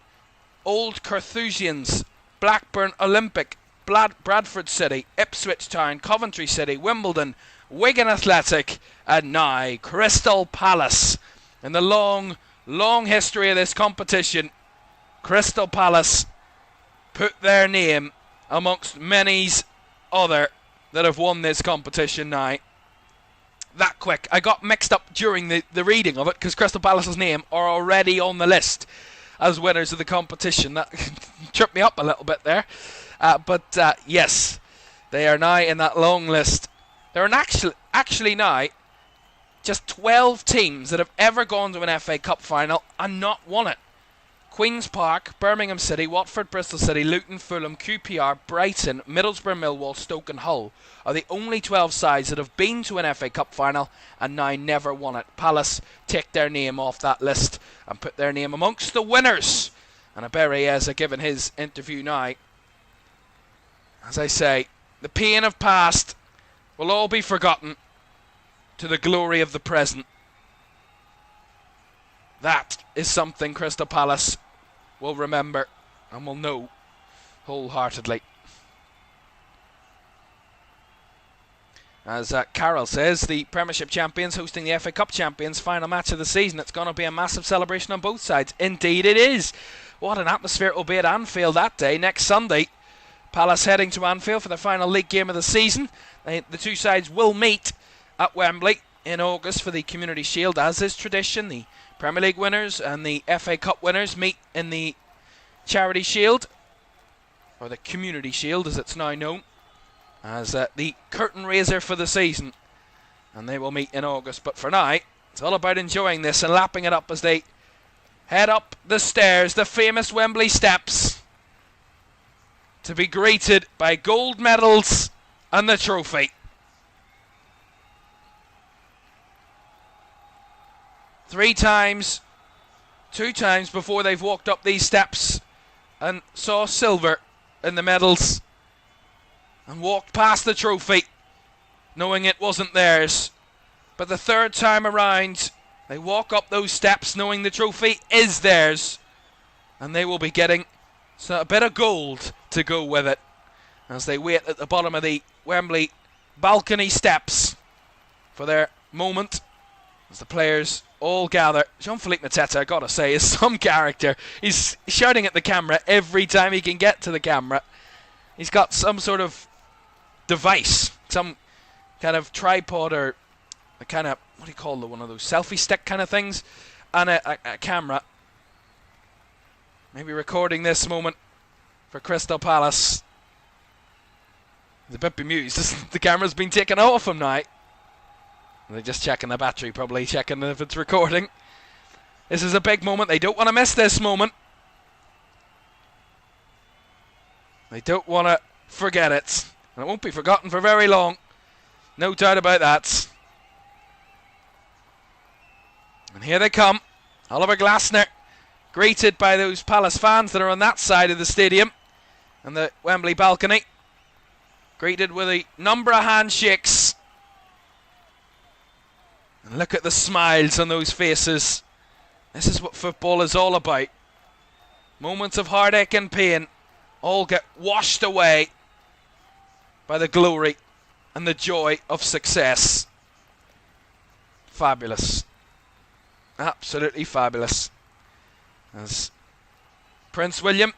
Old Carthusians, Blackburn Olympic, Bradford City, Ipswich Town, Coventry City, Wimbledon, Wigan Athletic, and now Crystal Palace. In the long, long history of this competition, Crystal Palace put their name amongst many other that have won this competition now. That quick. I got mixed up during the reading of it because Crystal Palace's name are already on the list as winners of the competition. That tripped me up a little bit there. But yes, they are now in that long list. There are actually now just 12 teams that have ever gone to an FA Cup final and not won it. Queen's Park, Birmingham City, Watford, Bristol City, Luton, Fulham, QPR, Brighton, Middlesbrough, Millwall, Stoke and Hull are the only 12 sides that have been to an FA Cup final and now never won it. Palace take their name off that list and put their name amongst the winners. And Abere has given his interview now. As I say, the pain of past will all be forgotten to the glory of the present. That is something Crystal Palace will remember and will know wholeheartedly. As Carroll says, the Premiership champions hosting the FA Cup champions, final match of the season. It's going to be a massive celebration on both sides. Indeed it is. What an atmosphere it will be at Anfield that day, next Sunday. Palace heading to Anfield for the final league game of the season. The two sides will meet at Wembley in August for the Community Shield, as is tradition. The Premier League winners and the FA Cup winners meet in the Charity Shield, or the Community Shield as it's now known, as the curtain raiser for the season, and they will meet in August. But for now, it's all about enjoying this and lapping it up as they head up the stairs, the famous Wembley steps, to be greeted by gold medals and the trophy. 3 times, 2 times before they've walked up these steps and saw silver in the medals and walked past the trophy knowing it wasn't theirs. But the 3rd time around, they walk up those steps knowing the trophy is theirs, and they will be getting a bit of gold to go with it as they wait at the bottom of the Wembley balcony steps for their moment as the players all gather. Jean-Philippe Mateta, I gotta say, is some character. He's shouting at the camera every time he can get to the camera. He's got some sort of device, some kind of tripod or a kind of, what do you call one of those selfie stick kind of things, and a camera. Maybe recording this moment for Crystal Palace. He's a bit bemused. The camera's been taken off him now. They're just checking the battery, probably checking if it's recording. This is a big moment. They don't want to miss this moment. They don't want to forget it. And it won't be forgotten for very long. No doubt about that. And here they come. Oliver Glasner greeted by those Palace fans that are on that side of the stadium and the Wembley balcony. Greeted with a number of handshakes. And look at the smiles on those faces. This is what football is all about. Moments of heartache and pain all get washed away by the glory and the joy of success. Fabulous. Absolutely fabulous. As Prince William,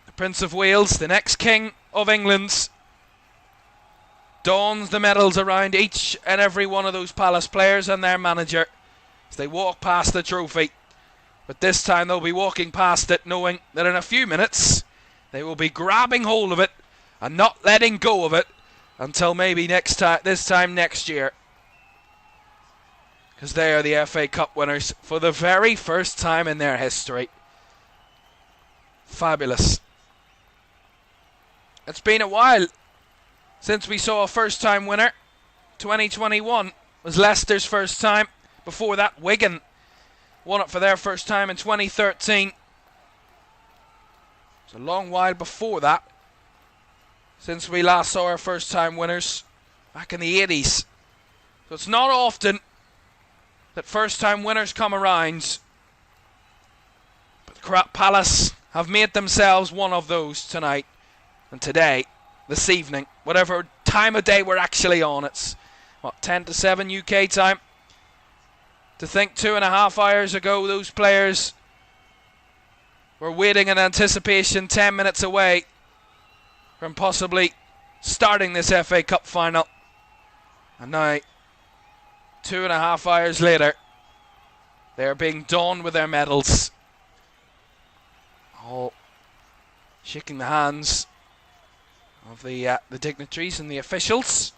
the Prince of Wales, the next King of England, dons the medals around each and every one of those Palace players and their manager as they walk past the trophy. But this time they'll be walking past it knowing that in a few minutes they will be grabbing hold of it and not letting go of it until maybe this time next year. Because they are the FA Cup winners for the very first time in their history. Fabulous. It's been a while since we saw a first-time winner. 2021 was Leicester's first time. Before that, Wigan won it for their first time in 2013. It's a long while before that since we last saw our first-time winners back in the 80s. So it's not often that first-time winners come around. But Palace have made themselves one of those tonight and today, this evening, whatever time of day we're actually on. It's, 10 to 7 UK time. To think 2.5 hours ago those players were waiting in anticipation 10 minutes away from possibly starting this FA Cup final. And now, 2.5 hours later, they are being donned with their medals. All shaking the hands of the dignitaries and the officials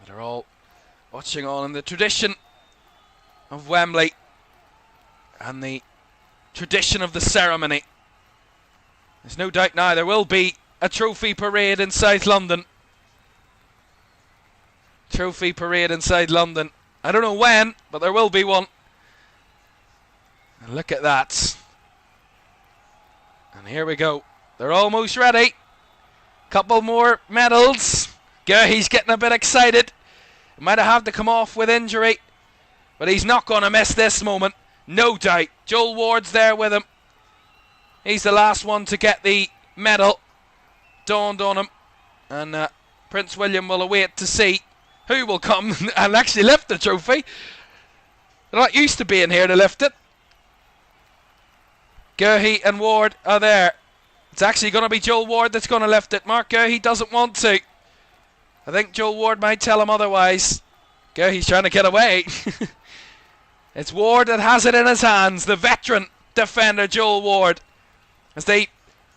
that are all watching on in the tradition of Wembley and the tradition of the ceremony. There's no doubt now there will be a trophy parade in South London. Trophy parade inside London. I don't know when, but there will be one. And look at that. And here we go. They're almost ready. Couple more medals. He's getting a bit excited. He might have had to come off with injury, but he's not going to miss this moment. No doubt. Joel Ward's there with him. He's the last one to get the medal donned on him. And Prince William will await to see who will come and actually lift the trophy. They're not used to being here to lift it. Guehi and Ward are there. It's actually going to be Joel Ward that's going to lift it. Mark Guehi doesn't want to. I think Joel Ward might tell him otherwise. Guehi's trying to get away. It's Ward that has it in his hands. The veteran defender Joel Ward. As they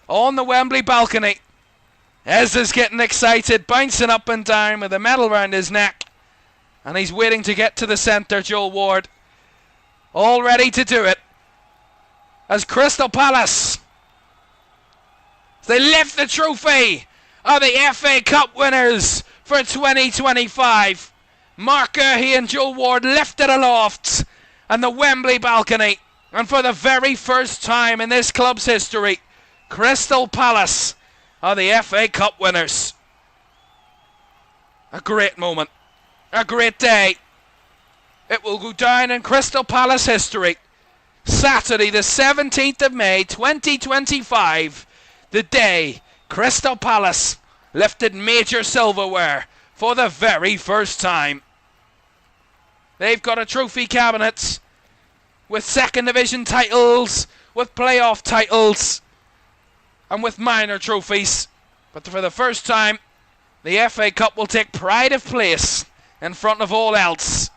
on the Wembley balcony. Ezra's getting excited, bouncing up and down with a medal round his neck. And he's waiting to get to the centre, Joel Ward. All ready to do it. As Crystal Palace, they lift the trophy, are the FA Cup winners for 2025. Mark Guehi and Joel Ward lifted aloft on the Wembley balcony. And for the very first time in this club's history, Crystal Palace are the FA Cup winners. A great moment. A great day. It will go down in Crystal Palace history. Saturday the 17th of May 2025. The day Crystal Palace lifted major silverware for the very first time. They've got a trophy cabinet with second division titles, with playoff titles, and with minor trophies. But for the first time, the FA Cup will take pride of place in front of all else.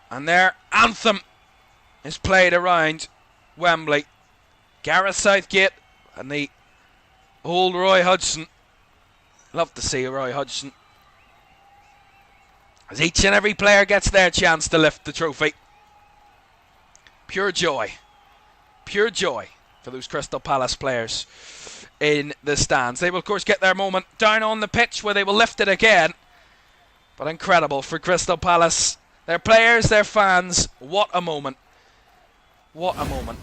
And their anthem is played around Wembley. Gareth Southgate and the old Roy Hodgson. Love to see Roy Hodgson. As each and every player gets their chance to lift the trophy. Pure joy. Pure joy for those Crystal Palace players in the stands. They will of course get their moment down on the pitch where they will lift it again. But incredible for Crystal Palace Their players, their fans, what a moment. What a moment.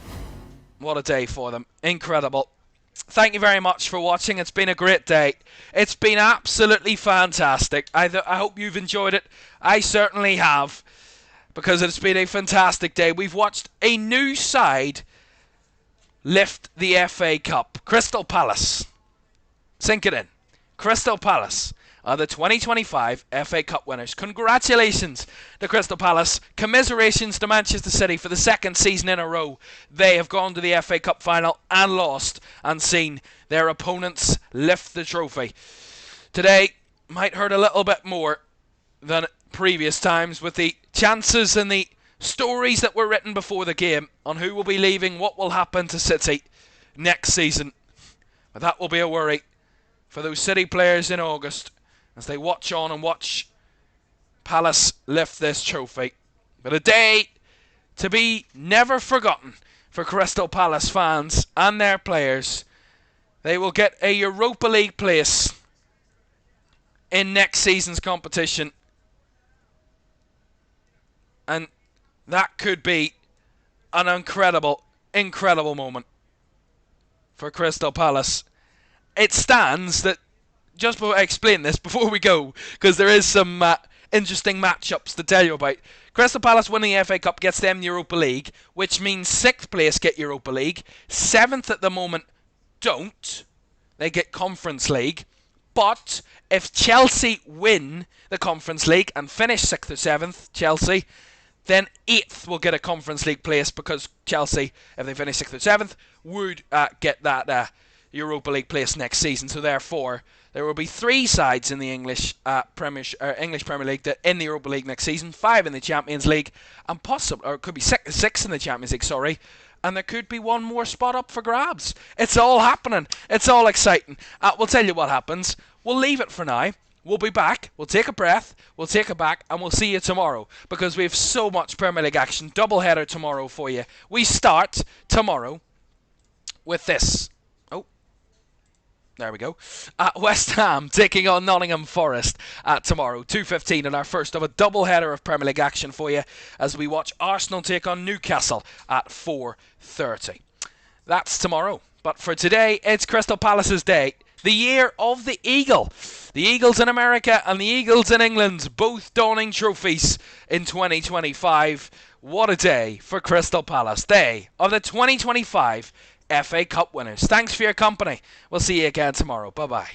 What a day for them. Incredible. Thank you very much for watching. It's been a great day. It's been absolutely fantastic. I hope you've enjoyed it. I certainly have, because it's been a fantastic day. We've watched a new side lift the FA Cup. Crystal Palace. Sink it in. Crystal Palace are the 2025 FA Cup winners. Congratulations to Crystal Palace. Commiserations to Manchester City for the second season in a row. They have gone to the FA Cup final and lost, and seen their opponents lift the trophy. Today might hurt a little bit more than previous times, with the chances and the stories that were written before the game on who will be leaving, what will happen to City next season. But that will be a worry for those City players in August, as they watch on and watch Palace lift this trophy. But a day to be never forgotten for Crystal Palace fans and their players. They will get a Europa League place in next season's competition, and that could be an incredible, incredible moment for Crystal Palace. It stands that, just before I explain this, before we go, because there is some interesting matchups to tell you about. Crystal Palace winning the FA Cup gets them the Europa League, which means 6th place get Europa League. 7th at the moment don't. They get Conference League. But if Chelsea win the Conference League and finish 6th or 7th, Chelsea, then 8th will get a Conference League place, because Chelsea, if they finish 6th or 7th, would get that Europa League place next season. So therefore, there will be 3 sides in the English Premier League that in the Europa League next season, 5 in the Champions League, and possibly, or it could be 6 in the Champions League, sorry, and there could be one more spot up for grabs. It's all happening. It's all exciting. We'll tell you what happens. We'll leave it for now. We'll be back. We'll take a breath. We'll take it back, and we'll see you tomorrow, because we have so much Premier League action. Double header tomorrow for you. We start tomorrow with this. There we go. West Ham taking on Nottingham Forest tomorrow, 2:15, and our first of a double header of Premier League action for you, as we watch Arsenal take on Newcastle at 4:30. That's tomorrow. But for today, it's Crystal Palace's day. The year of the Eagle. The Eagles in America and the Eagles in England, both donning trophies in 2025. What a day for Crystal Palace. They are the 2025 FA Cup winners. Thanks for your company. We'll see you again tomorrow. Bye-bye.